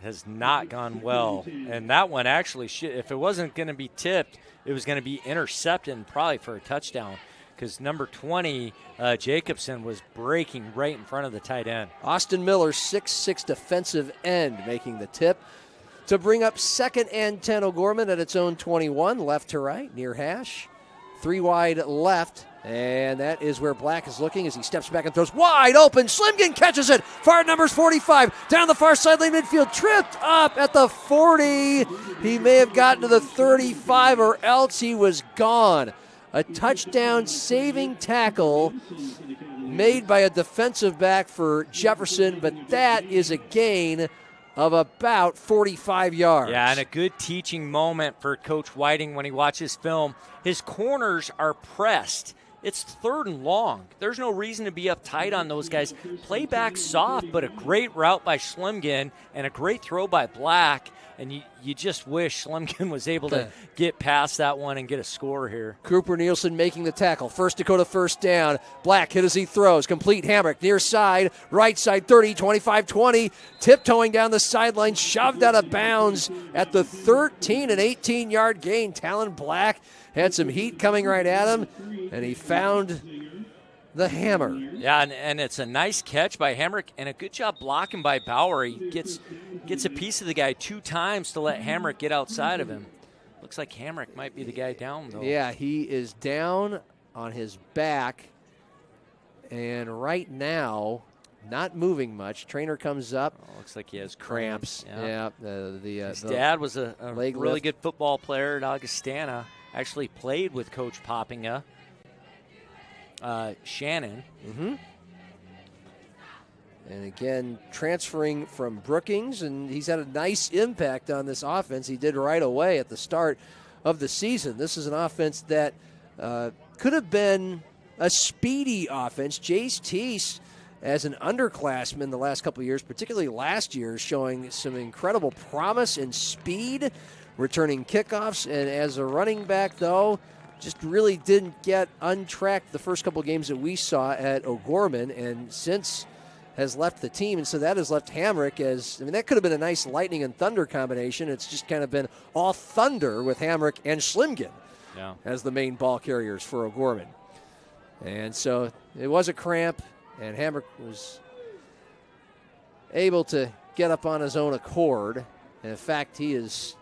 has not gone well. And that one actually, if it wasn't going to be tipped, it was going to be intercepted and probably for a touchdown, because number 20, Jacobson, was breaking right in front of the tight end. Austin Miller, 6'6" defensive end, making the tip to bring up 2nd and 10 O'Gorman at its own 21, left to right, near hash. 3 wide left, and that is where Black is looking as he steps back and throws wide open. Schlimgen catches it. Far numbers 45, down the far sideline midfield, tripped up at the 40. He may have gotten to the 35, or else he was gone. A touchdown saving tackle made by a defensive back for Jefferson, but that is a gain of about 45 yards. Yeah, and a good teaching moment for Coach Whiting when he watches film. His corners are pressed. It's 3rd and long. There's no reason to be uptight on those guys. Play back soft, but a great route by Schlimgen and a great throw by Black. And you just wish Schlimgen was able to get past that one and get a score here. Cooper Nielsen making the tackle. First Dakota first down. Black hit as he throws. Complete Hamrick near side. Right side 30, 25, 20. Tiptoeing down the sideline. Shoved out of bounds at the 13 and 18-yard gain. Talon Black had some heat coming right at him, and he found the hammer. Yeah, and it's a nice catch by Hamrick and a good job blocking by Bauer. He gets a piece of the guy 2 times to let Hamrick get outside of him. Looks like Hamrick might be the guy down, though. Yeah, he is down on his back, and right now, not moving much. Trainer comes up. Looks like he has cramps. Yeah. His dad was a really good football player at Augustana. Actually played with Coach Poppinga. Shannon. Mm-hmm. And again, transferring from Brookings, and he's had a nice impact on this offense. He did right away at the start of the season. This is an offense that could have been a speedy offense. Jace Teese, as an underclassman the last couple of years, particularly last year, showing some incredible promise and speed. returning kickoffs. And as a running back, though, just really didn't get untracked the first couple games that we saw at O'Gorman, and since has left the team. And so that has left Hamrick as, that could have been a nice lightning and thunder combination. It's just kind of been all thunder with Hamrick and Schlimgen as the main ball carriers for O'Gorman. And so it was a cramp, and Hamrick was able to get up on his own accord. And in fact, he is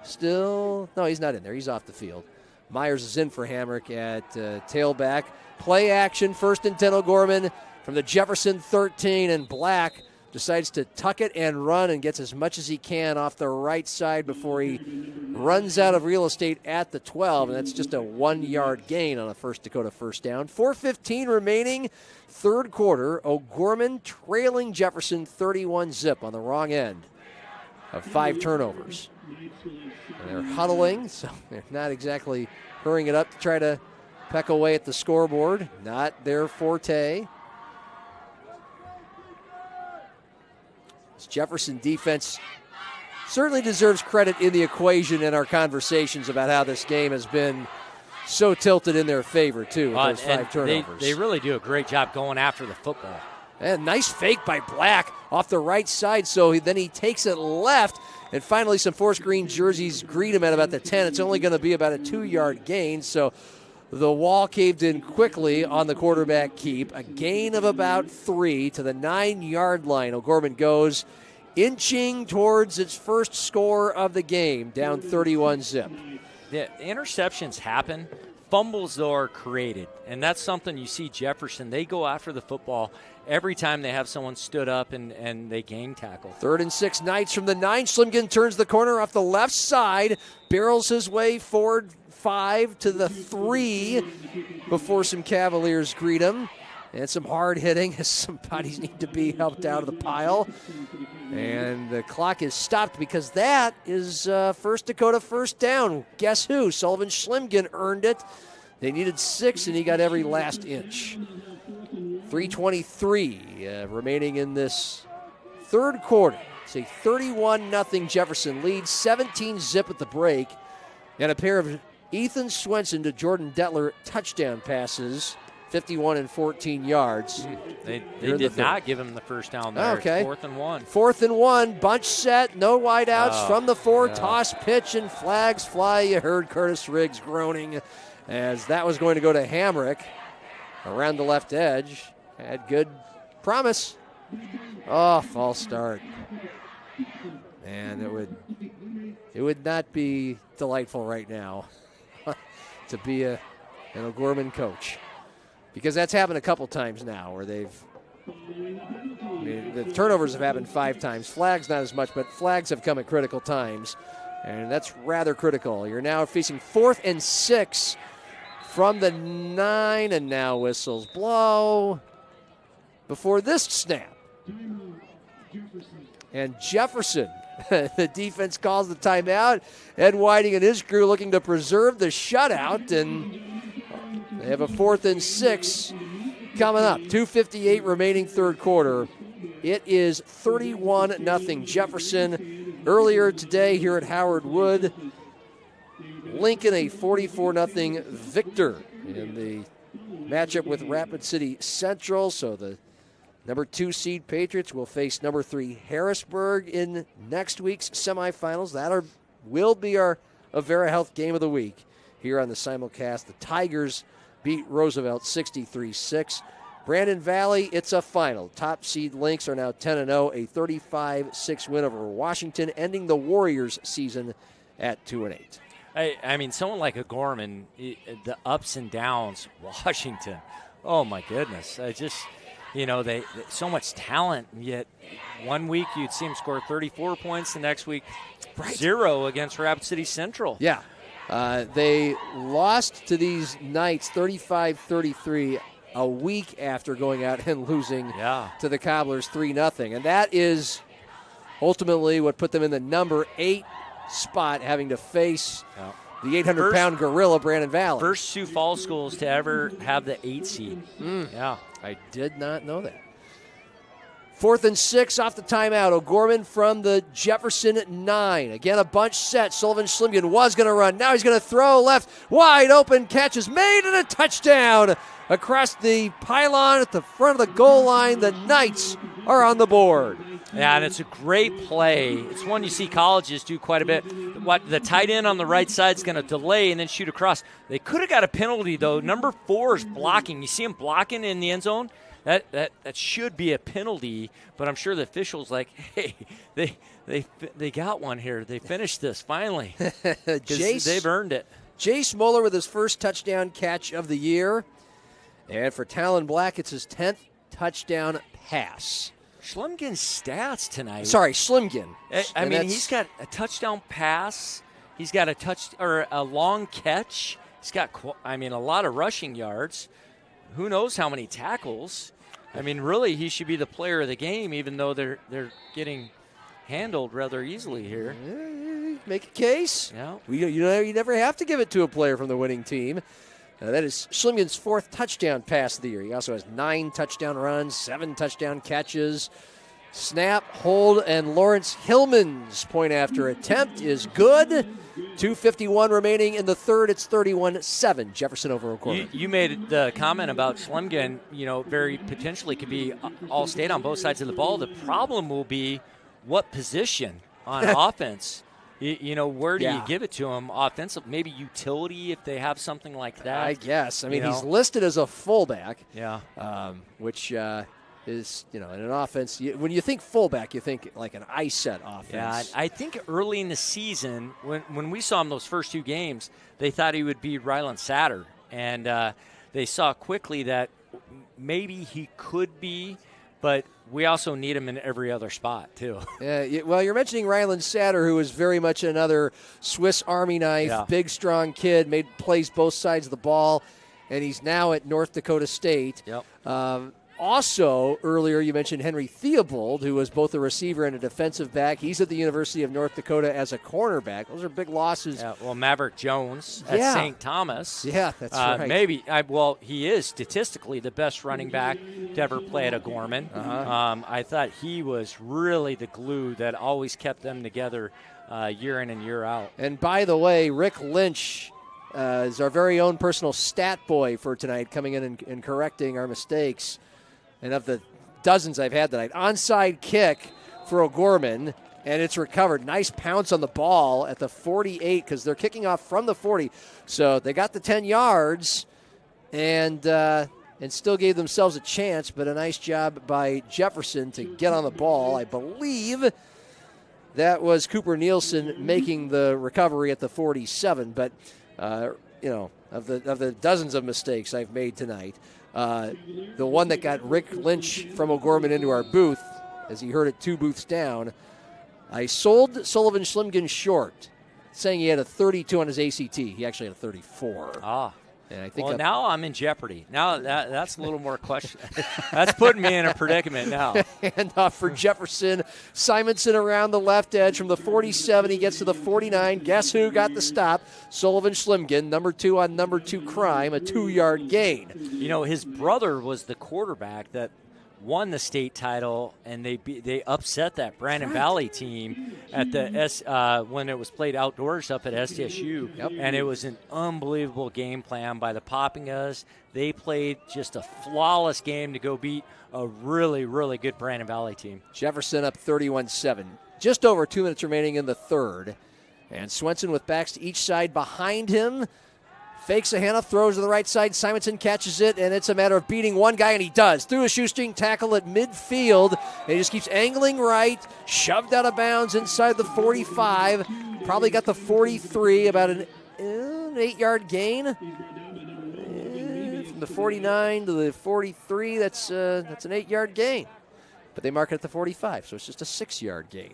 still, no, he's not in there. He's off the field. Myers is in for Hamrick at tailback. Play action, 1st and 10 O'Gorman from the Jefferson 13, and Black decides to tuck it and run and gets as much as he can off the right side before he runs out of real estate at the 12, and that's just a 1-yard gain on a First Dakota first down. 4:15 remaining, third quarter. O'Gorman trailing Jefferson 31-zip on the wrong end of 5 turnovers. And they're huddling, so they're not exactly hurrying it up to try to peck away at the scoreboard. Not their forte. This Jefferson defense certainly deserves credit in the equation in our conversations about how this game has been so tilted in their favor, too, with those 5 turnovers. They really do a great job going after the football. And nice fake by Black off the right side, so then he takes it left, and finally some forest green jerseys greet him at about the 10. It's only going to be about a 2-yard gain, so the wall caved in quickly on the quarterback keep. A gain of about 3 to the 9-yard line. O'Gorman goes inching towards its first score of the game, down 31-zip. The interceptions happen. Fumbles, though, are created, and that's something you see Jefferson. They go after the football every time they have someone stood up and they gang tackle. 3rd and 6, Knights from the 9. Schlimgen turns the corner off the left side, barrels his way forward 5 to the 3 before some Cavaliers greet him. And some hard hitting as some bodies need to be helped out of the pile. And the clock is stopped because that is First Dakota first down. Guess who? Sullivan Schlimgen earned it. They needed 6, and he got every last inch. 3:23 remaining in this third quarter. It's a 31-0 Jefferson lead, 17-zip at the break, and a pair of Ethan Swenson to Jordan Detler touchdown passes. 51 and 14 yards. They did not give him the first down there. Okay. 4th and 1. 4th and 1. Bunch set. No wideouts from the 4. Toss, pitch, and flags fly. You heard Curtis Riggs groaning as that was going to go to Hamrick around the left edge. Had good promise. Oh, false start. And it would not be delightful right now to be an O'Gorman coach. Because that's happened a couple times now where the turnovers have happened 5 times. Flags not as much, but flags have come at critical times. And that's rather critical. You're now facing 4th and 6 from the 9, and now whistles blow before this snap. And Jefferson, the defense calls the timeout. Ed Whiting and his crew looking to preserve the shutout, and they have a 4th and 6 coming up. 2:58 remaining third quarter. It is 31-0 Jefferson. Earlier today here at Howard Wood, Lincoln a 44-0 victor in the matchup with Rapid City Central. So the number 2 seed Patriots will face number 3 Harrisburg in next week's semifinals. That will be our Avera Health Game of the Week here on the simulcast. The Tigers beat Roosevelt 63-6. Brandon Valley, it's a final. Top seed Lynx are now 10-0, a 35-6 win over Washington, ending the Warriors season at 2-8. I mean, someone like O'Gorman, the ups and downs, Washington, oh my goodness. They so much talent, and yet one week you'd see them score 34 points, the next week 0 against Rapid City Central. Yeah. They lost to these Knights 35-33 a week after going out and losing to the Cobblers 3-0. And that is ultimately what put them in the number 8 spot, having to face the 800-pound gorilla, Brandon Valley. First Sioux Falls schools to ever have the 8 seed. Yeah. I did not know that. 4th and 6 off the timeout. O'Gorman from the Jefferson 9. Again, a bunch set. Sullivan Schlimgen was going to run. Now he's going to throw left. Wide open. Catch is made and a touchdown across the pylon at the front of the goal line. The Knights are on the board. Yeah, and it's a great play. It's one you see colleges do quite a bit. The tight end on the right side is going to delay and then shoot across. They could have got a penalty, though. Number 4 is blocking. You see him blocking in the end zone? That should be a penalty, but I'm sure the official's like, hey, they got one here. They finished this finally. They've earned it. Jace Moeller with his first touchdown catch of the year. And for Talon Black, it's his 10th touchdown pass. Schlimgen's stats tonight. Sorry, Schlimgen. I mean, he's got a touchdown pass. He's got a long catch. He's got, a lot of rushing yards. Who knows how many tackles? I mean, really, he should be the player of the game, even though they're getting handled rather easily here. Make a case. Yeah. You never have to give it to a player from the winning team. That is Schlimgen's 4th touchdown pass of the year. He also has 9 touchdown runs, 7 touchdown catches. Snap, hold, and Lawrence Hillman's point after attempt is good. 2:51 remaining in the third. It's 31-7. Jefferson over O'Gorman. You made the comment about Schlimgen, very potentially could be all state on both sides of the ball. The problem will be what position on offense. Where do you give it to him? Offensive, maybe utility if they have something like that. I guess. He's listed as a fullback. Yeah. Which is, in an offense, when you think fullback, you think like an ice set offense. Yeah, I think early in the season, when we saw him those first 2 games, they thought he would be Ryland Satter. And they saw quickly that maybe he could be, but we also need him in every other spot, too. Well, you're mentioning Ryland Satter, who is very much another Swiss Army knife, big, strong kid, plays both sides of the ball, and he's now at North Dakota State. Yep. Also, earlier you mentioned Henry Theobald, who was both a receiver and a defensive back. He's at the University of North Dakota as a cornerback. Those are big losses. Yeah, well, Maverick Jones at St. Thomas. Yeah, that's right. Maybe. He is statistically the best running back to ever play at O'Gorman. I thought he was really the glue that always kept them together year in and year out. And by the way, Rick Lynch is our very own personal stat boy for tonight, coming in and correcting our mistakes. And of the dozens I've had tonight, onside kick for O'Gorman, and it's recovered. Nice pounce on the ball at the 48 because they're kicking off from the 40. So they got the 10 yards and still gave themselves a chance, but a nice job by Jefferson to get on the ball. I believe that was Cooper Nielsen making the recovery at the 47. But, of the dozens of mistakes I've made tonight, the one that got Rick Lynch from O'Gorman into our booth, as he heard it 2 booths down, I sold Sullivan Schlimgen short, saying he had a 32 on his ACT. He actually had a 34. And I think now I'm in jeopardy. Now that's a little more question. That's putting me in a predicament now. Handoff for Jefferson. Simonson around the left edge from the 47. He gets to the 49. Guess who got the stop? Sullivan Schlimgen, number 2 on number 2 crime, a 2-yard gain. His brother was the quarterback that won the state title, and they upset that Brandon Valley team at the when it was played outdoors up at SDSU. Yep. And it was an unbelievable game plan by the Poppingas. They played just a flawless game to go beat a really, really good Brandon Valley team. Jefferson up 31-7. Just over 2 minutes remaining in the third. And Swenson with backs to each side behind him. Fakes a handoff, throws to the right side. Simonson catches it, and it's a matter of beating one guy, and he does. Through a shoestring tackle at midfield, and he just keeps angling right, shoved out of bounds inside the 45. Probably got the 43, about an 8-yard gain. From the 49 to the 43, that's an 8-yard gain. But they mark it at the 45, so it's just a 6-yard gain.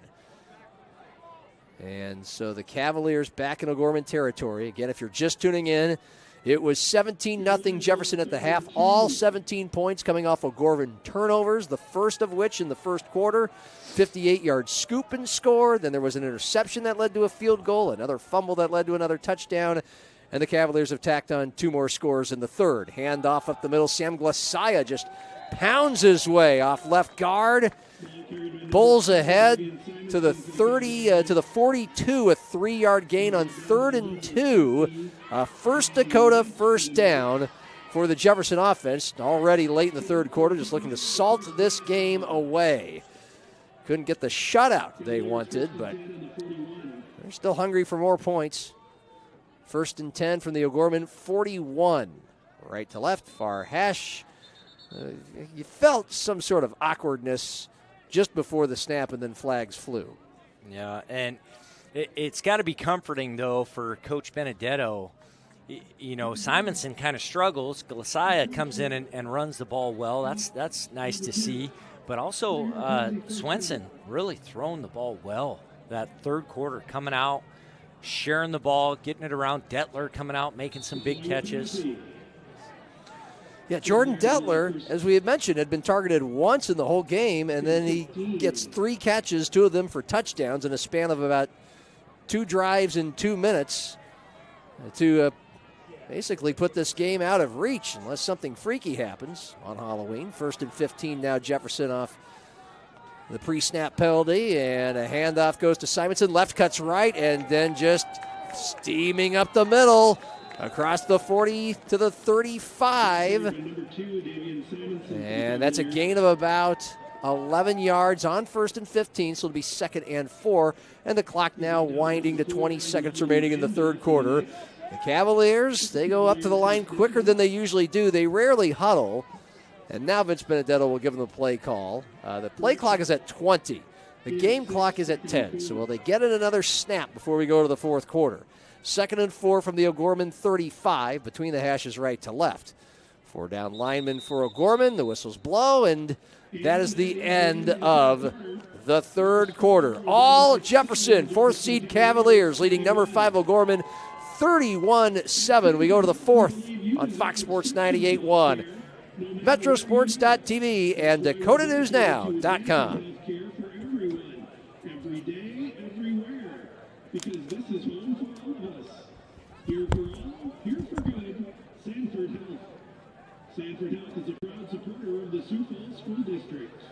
And so the Cavaliers back in O'Gorman territory. Again, if you're just tuning in, it was 17-0 Jefferson at the half. All 17 points coming off O'Gorman turnovers, the first of which in the first quarter. 58-yard scoop and score. Then there was an interception that led to a field goal, another fumble that led to another touchdown. And the Cavaliers have tacked on 2 more scores in the third. Handoff up the middle. Sam Glassaya just pounds his way off left guard. Bulls ahead to the 42, a 3-yard gain on 3rd and 2. First Dakota first down for the Jefferson offense. Already late in the third quarter, just looking to salt this game away. Couldn't get the shutout they wanted, but they're still hungry for more points. 1st and 10 from the O'Gorman 41. Right to left, far hash. You felt some sort of awkwardness just before the snap, and then flags flew. Yeah, and it's got to be comforting, though, for Coach Benedetto. Simonson kind of struggles. Glasiah comes in and runs the ball well. That's nice to see. But also Swenson really throwing the ball well. That third quarter coming out, sharing the ball, getting it around. Detler coming out, making some big catches. Yeah, Jordan Detler, as we had mentioned, had been targeted once in the whole game, and then he gets 3 catches, 2 of them for touchdowns in a span of about 2 drives in 2 minutes to basically put this game out of reach unless something freaky happens on Halloween. 1st and 15 now, Jefferson off the pre-snap penalty, and a handoff goes to Simonson. Left cuts right, and then just steaming up the middle. Across the 40 to the 35. And that's a gain of about 11 yards on 1st and 15, so it'll be 2nd and 4. And the clock now winding to 20 seconds remaining in the third quarter. The Cavaliers, they go up to the line quicker than they usually do. They rarely huddle. And now Vince Benedetto will give them the play call. The play clock is at 20. The game clock is at 10. So will they get in another snap before we go to the fourth quarter? 2nd and 4 from the O'Gorman 35, between the hashes right to left. 4 down linemen for O'Gorman. The whistles blow, and that is the end of the third quarter. All Jefferson, 4th seed Cavaliers, leading number 5 O'Gorman 31-7. We go to the fourth on Fox Sports 98.1, Metrosports.tv, and DakotaNewsNow.com. Because this is home for all of us. Here for all, here for good, Sanford Health. Sanford Health is a proud supporter of the Sioux Falls School District.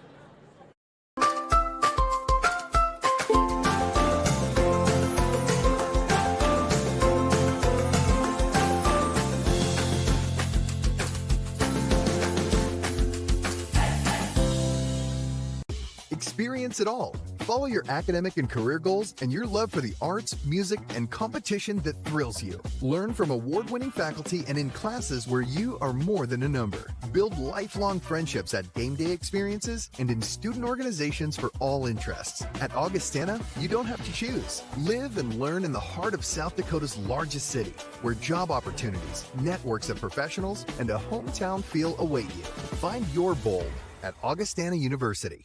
Experience it all. Follow your academic and career goals and your love for the arts, music, and competition that thrills you. Learn from award-winning faculty and in classes where you are more than a number. Build lifelong friendships at game day experiences and in student organizations for all interests. At Augustana, you don't have to choose. Live and learn in the heart of South Dakota's largest city, where job opportunities, networks of professionals, and a hometown feel await you. Find your bold at Augustana University.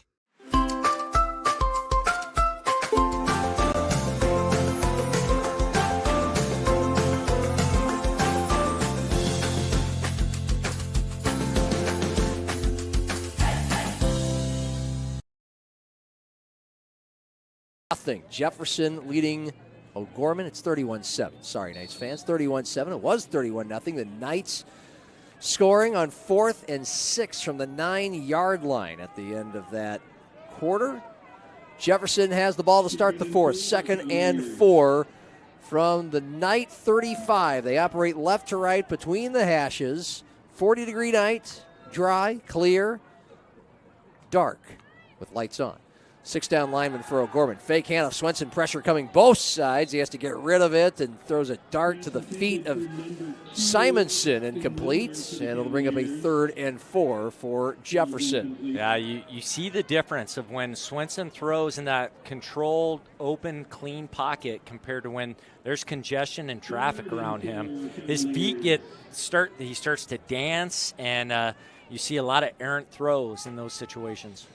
Jefferson leading O'Gorman. It's 31-7. Sorry, Knights fans. 31-7. It was 31-0. The Knights scoring on 4th and 6 from the 9-yard line at the end of that quarter. Jefferson has the ball to start the fourth. 2nd and 4 from the Knight 35. They operate left to right between the hashes. 40-degree night, dry, clear, dark with lights on. 6 down lineman for O'Gorman. Fake handoff. Swenson pressure coming both sides. He has to get rid of it and throws a dart to the feet of Simonson, incomplete. And it'll bring up a 3rd and 4 for Jefferson. Yeah, you see the difference of when Swenson throws in that controlled, open, clean pocket compared to when there's congestion and traffic around him. His feet he starts to dance, and you see a lot of errant throws in those situations.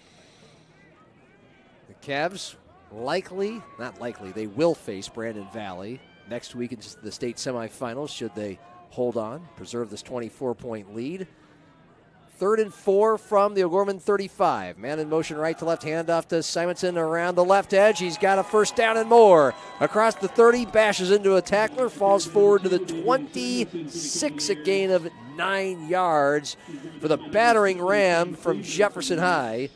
The Cavs they will face Brandon Valley next week in the state semifinals should they hold on, preserve this 24-point lead. 3rd and 4 from the O'Gorman 35. Man in motion right to left, handoff to Simonson around the left edge. He's got a first down and more. Across the 30, bashes into a tackler, falls forward to the 26, a gain of 9 yards for the battering ram from Jefferson High.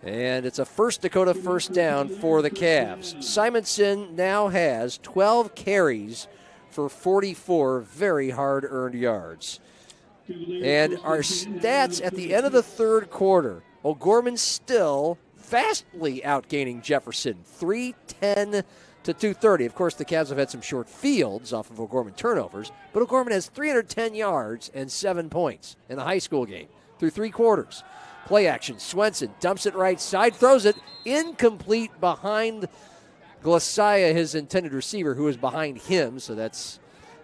And it's a First Dakota first down for the Cavs. Simonson now has 12 carries for 44 very hard-earned yards. And our stats at the end of the third quarter, O'Gorman still vastly outgaining Jefferson, 310 to 230. Of course, the Cavs have had some short fields off of O'Gorman turnovers, but O'Gorman has 310 yards and 7 points in the high school game through 3 quarters. Play action. Swenson dumps it right side, throws it incomplete behind Glacier, his intended receiver, who is behind him. So that's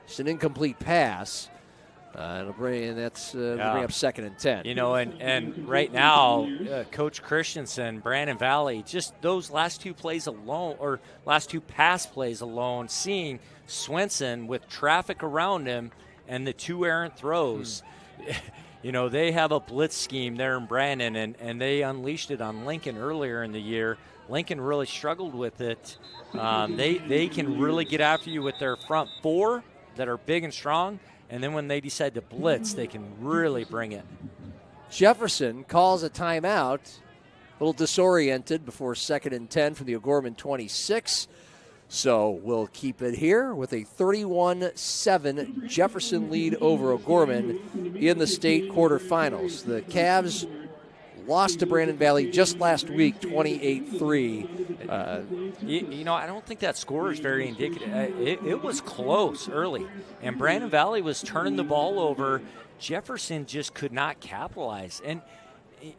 just an incomplete pass. It'll bring up 2nd and 10. You know, and right now, Coach Christensen, Brandon Valley, just those last 2 plays alone, or last 2 pass plays alone, seeing Swenson with traffic around him and the 2 errant throws. You know, they have a blitz scheme there in Brandon, and they unleashed it on Lincoln earlier in the year. Lincoln really struggled with it. They can really get after you with their front 4 that are big and strong, and then when they decide to blitz, they can really bring it. Jefferson calls a timeout, a little disoriented before 2nd and 10 from the O'Gorman 26. So we'll keep it here with a 31-7 Jefferson lead over O'Gorman in the state quarterfinals. The Cavs lost to Brandon Valley just last week, 28-3. You know, I don't think that score is very indicative. It was close early, and Brandon Valley was turning the ball over. Jefferson just could not capitalize. And,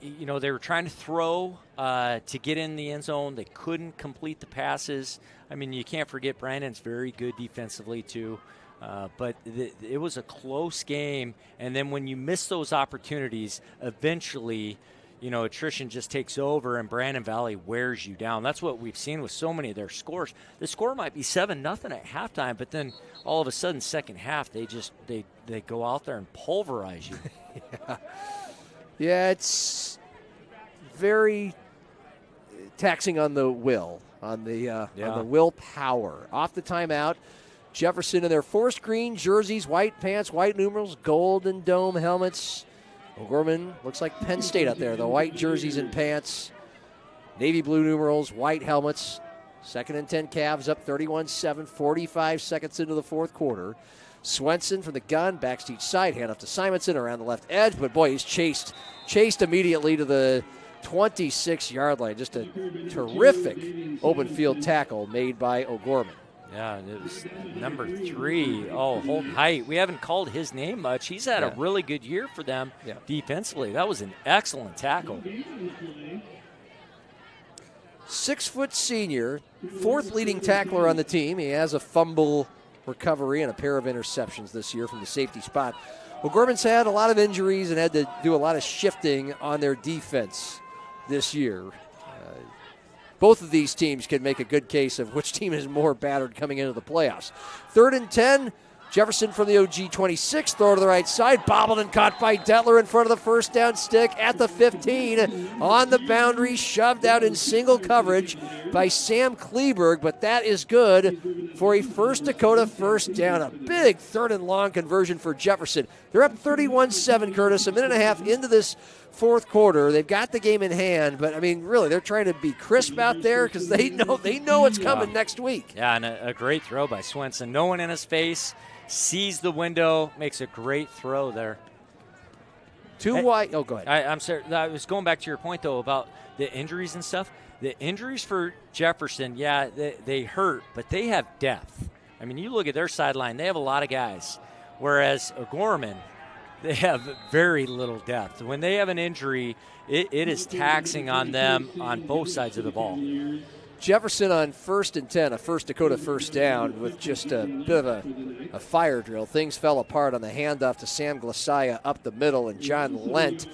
you know, they were trying to throw to get in the end zone. They couldn't complete the passes. I mean, you can't forget Brandon's very good defensively, too. But it was a close game. And then when you miss those opportunities, eventually, you know, attrition just takes over and Brandon Valley wears you down. That's what we've seen with so many of their scores. The score might be 7-0 at halftime, but then all of a sudden, second half, they go out there and pulverize you. Yeah, it's very taxing on the will, on the willpower. Off the timeout, Jefferson in their forest green jerseys, white pants, white numerals, golden dome helmets. O'Gorman looks like Penn State out there. The white jerseys and pants, navy blue numerals, white helmets. 2nd and 10 Cavs up 31-7, 45 seconds into the fourth quarter. Swenson from the gun, backs to each side, hand off to Simonson around the left edge, but boy, he's chased immediately to the 26-yard line. Just a terrific open field tackle made by O'Gorman. Yeah, it was number 3. Oh, Holton Height. We haven't called his name much. He's had a really good year for them defensively. That was an excellent tackle. 6-foot senior, 4th leading tackler on the team. He has a fumble recovery and a pair of interceptions this year from the safety spot. O'Gorman's had a lot of injuries and had to do a lot of shifting on their defense this year. Both of these teams can make a good case of which team is more battered coming into the playoffs. 3rd and 10, Jefferson from the OG 26, throw to the right side, bobbled and caught by Detler in front of the first down stick at the 15. On the boundary, shoved out in single coverage by Sam Kleberg, but that is good for a First Dakota first down. A big 3rd and long conversion for Jefferson. They're up 31-7, Curtis, a minute and a half into this fourth quarter. They've got the game in hand, but I mean, really, they're trying to be crisp out there because they know it's coming next week. Yeah, and a great throw by Swenson. No one in his face, sees the window, makes a great throw there. Wide. Oh, go ahead. I'm sorry. I was going back to your point, though, about the injuries and stuff. The injuries for Jefferson, they hurt, but they have depth. I mean, you look at their sideline, they have a lot of guys, whereas O'Gorman, they have very little depth. When they have an injury, it is taxing on them on both sides of the ball. Jefferson on 1st and 10, a First Dakota first down with just a bit of a fire drill. Things fell apart on the handoff to Sam Glacier up the middle, and John Lent,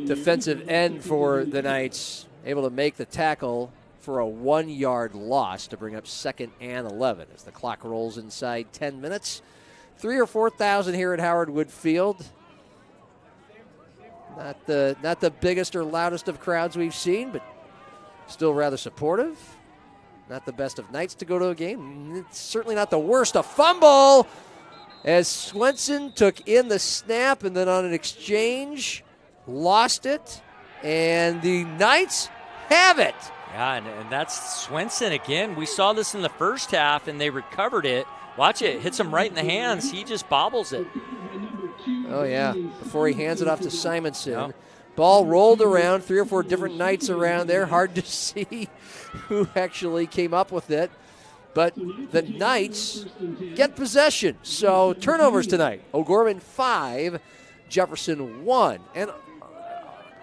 defensive end for the Knights, able to make the tackle for a 1-yard loss to bring up 2nd and 11 as the clock rolls inside 10 minutes. 3,000 or 4,000 here at Howard Wood Field. Not the biggest or loudest of crowds we've seen, but still rather supportive. Not the best of nights to go to a game. It's certainly not the worst. A fumble as Swenson took in the snap and then on an exchange lost it. And the Knights have it. Yeah, and that's Swenson again. We saw this in the first half, and they recovered it. Watch it. Hits him right in the hands. He just bobbles it. Oh, yeah, before he hands it off to Simonson. Yep. Ball rolled around, 3 or 4 different Knights around there. Hard to see who actually came up with it. But the Knights get possession. So turnovers tonight. O'Gorman 5, Jefferson 1. And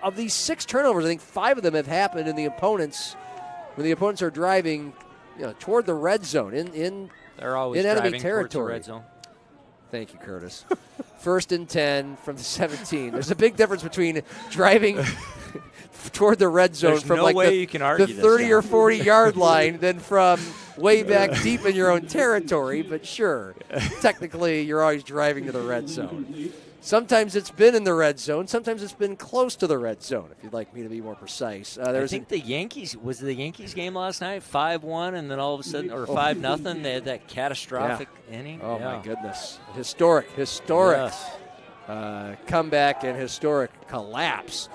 of these 6 turnovers, I think 5 of them have happened in the opponents when the opponents are driving toward the red zone They're always in enemy driving territory. towards the red zone. Thank you, Curtis. 1st and 10 from the 17. There's a big difference between driving toward the red zone from no like way the, you can argue the this, 30 or John. 40 yard line than from way back deep in your own territory. But sure, technically you're always driving to the red zone. Sometimes it's been in the red zone. Sometimes it's been close to the red zone, if you'd like me to be more precise. I think the Yankees, was the Yankees game last night 5-1, and then all of a sudden, or 5-0, they had that catastrophic inning? Oh, my goodness. Historic Yes. Comeback and historic collapse.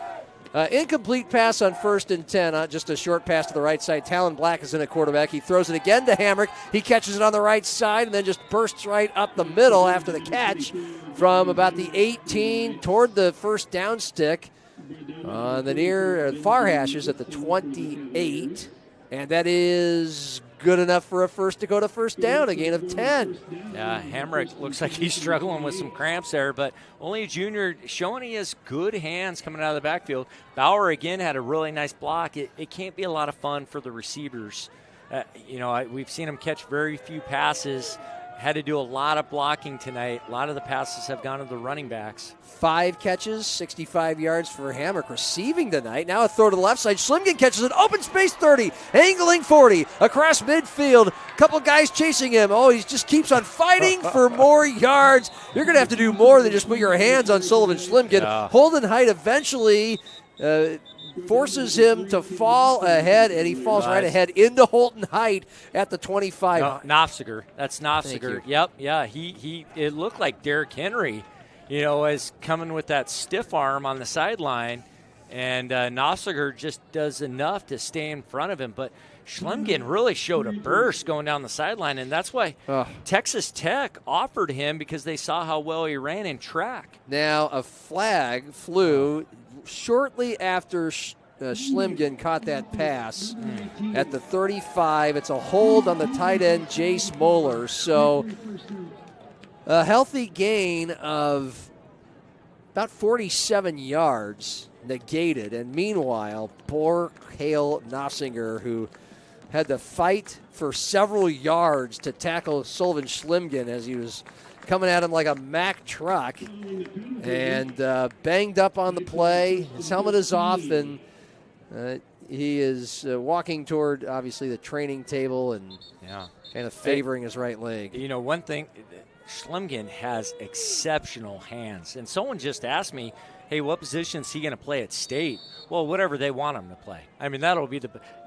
Incomplete pass on 1st and 10. Just a short pass to the right side. Talon Black is in at quarterback. He throws it again to Hamrick. He catches it on the right side and then just bursts right up the middle after the catch from about the 18 toward the first down stick on the far hashes at the 28. And that is good enough for a First Dakota first down, a gain of 10. Yeah, Hamrick looks like he's struggling with some cramps there, but only a junior, showing he has good hands coming out of the backfield. Bauer, again, had a really nice block. It can't be a lot of fun for the receivers. We've seen him catch very few passes. Had to do a lot of blocking tonight. A lot of the passes have gone to the running backs. 5 catches, 65 yards for Hamrick receiving tonight. Now a throw to the left side. Schlimgen catches it. Open space 30. Angling 40. Across midfield. Couple guys chasing him. Oh, he just keeps on fighting for more yards. You're going to have to do more than just put your hands on Sullivan Schlimgen. Yeah. Holden Height eventually forces him to fall ahead, and he falls right ahead into Holton Height at the 25. Nofziger. That's Nofziger. Yep. Yeah. It looked like Derrick Henry, is coming with that stiff arm on the sideline, and Nofziger just does enough to stay in front of him. But Schlimgen really showed a burst going down the sideline, and that's why Texas Tech offered him, because they saw how well he ran in track. Now a flag flew shortly after Schlimgen caught that pass at the 35. It's a hold on the tight end, Jace Moeller. So a healthy gain of about 47 yards negated. And meanwhile, poor Hale Nofziger, who had to fight for several yards to tackle Sullivan Schlimgen as he was coming at him like a Mack truck, and banged up on the play. His helmet is off, and he is walking toward, obviously, the training table and kind of favoring his right leg. One thing, Schlimgen has exceptional hands. And someone just asked me, hey, what position is he going to play at State? Well, whatever they want him to play. I mean, that'll be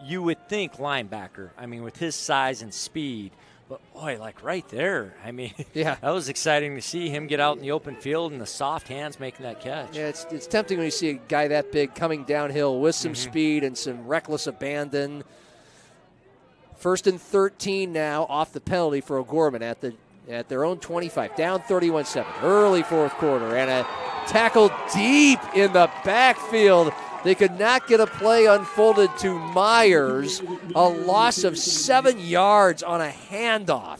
you would think linebacker. I mean, with his size and speed. But, boy, like right there, I mean, that was exciting to see him get out in the open field and the soft hands making that catch. Yeah, it's tempting when you see a guy that big coming downhill with some speed and some reckless abandon. 1st and 13 now off the penalty for O'Gorman at their own 25. Down 31-7. Early fourth quarter. And a tackle deep in the backfield. They could not get a play unfolded to Myers. A loss of 7 yards on a handoff.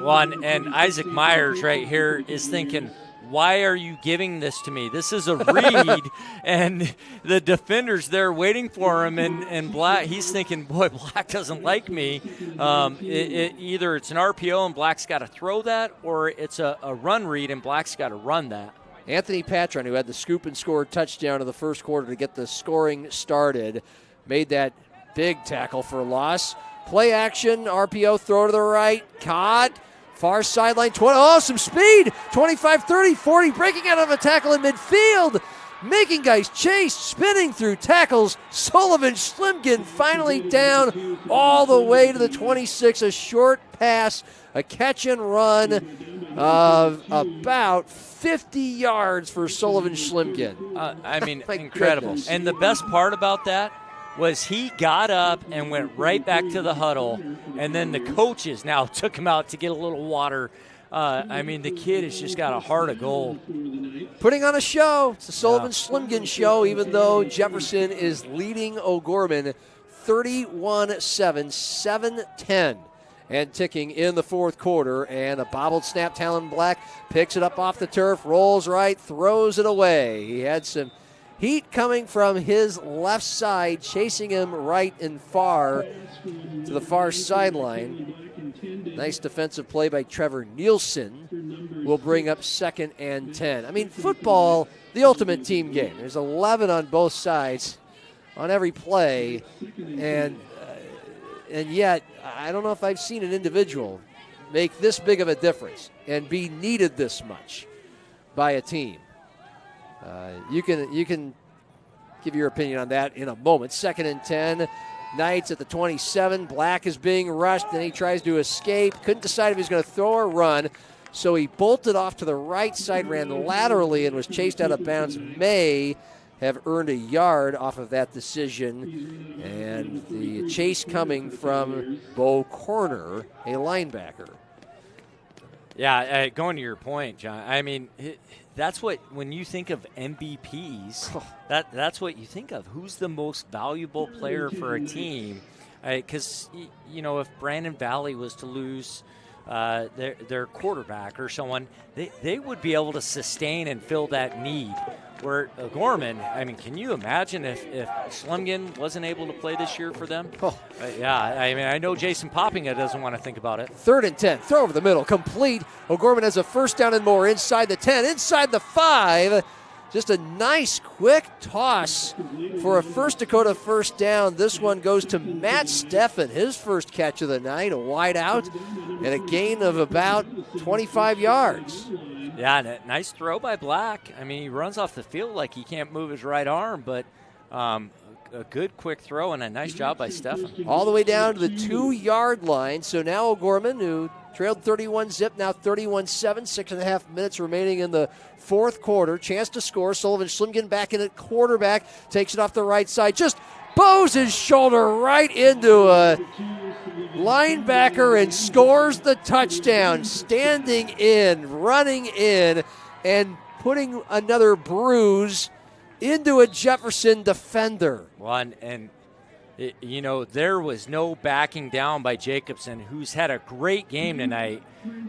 Well, and Isaac Myers right here is thinking, why are you giving this to me? This is a read, and the defender's there waiting for him, and Black, he's thinking, boy, Black doesn't like me. Either it's an RPO and Black's got to throw that, or it's a run read and Black's got to run that. Anthony Patron, who had the scoop and score touchdown in the first quarter to get the scoring started, made that big tackle for a loss. Play action, RPO, throw to the right, caught. Far sideline, 20. Oh, some speed. 25, 30, 40, breaking out of a tackle in midfield. Making guys chase, spinning through tackles. Sullivan Schlimgen finally down all the way to the 26. A short pass, a catch and run of about 50 yards for Sullivan Schlimgen. I mean, incredible. Goodness. And the best part about that, was he got up and went right back to the huddle, and then the coaches now took him out to get a little water. The kid has just got a heart of gold. Putting on a show. It's the Sullivan Slimgan show, even though Jefferson is leading O'Gorman 31-7, 7-10. And ticking in the fourth quarter. And a bobbled snap, Talon Black picks it up off the turf, rolls right, throws it away. He had some heat coming from his left side, chasing him right and far to the far sideline. Nice defensive play by Trevor Nielsen will bring up 2nd and 10. I mean, football, the ultimate team game. There's 11 on both sides on every play, and yet I don't know if I've seen an individual make this big of a difference and be needed this much by a team. You can give your opinion on that in a moment. 2nd and 10. Knights at the 27. Black is being rushed. Then he tries to escape. Couldn't decide if he was going to throw or run. So he bolted off to the right side, ran laterally, and was chased out of bounds. May have earned a yard off of that decision. And the chase coming from Bo Corner, a linebacker. Yeah, going to your point, John, I mean, that's what, when you think of MVPs, that's what you think of. Who's the most valuable player for a team? Because, if Brandon Valley was to lose their quarterback or someone, they would be able to sustain and fill that need. Where O'Gorman, I mean, can you imagine if Slimgan wasn't able to play this year for them? I know Jason Poppinga doesn't want to think about it. 3rd and 10, throw over the middle, complete. O'Gorman has a first down and more inside the 10, inside the 5. Just a nice, quick toss for a First Dakota first down. This one goes to Matt Steffen, his first catch of the night, a wide out, and a gain of about 25 yards. Yeah, nice throw by Black. I mean, he runs off the field like he can't move his right arm, but a good quick throw and a nice job by Steffen. All the way down to the 2-yard line. So now O'Gorman, who trailed 31-zip, now 31-7, 6.5 minutes remaining in the fourth quarter. Chance to score. Sullivan Slimgan back in at quarterback, takes it off the right side, just bows his shoulder right into a linebacker and scores the touchdown, standing in, running in, and putting another bruise into a Jefferson defender. There was no backing down by Jacobson, who's had a great game tonight,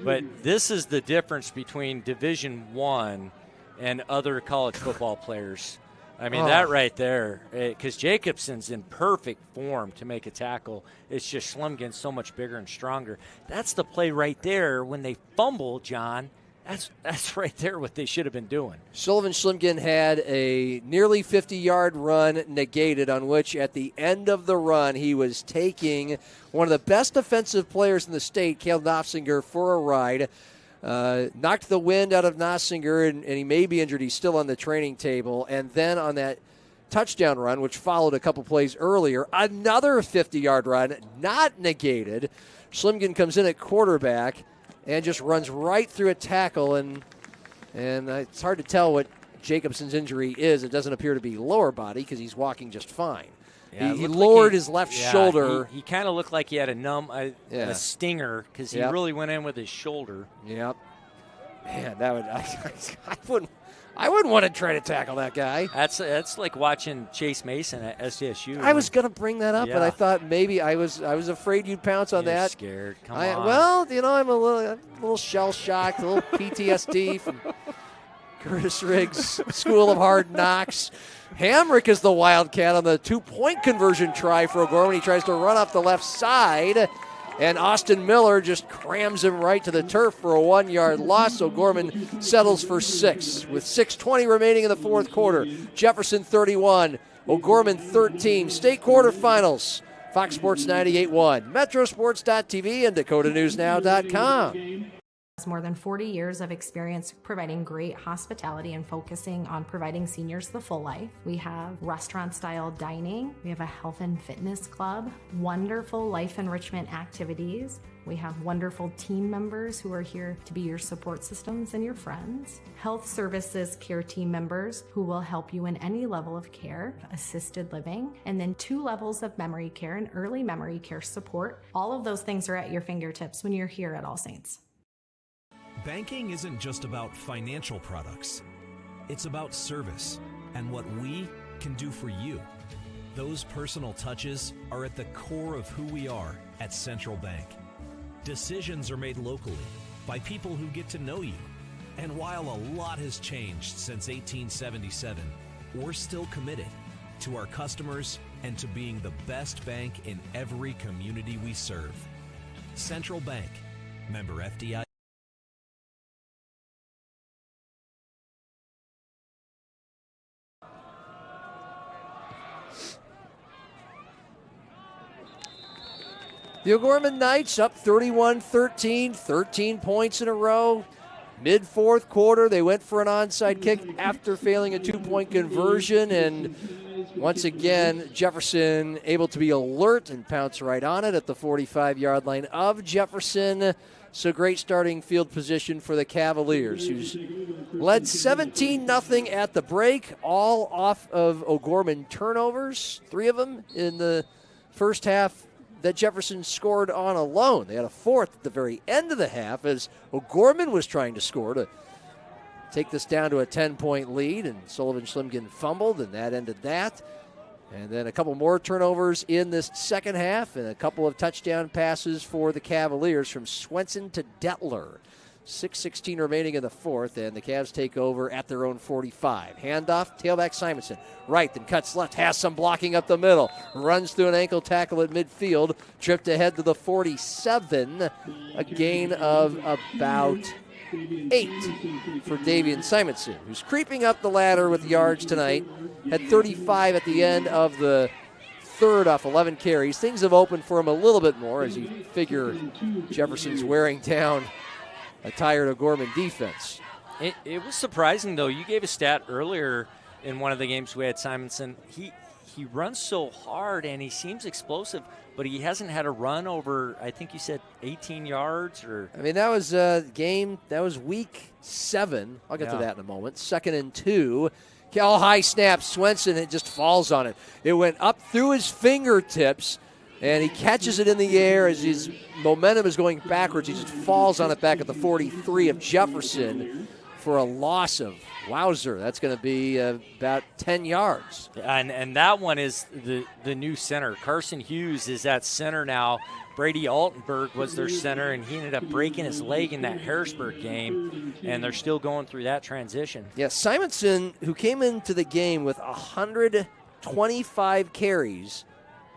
but this is the difference between Division I and other college football players. I mean, that right there, because Jacobson's in perfect form to make a tackle. It's just Slimgan's so much bigger and stronger. That's the play right there. When they fumble, John, that's right there what they should have been doing. Sullivan Slimgan had a nearly 50-yard run negated, on which at the end of the run he was taking one of the best defensive players in the state, Cale Knopfsinger, for a ride. Knocked the wind out of Nossinger, and he may be injured. He's still on the training table. And then on that touchdown run, which followed a couple plays earlier, another 50-yard run, not negated. Slimgan comes in at quarterback and just runs right through a tackle. And it's hard to tell what Jacobson's injury is. It doesn't appear to be lower body because he's walking just fine. Yeah, he lowered his left shoulder. He kind of looked like he had a stinger because he really went in with his shoulder. Yep. Man, that would I wouldn't want to try to tackle that guy. That's like watching Chase Mason at SDSU. I was going to bring that up, but I thought maybe I was afraid you'd pounce on that. Scared. Come on. Well, I'm a little shell shocked, a little PTSD from Curtis Riggs' School of Hard Knocks. Hamrick is the Wildcat on the 2-point conversion try for O'Gorman. He tries to run off the left side, and Austin Miller just crams him right to the turf for a 1-yard loss. O'Gorman settles for 6 with 6:20 remaining in the fourth quarter. Jefferson 31, O'Gorman 13. State quarterfinals. Fox Sports 98.1, Metrosports.tv, and DakotaNewsNow.com. Has more than 40 years of experience providing great hospitality and focusing on providing seniors the full life. We have restaurant-style dining. We have a health and fitness club, wonderful life enrichment activities. We have wonderful team members who are here to be your support systems and your friends. Health services care team members who will help you in any level of care, assisted living, and then 2 levels of memory care and early memory care support. All of those things are at your fingertips when you're here at All Saints. Banking isn't just about financial products. It's about service and what we can do for you. Those personal touches are at the core of who we are at Central Bank. Decisions are made locally by people who get to know you. And while a lot has changed since 1877, we're still committed to our customers and to being the best bank in every community we serve. Central Bank, member FDIC. The O'Gorman Knights up 31-13, 13 points in a row. Mid-4th quarter, they went for an onside kick after failing a 2-point conversion. And once again, Jefferson able to be alert and pounce right on it at the 45-yard line of Jefferson. So great starting field position for the Cavaliers, who's led 17-0 at the break, all off of O'Gorman turnovers, 3 of them in the first half that Jefferson scored on alone. They had a 4th at the very end of the half as O'Gorman was trying to score to take this down to a 10-point lead, and Sullivan Schlimgen fumbled, and that ended that. And then a couple more turnovers in this second half, and a couple of touchdown passes for the Cavaliers from Swenson to Detler. 6:16 remaining in the 4th, and the Cavs take over at their own 45. Handoff, tailback Simonson. Right, then cuts left, has some blocking up the middle. Runs through an ankle tackle at midfield. Tripped ahead to the 47. A gain of about 8 for Davian Simonson, who's creeping up the ladder with yards tonight. Had 35 at the end of the 3rd off 11 carries. Things have opened for him a little bit more as you figure Jefferson's wearing down a tired O'Gorman defense. It was surprising, though. You gave a stat earlier in one of the games we had Simonson. He runs so hard and he seems explosive, but he hasn't had a run over, I think you said 18 yards. I mean, that was week 7. I'll get to that in a moment. 2nd and 2. All high snap. Swenson, it just falls on it. It went up through his fingertips, and he catches it in the air as his momentum is going backwards. He just falls on it back at the 43 of Jefferson for a loss of, wowzer, that's going to be about 10 yards. And that one is the new center. Carson Hughes is at center now. Brady Altenberg was their center, and he ended up breaking his leg in that Harrisburg game, and they're still going through that transition. Yeah, Simonson, who came into the game with 125 carries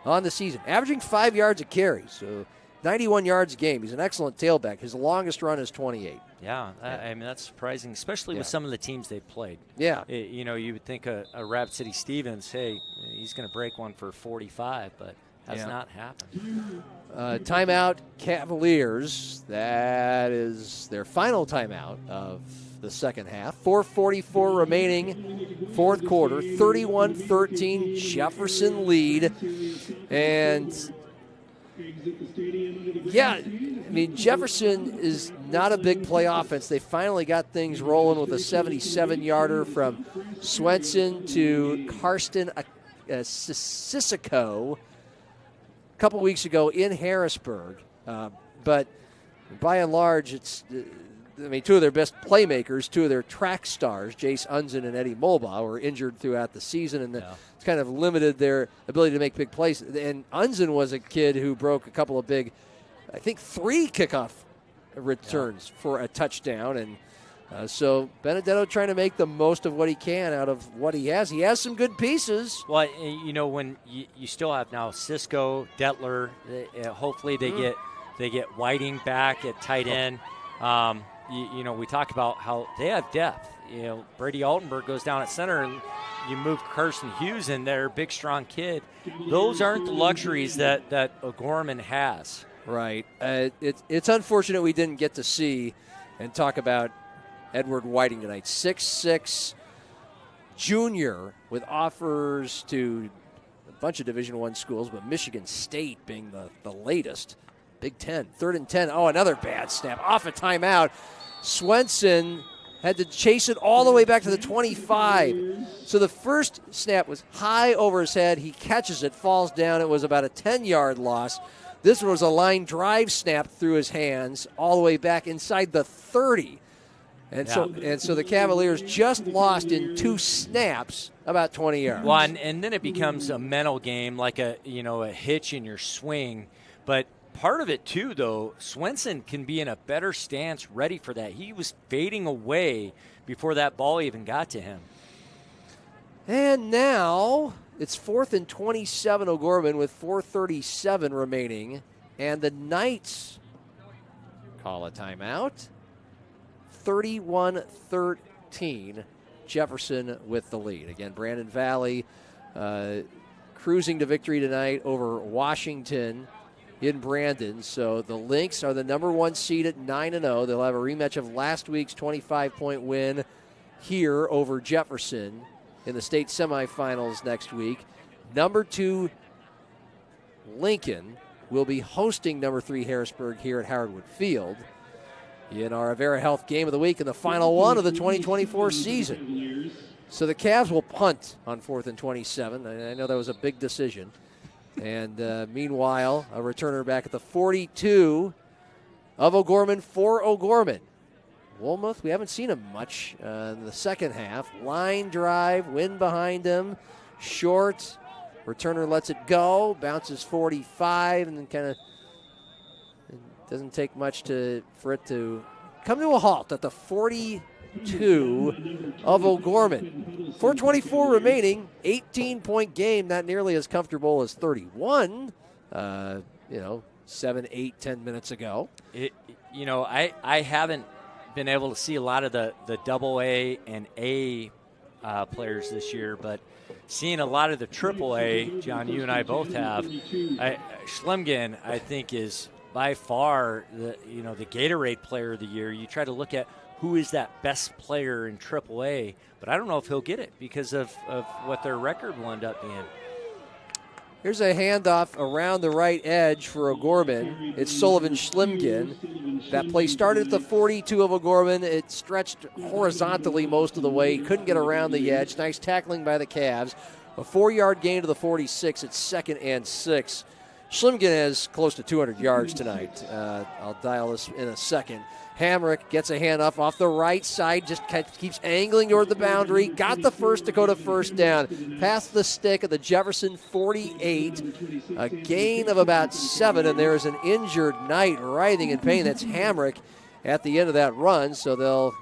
on the season, averaging 5 yards a carry, so 91 yards a game. He's an excellent tailback. His longest run is 28. Yeah, I mean, that's surprising, especially with some of the teams they've played. Yeah. You would think a Rapid City Stevens, hey, he's going to break one for 45, but has not happened. Timeout, Cavaliers. That is their final timeout of the second half. 4:44 remaining, 4th quarter. 31-13, Jefferson lead. And yeah, I mean, Jefferson is not a big play offense. They finally got things rolling with a 77-yarder from Swenson to Karsten Sissoko a couple weeks ago in Harrisburg. But by and large, it's, two of their best playmakers, 2 of their track stars, Jace Unzen and Eddie Mulbaugh, were injured throughout the season, and it's kind of limited their ability to make big plays. And Unzen was a kid who broke a couple of big, I think 3 kickoff returns for a touchdown. And so Benedetto trying to make the most of what he can out of what he has. He has some good pieces. Well, when you still have now Cisco, Detler, hopefully they get Whiting back at tight end. We talk about how they have depth. Brady Altenberg goes down at center, and you move Carson Hughes in there, big, strong kid. Those aren't the luxuries that O'Gorman has. Right. It's unfortunate we didn't get to see and talk about Edward Whiting tonight. 6'6", junior with offers to a bunch of Division I schools, but Michigan State being the latest. Big Ten, 3rd and 10. Oh, another bad snap. Off a timeout. Swenson had to chase it all the way back to the 25. So the first snap was high over his head. He catches it, falls down. It was about a 10-yard loss. This was a line drive snap through his hands all the way back inside the 30. And so the Cavaliers just lost in 2 snaps about 20 yards. Well, and then it becomes a mental game, like a hitch in your swing. But part of it, too, though, Swenson can be in a better stance ready for that. He was fading away before that ball even got to him. And now it's 4th and 27 O'Gorman with 4:37 remaining. And the Knights call a timeout. 31-13, Jefferson with the lead. Again, Brandon Valley cruising to victory tonight over Washington in Brandon. So the Lynx are the number 1 seed at 9-0. They'll have a rematch of last week's 25-point win here over Jefferson in the state semifinals next week. Number 2, Lincoln, will be hosting number 3, Harrisburg, here at Howard Field in our Avera Health Game of the Week and the final one of the 2024 season. So the Cavs will punt on 4th and 27. I know that was a big decision. And meanwhile, a returner back at the 42 of O'Gorman for O'Gorman. Wilmoth, we haven't seen him much in the second half. Line drive, wind behind him, short. Returner lets it go, bounces 45, and then kind of doesn't take much for it to come to a halt at the 42 of O'Gorman. 4:24 remaining, 18-point game, not nearly as comfortable as 31, 7, 8, 10 minutes ago. I haven't been able to see a lot of the AA and A players this year, but seeing a lot of the AAA, John, you and I both have, Schlemgen, I think, is by far the Gatorade Player of the Year. You try to look at who is that best player in AAA, but I don't know if he'll get it because of what their record will end up being. Here's a handoff around the right edge for O'Gorman. It's Sullivan Schlemgen. That play started at the 42 of O'Gorman. It stretched horizontally most of the way. He couldn't get around the edge. Nice tackling by the Cavs. A 4-yard gain to the 46. It's 2nd and 6. Schlemgen has close to 200 yards tonight. I'll dial this in a second. Hamrick gets a handoff off the right side, just keeps angling toward the boundary. Got the First Dakota first down. Past the stick of the Jefferson 48. A gain of about 7, and there is an injured Knight writhing in pain. That's Hamrick at the end of that run, so they'll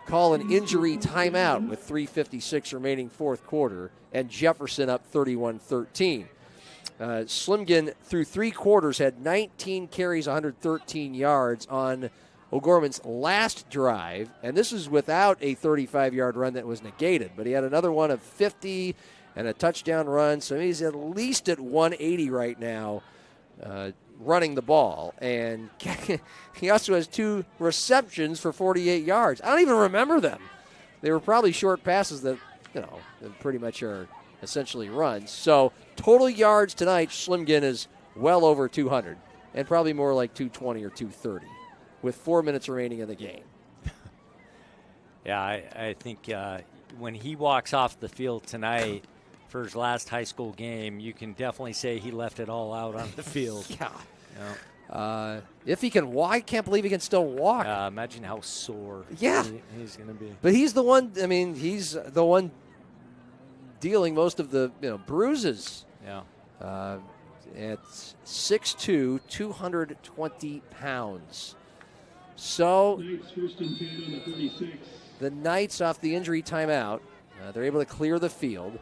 call an injury timeout with 3:56 remaining fourth quarter, and Jefferson up 31-13. Schlemgen, through 3 quarters, had 19 carries, 113 yards on O'Gorman's last drive, and this is without a 35-yard run that was negated, but he had another one of 50 and a touchdown run, so he's at least at 180 right now running the ball, and he also has 2 receptions for 48 yards. I don't even remember them. They were probably short passes that pretty much are essentially runs. So total yards tonight, Schlemgen is well over 200, and probably more like 220 or 230. With 4 minutes remaining in the game. Yeah, I think when he walks off the field tonight for his last high school game, you can definitely say he left it all out on the field. God. If he can walk, I can't believe he can still walk. Imagine how sore he's going to be. But he's the one, he's the one dealing most of the bruises. Yeah. At 6'2", 220 pounds. So the Knights off the injury timeout, they're able to clear the field.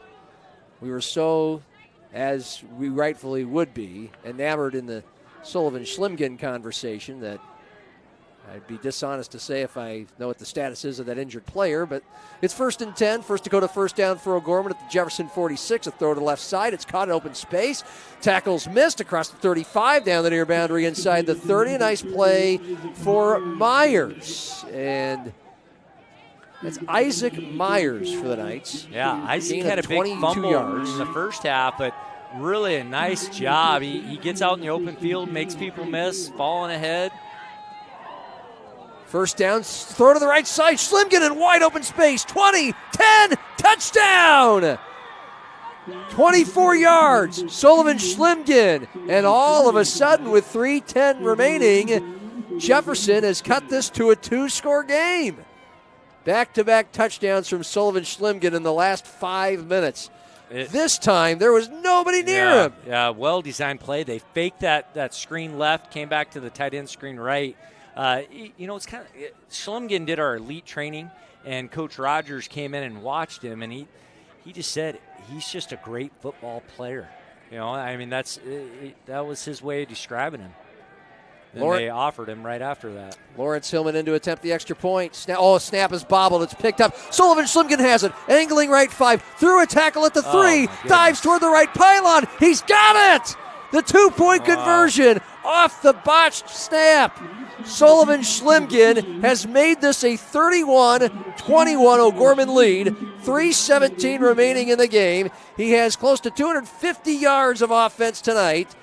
We were so, as we rightfully would be, enamored in the Sullivan Schlemgen conversation that I'd be dishonest to say if I know what the status is of that injured player, but it's 1st and 10. First Dakota first down for O'Gorman at the Jefferson 46. A throw to the left side. It's caught in open space. Tackles missed across the 35 down the near boundary inside the 30. A nice play for Myers. And that's Isaac Myers for the Knights. Yeah, Isaac had a big fumble in the first half, but really a nice job. He gets out in the open field, makes people miss, falling ahead. First down, throw to the right side. Schlimgen in wide open space. 20, 10, touchdown! 24 yards. Sullivan Schlimgen. And all of a sudden, with 3:10 remaining, Jefferson has cut this to a 2-score game. Back-to-back touchdowns from Sullivan Schlimgen in the last 5 minutes. This time, there was nobody near him. Yeah, well-designed play. They faked that screen left, came back to the tight end screen right. It's kind of Schlimgen did our elite training, and Coach Rogers came in and watched him, and he just said he's just a great football player. That was his way of describing him. And they offered him right after that. Lawrence Hillman in to attempt the extra point. Snap is bobbled. It's picked up. Sullivan Schlimgen has it. Angling right 5. Through a tackle at the 3. Dives toward the right pylon. He's got it! The 2-point conversion off the botched snap. Sullivan Schlimgen has made this a 31-21 O'Gorman lead. 3:17 remaining in the game. He has close to 250 yards of offense tonight.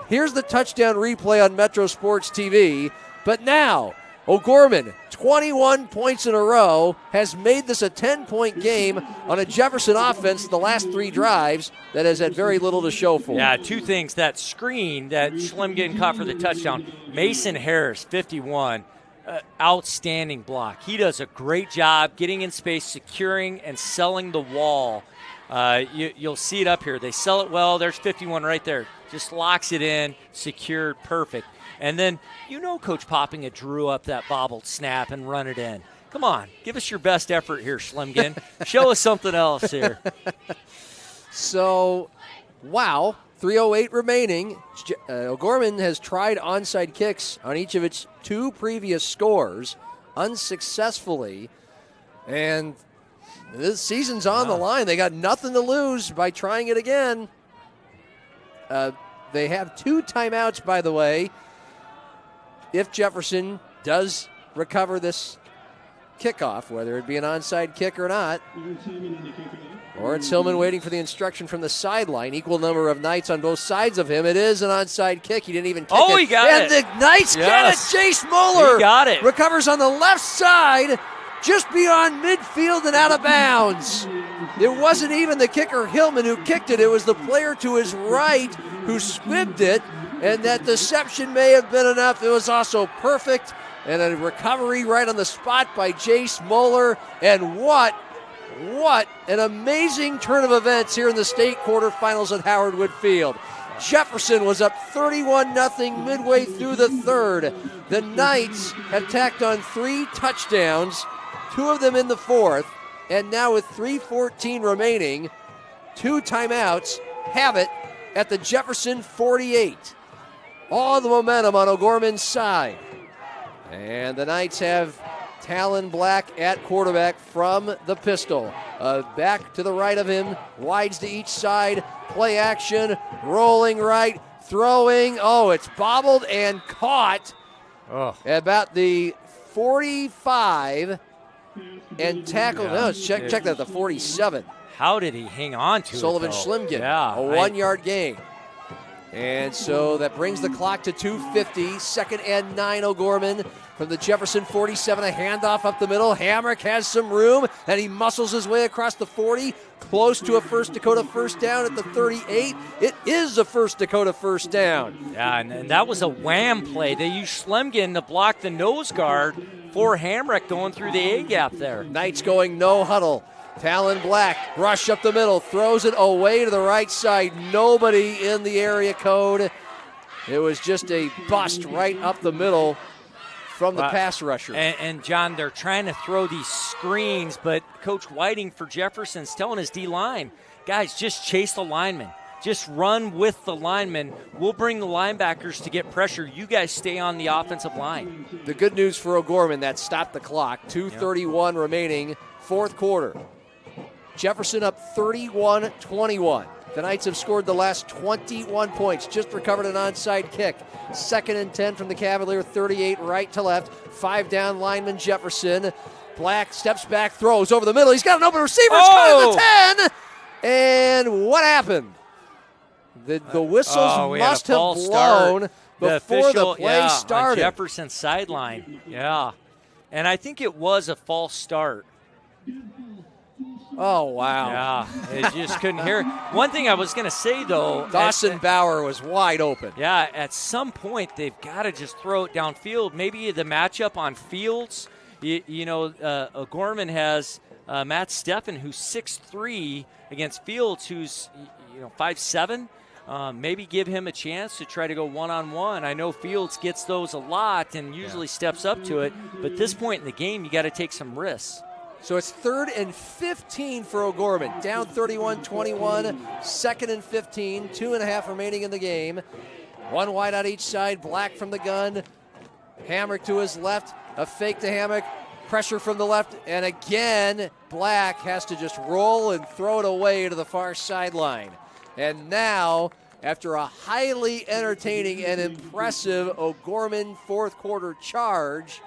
Here's the touchdown replay on Metro Sports TV. But now, O'Gorman, 21 points in a row, has made this a 10-point game on a Jefferson offense the last 3 drives that has had very little to show for. Yeah, 2 things. That screen that Schlimgen caught for the touchdown. Mason Harris, 51, outstanding block. He does a great job getting in space, securing, and selling the wall. You'll see it up here. They sell it well. There's 51 right there. Just locks it in, secured, perfect. And then, Coach Popping drew up that bobbled snap and run it in. Come on, give us your best effort here, Schlimgen. Show us something else here. So, wow, 3:08 remaining. O'Gorman has tried onside kicks on each of its 2 previous scores unsuccessfully. And this season's on the line. They got nothing to lose by trying it again. They have 2 timeouts, by the way, if Jefferson does recover this kickoff, whether it be an onside kick or not. Lawrence Hillman waiting for the instruction from the sideline. Equal number of Knights on both sides of him. It is an onside kick. He didn't even kick it. He got it. And the Knights get it. Jace Moeller He got it. recovers on the left side, just beyond midfield and out of bounds. It wasn't even the kicker Hillman who kicked it. It was the player to his right who squibbed it, and that deception may have been enough. It was also perfect, and a recovery right on the spot by Jace Moeller. And what an amazing turn of events here in the state quarterfinals at Howard Wood Field. Jefferson was up 31-0 midway through the third. The Knights have tacked on 3 touchdowns, 2 of them in the fourth, and now with 3:14 remaining, 2 timeouts, have it at the Jefferson 48. All the momentum on O'Gorman's side. And the Knights have Talon Black at quarterback from the pistol. Back to the right of him, wides to each side, play action, rolling right, throwing. It's bobbled and caught about the 45 and tackled. No, check that at the 47. How did he hang on to Sullivan it, Schlimgen, Yeah, a 1-yard gain. And so that brings the clock to 2:50. 2nd and 9, O'Gorman from the Jefferson 47. A handoff up the middle. Hamrick has some room, and he muscles his way across the 40, close to a First Dakota first down at the 38. It is a First Dakota first down. Yeah, and that was a wham play. They used Schlimgen to block the nose guard for Hamrick going through the A-gap there. Knights going no huddle. Talon Black, rush up the middle, throws it away to the right side. Nobody in the area code. It was just a bust right up the middle from the pass rusher. And John, they're trying to throw these screens, but Coach Whiting for Jefferson's telling his D-line, guys, just chase the lineman. just run with the linemen. We'll bring the linebackers to get pressure. You guys stay on the offensive line. The good news for O'Gorman, that stopped the clock. 2:31 remaining, fourth quarter. Jefferson up 31-21. The Knights have scored the last 21 points, just recovered an onside kick. 2nd and 10 from the Cavalier, 38 right to left. 5 down lineman Jefferson. Black steps back, throws over the middle. He's got an open receiver. It's caught at the 10. And what happened? The whistles must have blown before the play started. On Jefferson's sideline. Yeah. And I think it was a false start. Oh, wow. Yeah, I just couldn't hear it. One thing I was going to say, though. Dawson Bauer was wide open. Yeah, at some point, they've got to just throw it downfield. Maybe the matchup on Fields. O'Gorman has Matt Steffen, who's 6'3", against Fields, who's 5'7". Maybe give him a chance to try to go one-on-one. I know Fields gets those a lot and usually steps up to it. But at this point in the game, you got to take some risks. So it's 3rd and 15 for O'Gorman. Down 31-21, 2nd and 15, 2.5 remaining in the game. One wide on each side, Black from the gun. Hamrick to his left, a fake to Hamrick. Pressure from the left, and again, Black has to just roll and throw it away to the far sideline. And now, after a highly entertaining and impressive O'Gorman fourth quarter charge,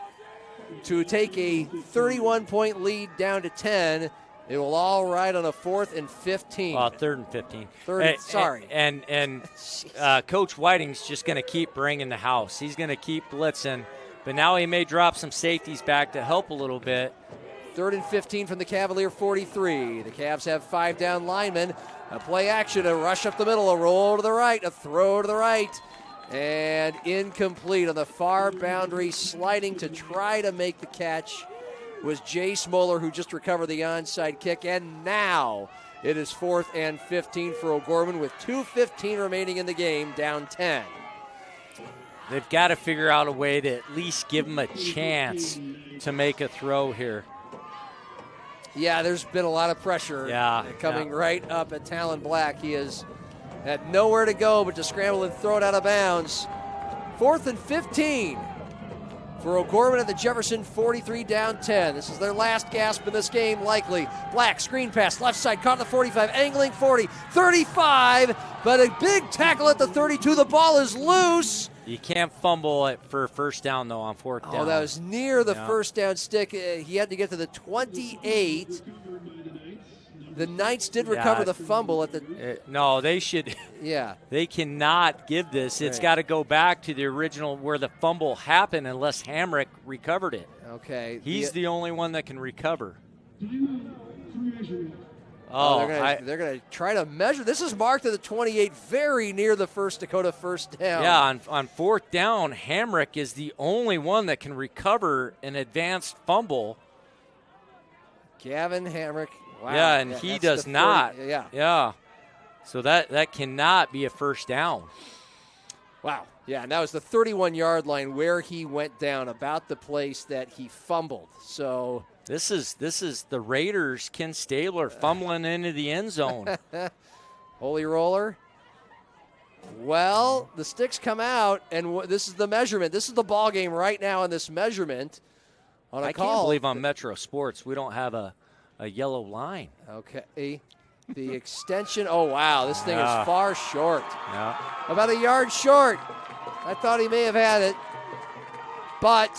to take a 31-point lead down to 10, it will all ride on a 4th and 15. 3rd and 15. Sorry. And Coach Whiting's just going to keep bringing the house. He's going to keep blitzing, but now he may drop some safeties back to help a little bit. 3rd and 15 from the Cavalier 43. The Cavs have 5 down linemen. A play action, a rush up the middle, a roll to the right, a throw to the right. And incomplete on the far boundary, sliding to try to make the catch was Jace Moeller, who just recovered the onside kick. And now it is 4th and 15 for O'Gorman with 2:15 remaining in the game, down 10. They've got to figure out a way to at least give him a chance to make a throw here. Yeah, there's been a lot of pressure coming right up at Talon Black. He has had nowhere to go but to scramble and throw it out of bounds. 4th and 15 for O'Gorman at the Jefferson 43, down 10. This is their last gasp in this game, likely. Black, screen pass, left side, caught at the 45, angling 40, 35, but a big tackle at the 32. The ball is loose. You can't fumble it for first down, though, on 4th down. Oh, that was near the first down stick. He had to get to the 28. The Knights did recover the fumble at the. No, they should. Yeah. They cannot give this. It's got to go back to the original where the fumble happened unless Hamrick recovered it. Okay. He's the only one that can recover. They're going to try to measure. This is marked at the 28, very near the First Dakota first down. Yeah, on 4th down, Hamrick is the only one that can recover an advanced fumble. Gavin Hamrick. Wow. Yeah, and he does not. Yeah. So that cannot be a first down. Wow. Yeah, and that was the 31-yard line where he went down, about the place that he fumbled. So this is the Raiders, Ken Stabler, fumbling into the end zone. Holy roller. Well, the sticks come out, and this is the measurement. This is the ball game right now in this measurement. I can't believe on Metro Sports we don't have a yellow line. Okay. The extension. Oh, wow. This thing is far short. Yeah. About a yard short. I thought he may have had it. But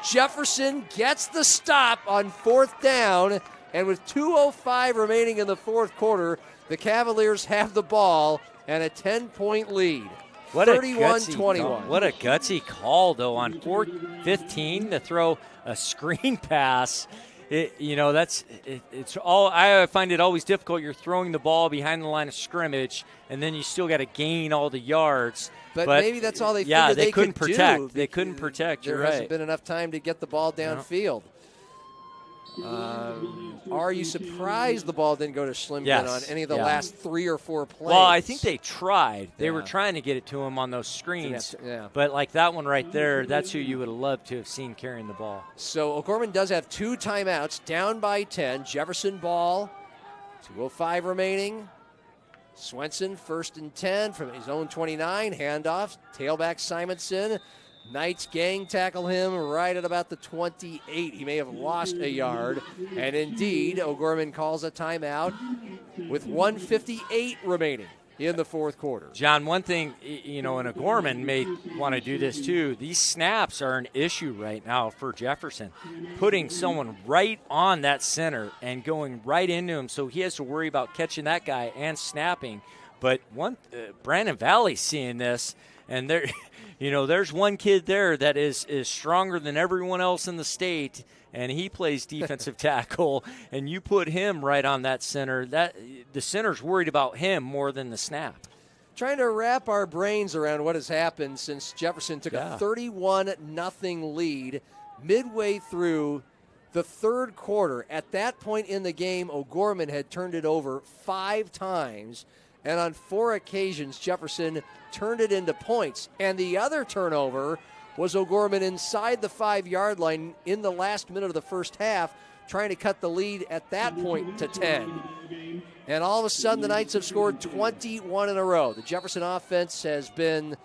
Jefferson gets the stop on 4th down. And with 2:05 remaining in the fourth quarter, the Cavaliers have the ball and a 10-point lead. 31-21. What a gutsy call, though, on 4-15 to throw a screen pass. It's all. I find it always difficult. You're throwing the ball behind the line of scrimmage, and then you still got to gain all the yards. But maybe that's all they figured they couldn't could protect. do. They couldn't protect. You're there right. hasn't been enough time to get the ball downfield. Are you surprised the ball didn't go to Schlimden on any of the last 3 or 4 plays? Well, I think they tried. They were trying to get it to him on those screens. But like that one right there, that's who you would have loved to have seen carrying the ball. So O'Gorman does have 2 timeouts, down by 10. Jefferson ball, 2:05 remaining. Swenson, 1st and 10 from his own 29. Handoff, tailback Simonson. Knights gang tackle him right at about the 28. He may have lost a yard. And indeed, O'Gorman calls a timeout with 1:58 remaining in the fourth quarter. John, one thing, and O'Gorman may want to do this too. These snaps are an issue right now for Jefferson. Putting someone right on that center and going right into him, so he has to worry about catching that guy and snapping. But Brandon Valley's seeing this, and there, there's one kid there that is stronger than everyone else in the state, and he plays defensive tackle, and you put him right on that center. That the center's worried about him more than the snap. Trying to wrap our brains around what has happened since Jefferson took a 31-0 lead midway through the third quarter. At that point in the game, O'Gorman had turned it over 5 times, and on 4 occasions, Jefferson turned it into points. And the other turnover was O'Gorman inside the 5-yard line in the last minute of the first half, trying to cut the lead at that point to 10. And all of a sudden, the Knights have scored 21 in a row. The Jefferson offense has been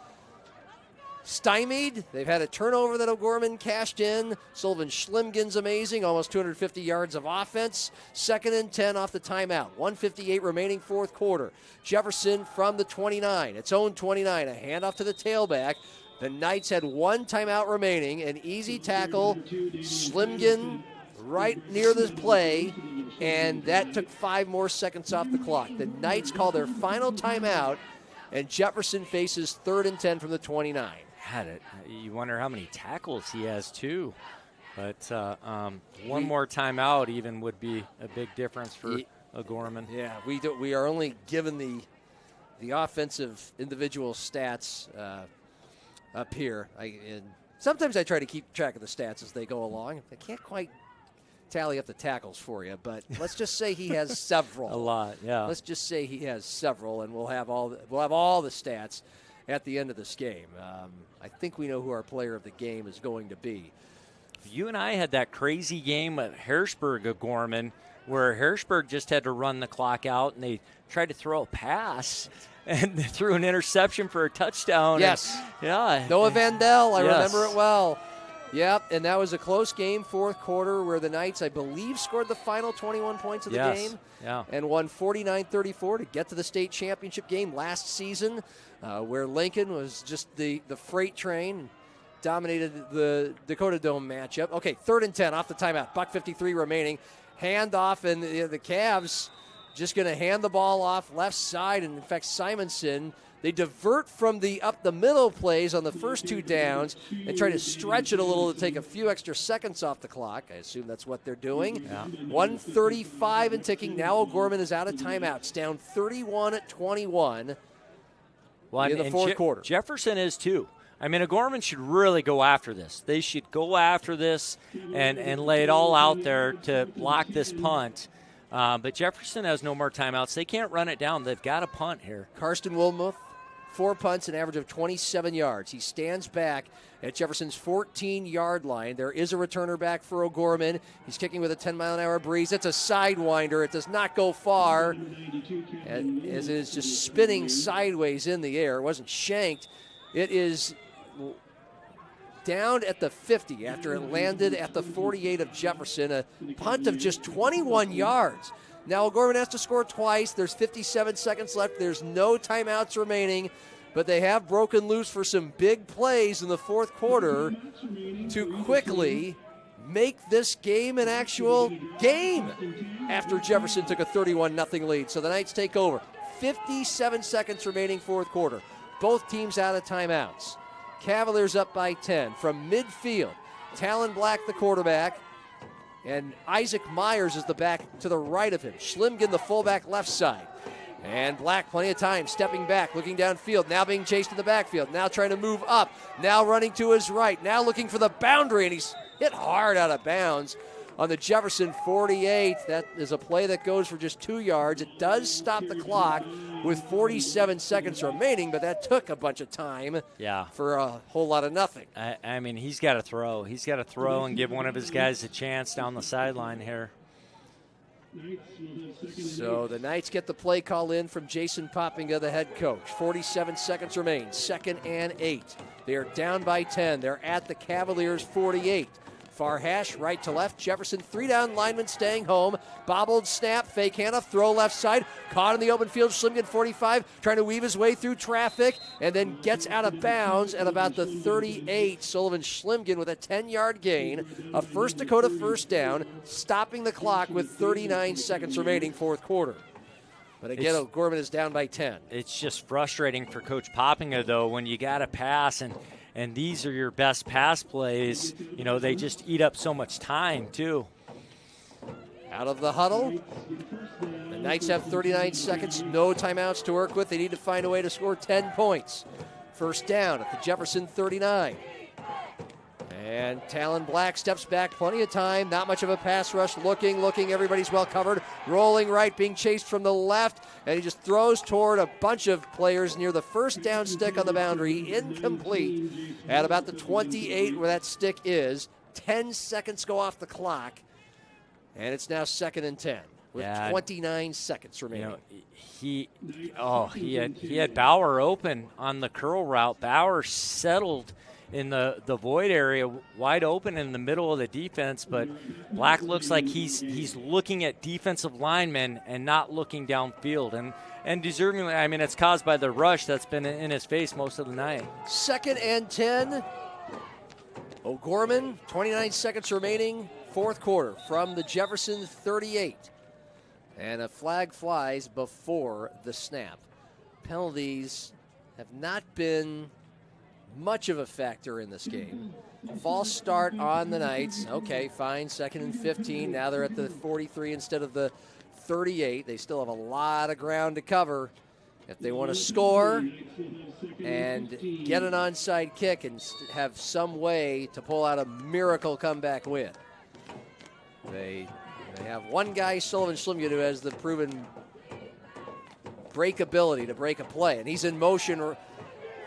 stymied. They've had a turnover that O'Gorman cashed in. Sullivan Schlimgen's amazing, almost 250 yards of offense. 2nd and 10 off the timeout. 1:58 remaining fourth quarter. Jefferson from the 29, its own 29, a handoff to the tailback. The Knights had 1 timeout remaining, an easy tackle. Schlimgen right near the play, and that took 5 more seconds off the clock. The Knights call their final timeout, and Jefferson faces 3rd and 10 from the 29. You wonder how many tackles he has, too. But one more timeout even would be a big difference for O'Gorman. Yeah, we are only given the offensive individual stats up here. And sometimes I try to keep track of the stats as they go along. I can't quite tally up the tackles for you, but let's just say he has several. A lot, yeah. Let's just say he has several, and we'll have all the stats at the end of this game. I think we know who our player of the game is going to be. You and I had that crazy game at Harrisburg, O'Gorman, where Harrisburg just had to run the clock out, and they tried to throw a pass, and they threw an interception for a touchdown. Yes. Yeah. Noah Vandell, I remember it well. Yep, and that was a close game, fourth quarter, where the Knights, I believe, scored the final 21 points of the game. Yeah. And won 49-34 to get to the state championship game last season, where Lincoln was just the freight train, dominated the Dakota Dome matchup. Okay, 3rd and 10 off the timeout, $1:53 remaining. Handoff, and the Cavs just going to hand the ball off left side, and in fact, Simonson, they divert from the up-the-middle plays on the first 2 downs and try to stretch it a little to take a few extra seconds off the clock. I assume that's what they're doing. Yeah. 1:35 and ticking. Now O'Gorman is out of timeouts, down 31-21 in the fourth quarter. Jefferson is too. I mean, O'Gorman should really go after this. They should go after this and lay it all out there to block this punt. But Jefferson has no more timeouts. They can't run it down. They've got to punt here. Karsten Wilmuth, 4 punts, an average of 27 yards. He stands back at Jefferson's 14-yard line. There is a returner back for O'Gorman. He's kicking with a 10-mile-an-hour breeze. It's a sidewinder. It does not go far, and as it is just spinning sideways in the air. It wasn't shanked. It is down at the 50 after it landed at the 48 of Jefferson. A punt of just 21 yards. Now O'Gorman has to score twice. There's 57 seconds left. There's no timeouts remaining, but they have broken loose for some big plays in the fourth quarter to quickly make this game an actual game after Jefferson took a 31-0 lead. So the Knights take over. 57 seconds remaining fourth quarter. Both teams out of timeouts. Cavaliers up by 10 from midfield. Talon Black, the quarterback, and Isaac Myers is the back to the right of him. Schlimgen, the fullback, left side. And Black, plenty of time, stepping back, looking downfield, now being chased in the backfield, now trying to move up, now running to his right, now looking for the boundary, and he's hit hard out of bounds on the Jefferson 48. That is a play that goes for just 2 yards. It does stop the clock with 47 seconds remaining, but that took a bunch of time for a whole lot of nothing. I mean, he's got to throw. He's got to throw and give one of his guys a chance down the sideline here. So the Knights get the play call in from Jason Poppinga, the head coach. 47 seconds remain, 2nd and 8. They are down by 10. They're at the Cavaliers' 48. Far hash, right to left. Jefferson, 3-down lineman staying home. Bobbled snap, fake handoff, throw left side. Caught in the open field, Schlimgen 45, trying to weave his way through traffic, and then gets out of bounds at about the 38. Sullivan Schlimgen with a 10-yard gain. A First Dakota first down, stopping the clock with 39 seconds remaining, fourth quarter. But again, O'Gorman is down by 10. It's just frustrating for Coach Poppinga, though, when you got to pass and these are your best pass plays. You know, they just eat up so much time, too. Out of the huddle. The Knights have 39 seconds, no timeouts to work with. They need to find a way to score 10 points. First down at the Jefferson 39. And Talon Black steps back, plenty of time, not much of a pass rush, looking, everybody's well covered, rolling right, being chased from the left, and he just throws toward a bunch of players near the first down stick on the boundary, incomplete, at about the 28 where that stick is. 10 seconds go off the clock, and it's now 2nd and 10 with 29 seconds remaining. You know, he had Bauer open on the curl route. Bauer settled in the void area, wide open in the middle of the defense, but Black looks like he's looking at defensive linemen and not looking downfield, and deservingly. I mean, it's caused by the rush that's been in his face most of the night. 2nd and 10. O'Gorman, 29 seconds remaining, fourth quarter from the Jefferson 38. And a flag flies before the snap. Penalties have not been much of a factor in this game. False start on the Knights. Okay, fine, 2nd and 15. Now they're at the 43 instead of the 38. They still have a lot of ground to cover if they want to score and get an onside kick and have some way to pull out a miracle comeback win. They have one guy, Sullivan Schlimgen, who has the proven break ability to break a play, and he's in motion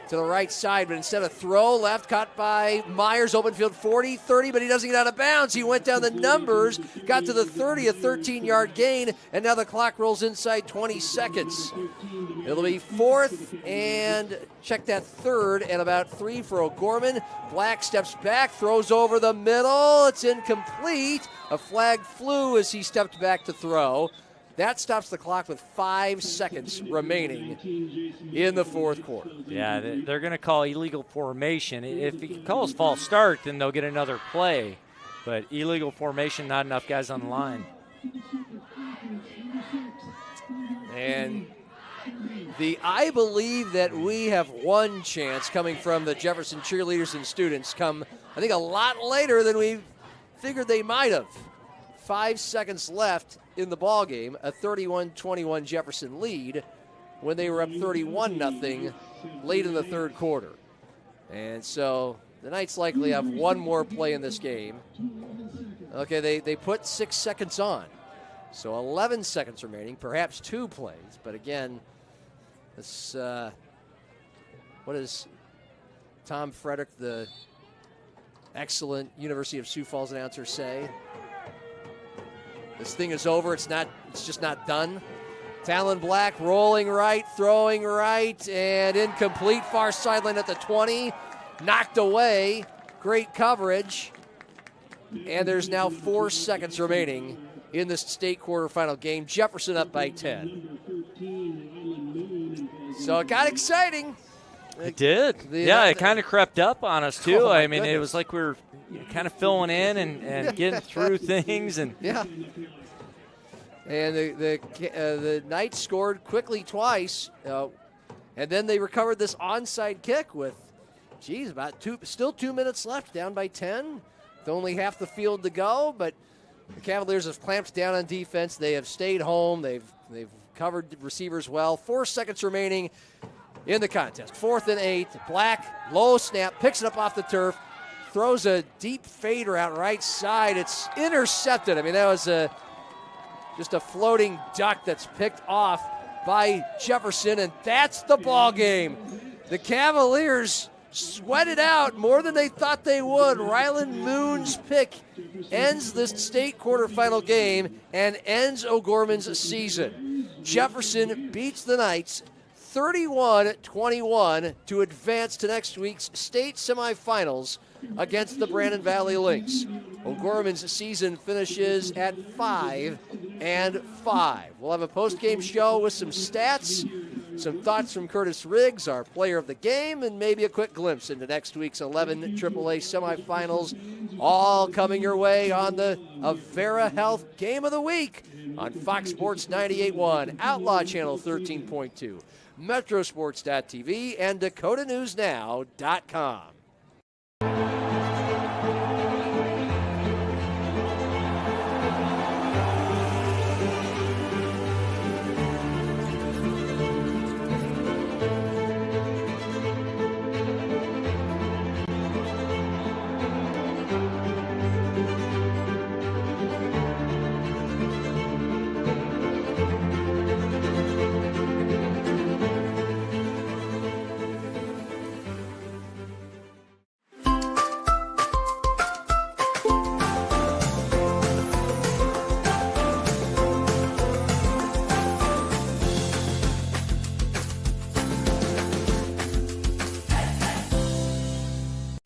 to the right side, but instead of throw left, caught by Myers, open field 40, 30, but he doesn't get out of bounds. He went down the numbers, got to the 30, a 13-yard gain, and now the clock rolls inside 20 seconds. It'll be 4th and check that 3rd and about 3 for O'Gorman. Black steps back, throws over the middle. It's incomplete. A flag flew as he stepped back to throw. That stops the clock with 5 seconds remaining in the fourth quarter. Yeah, they're going to call illegal formation. If he calls false start, then they'll get another play. But illegal formation, not enough guys on the line. And I believe that we have one chance coming from the Jefferson cheerleaders and students come, I think, a lot later than we figured they might have. 5 seconds left in the ball game, a 31-21 Jefferson lead when they were up 31-0 late in the third quarter. And so the Knights likely have one more play in this game. Okay, they put 6 seconds on. So 11 seconds remaining, perhaps 2 plays. But again, this, what does Tom Frederick, the excellent University of Sioux Falls announcer, say? This thing is over. It's just not done. Talon Black rolling right, throwing right, and incomplete. Far sideline at the 20. Knocked away. Great coverage. And there's now 4 seconds remaining in the state quarterfinal game. Jefferson up by 10. So it got exciting. It did. It kind of crept up on us, too. I mean, it was like we were kind of filling in and getting through things. And yeah. And the Knights scored quickly twice, and then they recovered this onside kick with, still 2 minutes left, down by 10, with only half the field to go. But the Cavaliers have clamped down on defense. They have stayed home. They've covered receivers well. 4 seconds remaining in the contest. 4th and 8. Black, low snap, picks it up off the turf, throws a deep fader out right side. It's intercepted. I mean, that was just a floating duck that's picked off by Jefferson, and that's the ball game. The Cavaliers sweat it out more than they thought they would. Ryland Moon's pick ends the state quarterfinal game and ends O'Gorman's season. Jefferson beats the Knights 31-21 to advance to next week's state semifinals against the Brandon Valley Lynx. O'Gorman's season finishes at 5-5. We'll have a post-game show with some stats, some thoughts from Curtis Riggs, our player of the game, and maybe a quick glimpse into next week's 11 AAA semifinals, all coming your way on the Avera Health Game of the Week on Fox Sports 98.1, Outlaw Channel 13.2, Metrosports.tv, and DakotaNewsNow.com.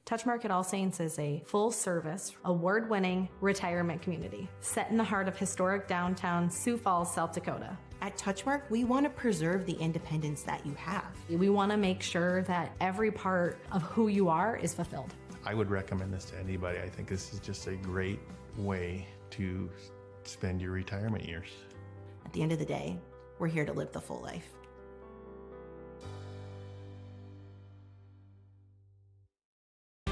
Touchmark at All Saints is a full-service, award-winning retirement community set in the heart of historic downtown Sioux Falls, South Dakota. At Touchmark, we want to preserve the independence that you have. We want to make sure that every part of who you are is fulfilled. I would recommend this to anybody. I think this is just a great way to spend your retirement years. At the end of the day, we're here to live the full life.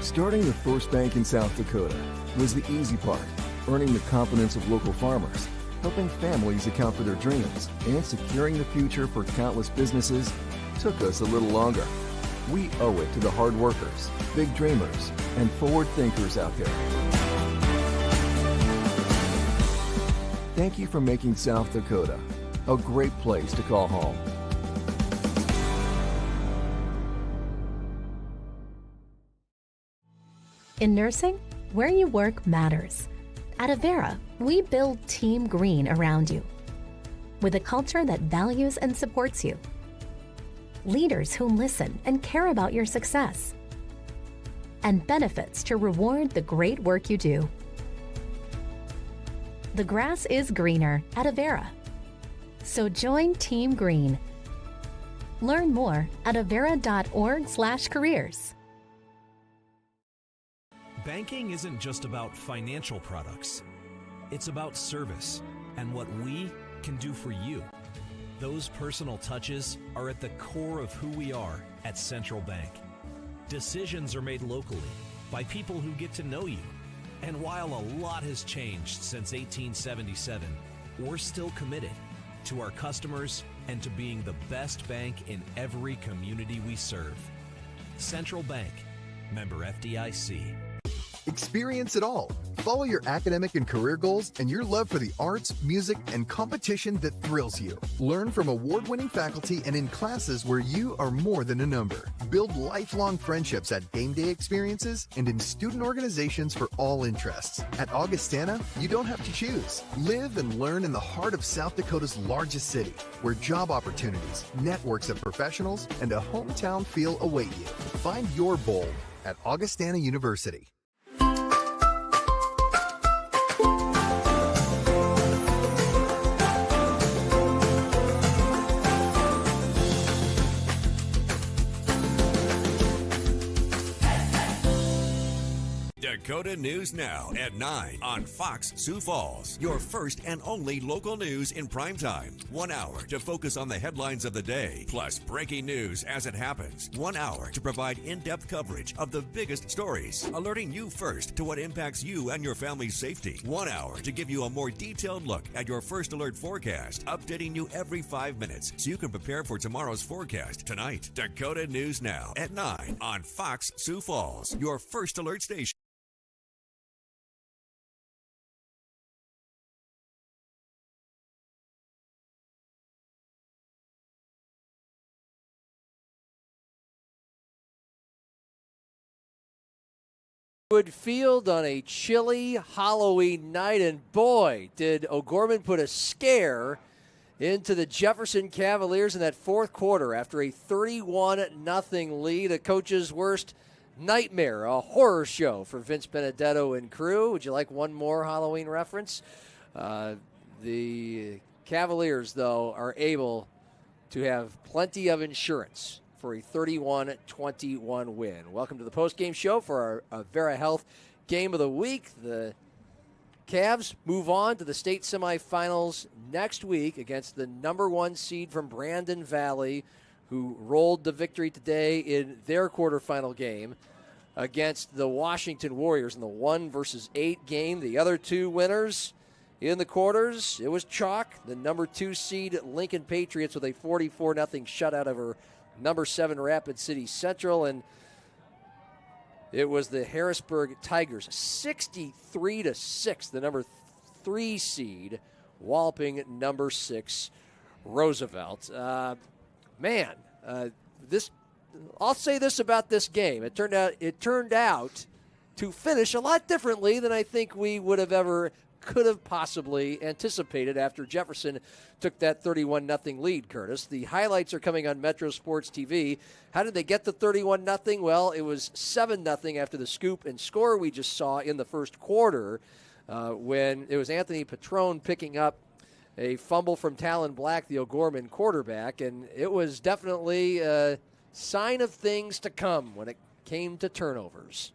Starting the first bank in South Dakota was the easy part, earning the confidence of local farmers, helping families account for their dreams, and securing the future for countless businesses took us a little longer. We owe it to the hard workers, big dreamers, and forward thinkers out there. Thank you for making South Dakota a great place to call home. In nursing, where you work matters. At Avera, we build Team Green around you. With a culture that values and supports you. Leaders who listen and care about your success. And benefits to reward the great work you do. The grass is greener at Avera. So join Team Green. Learn more at avera.org/careers. Banking isn't just about financial products. It's about service and what we can do for you. Those personal touches are at the core of who we are at Central Bank. Decisions are made locally by people who get to know you. And while a lot has changed since 1877, we're still committed to our customers and to being the best bank in every community we serve. Central Bank, member FDIC. Experience it all. Follow your academic and career goals and your love for the arts, music, and competition that thrills you. Learn from award-winning faculty and in classes where you are more than a number. Build lifelong friendships at game day experiences and in student organizations for all interests. At Augustana, you don't have to choose. Live and learn in the heart of South Dakota's largest city, where job opportunities, networks of professionals, and a hometown feel await you. Find your bold at Augustana University. Dakota News Now at 9 on Fox Sioux Falls. Your first and only local news in primetime. 1 hour to focus on the headlines of the day, plus breaking news as it happens. 1 hour to provide in-depth coverage of the biggest stories, alerting you first to what impacts you and your family's safety. 1 hour to give you a more detailed look at your first alert forecast, updating you every 5 minutes so you can prepare for tomorrow's forecast tonight. Dakota News Now at 9 on Fox Sioux Falls, your first alert station. Wood Field on a chilly Halloween night, and boy, did O'Gorman put a scare into the Jefferson Cavaliers in that fourth quarter after a 31-0 lead, a coach's worst nightmare, a horror show for Vince Benedetto and crew. Would you like one more Halloween reference? The Cavaliers, though, are able to have plenty of insurance for a 31-21 win. Welcome to the postgame show for our Vera Health Game of the Week. The Cavs move on to the state semifinals next week against the number 1 seed from Brandon Valley, who rolled the victory today in their quarterfinal game against the Washington Warriors in the 1-8 game. The other two winners in the quarters, it was chalk. The number 2 seed Lincoln Patriots with a 44-0 shutout over number 7 Rapid City Central, and it was the Harrisburg Tigers 63-6, the number 3 seed walloping number 6 Roosevelt. This, I'll say this about this game. It turned out to finish a lot differently than I think we could have possibly anticipated after Jefferson took that 31-0 lead, Curtis. The highlights are coming on Metro Sports TV. How did they get the 31-0? Well, it was 7-0 after the scoop and score we just saw in the first quarter when it was Anthony Petrone picking up a fumble from Talon Black, the O'Gorman quarterback, and it was definitely a sign of things to come when it came to turnovers.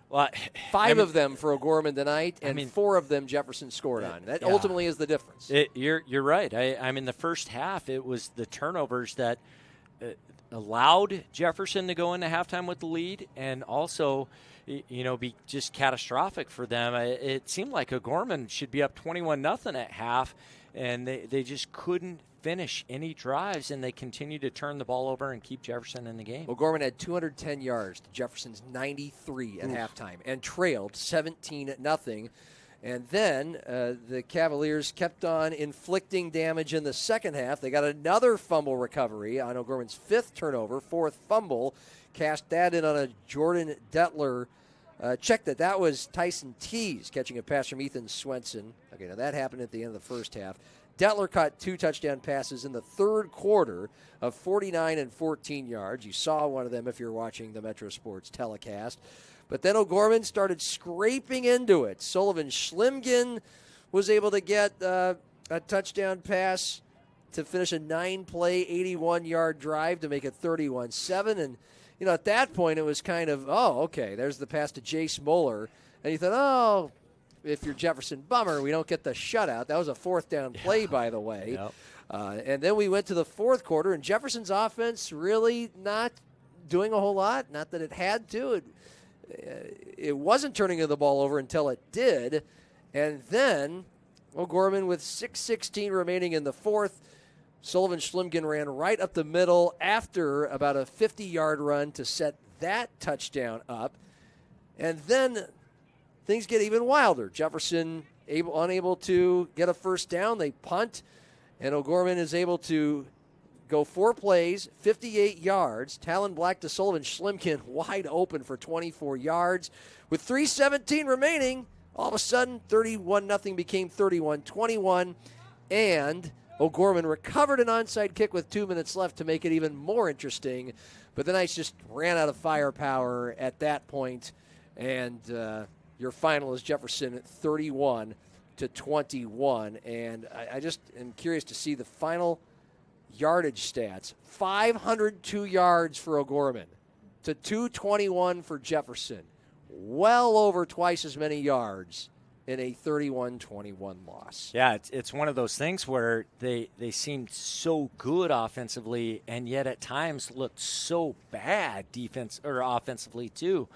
Well, 5 of them for O'Gorman tonight, and 4 of them Jefferson scored on. That ultimately is the difference. You're right. I mean, the first half, it was the turnovers that allowed Jefferson to go into halftime with the lead, and also, be just catastrophic for them. It seemed like O'Gorman should be up 21-0 at half, and they just couldn't finish any drives, and they continued to turn the ball over and keep Jefferson in the game. O'Gorman had 210 yards to Jefferson's 93 at halftime and trailed 17-0. And then the Cavaliers kept on inflicting damage in the second half. They got another fumble recovery on O'Gorman's 5th turnover, 4th fumble. Cast that in on a Jordan Detler. Check that was Tyson Tees catching a pass from Ethan Swenson. Okay, now that happened at the end of the first half. Detler caught 2 touchdown passes in the third quarter of 49 and 14 yards. You saw one of them if you're watching the Metro Sports telecast. But then O'Gorman started scraping into it. Sullivan Schlimgen was able to get a touchdown pass to finish a 9-play, 81-yard drive to make it 31-7. And, at that point it was kind of, okay, there's the pass to Jace Moeller. And you thought, if you're Jefferson, bummer, we don't get the shutout. That was a 4th down play, by the way. Yep. And then we went to the fourth quarter, and Jefferson's offense really not doing a whole lot. Not that it had to. It wasn't turning the ball over until it did. And then O'Gorman with 6:16 remaining in the fourth. Sullivan Schlimgen ran right up the middle after about a 50-yard run to set that touchdown up. And then things get even wilder. Jefferson unable to get a first down. They punt, and O'Gorman is able to go 4 plays, 58 yards. Talon Black to Sullivan Schlimgen wide open for 24 yards. With 3:17 remaining, all of a sudden 31-0 became 31-21, and O'Gorman recovered an onside kick with 2 minutes left to make it even more interesting. But the Knights just ran out of firepower at that point, and your final is Jefferson 31-21. And I just am curious to see the final yardage stats. 502 yards for O'Gorman to 221 for Jefferson. Well over twice as many yards in a 31-21 loss. Yeah, it's one of those things where they seemed so good offensively, and yet at times looked so bad defense or offensively too.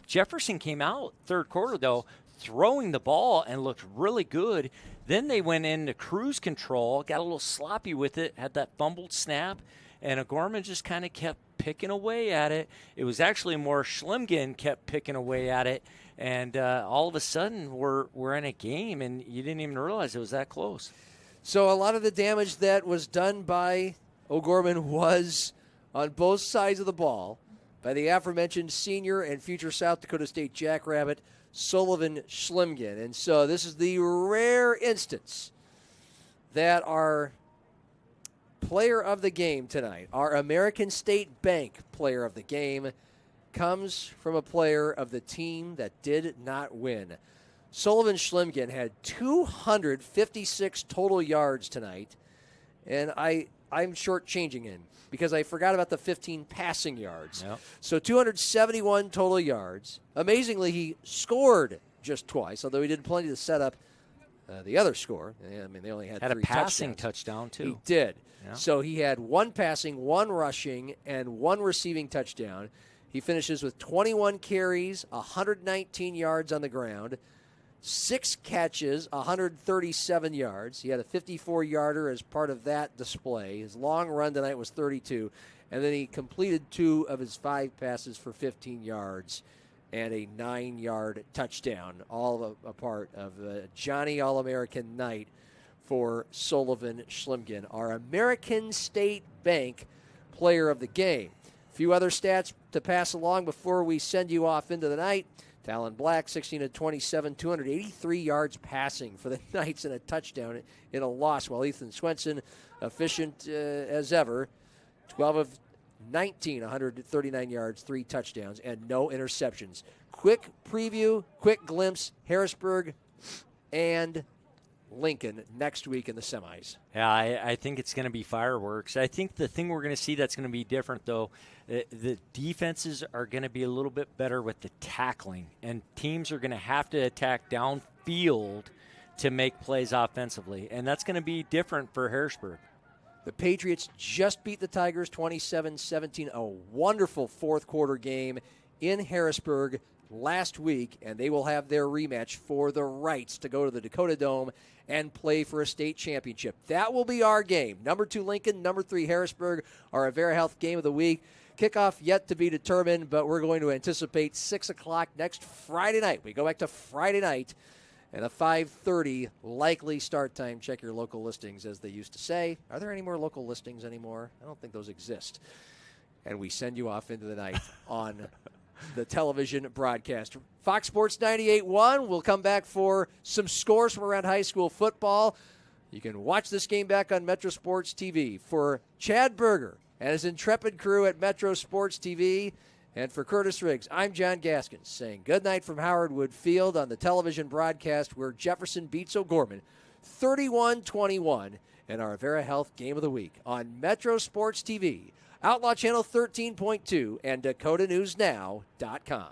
Jefferson came out third quarter though, throwing the ball and looked really good. Then they went into cruise control, got a little sloppy with it, had that fumbled snap, and O'Gorman just kind of kept picking away at it. It was actually more Schlimgen kept picking away at it, and all of a sudden we're in a game, and you didn't even realize it was that close. So a lot of the damage that was done by O'Gorman was on both sides of the ball. by the aforementioned senior and future South Dakota State Jackrabbit, Sullivan Schlimgen. And so this is the rare instance that our player of the game tonight, our American State Bank player of the game, comes from a player of the team that did not win. Sullivan Schlimgen had 256 total yards tonight, and I'm shortchanging him because I forgot about the 15 passing yards. Yep. So 271 total yards. Amazingly, he scored just twice, although he did plenty to set up the other score. I mean, they only had a 3 passing touchdowns. touchdown, too. He did. Yeah. So he had 1 passing, 1 rushing, and 1 receiving touchdown. He finishes with 21 carries, 119 yards on the ground, 6 catches, 137 yards. He had a 54-yarder as part of that display. His long run tonight was 32. And then he completed 2 of his 5 passes for 15 yards and a 9-yard touchdown, all a part of a Johnny All-American night for Sullivan Schlimgen, our American State Bank player of the game. A few other stats to pass along before we send you off into the night. Talon Black, 16-27, 283 yards passing for the Knights and a touchdown in a loss, while Ethan Swenson, efficient as ever, 12 of 19, 139 yards, 3 touchdowns, and no interceptions. Quick preview, quick glimpse, Harrisburg and Lincoln next week in the semis. Yeah, I think it's going to be fireworks. I think the thing we're going to see that's going to be different, though, the defenses are going to be a little bit better with the tackling, and teams are going to have to attack downfield to make plays offensively, and that's going to be different for Harrisburg. The Patriots just beat the Tigers 27-17, a wonderful fourth quarter game in Harrisburg last week, and they will have their rematch for the rights to go to the Dakota Dome and play for a state championship. That will be our game. Number 2 Lincoln, number 3 Harrisburg, our Avera Health game of the week. Kickoff yet to be determined, but we're going to anticipate 6 o'clock next Friday night. We go back to Friday night and a 5:30 likely start time. Check your local listings, as they used to say. Are there any more local listings anymore? I don't think those exist. And we send you off into the night on the television broadcast. Fox Sports 98.1 will come back for some scores from around high school football. You can watch this game back on Metro Sports TV. For Chad Berger and his intrepid crew at Metro Sports TV, and for Curtis Riggs, I'm John Gaskins saying good night from Howard Wood Field on the television broadcast where Jefferson beats O'Gorman 31-21 in our Avera Health Game of the Week on Metro Sports TV, Outlaw Channel 13.2, and DakotaNewsNow.com.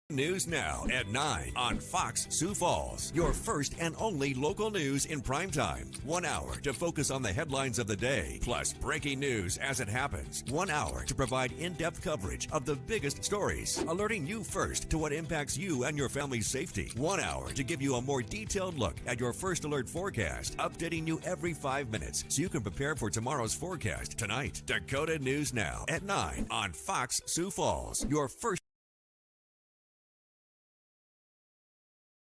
News now at 9 on Fox Sioux Falls. Your first and only local news in primetime. 1 hour to focus on the headlines of the day, plus breaking news as it happens. 1 hour to provide in-depth coverage of the biggest stories, alerting you first to what impacts you and your family's safety. 1 hour to give you a more detailed look at your first alert forecast, updating you every 5 minutes so you can prepare for tomorrow's forecast tonight. Dakota News Now at 9 on Fox Sioux Falls. Your first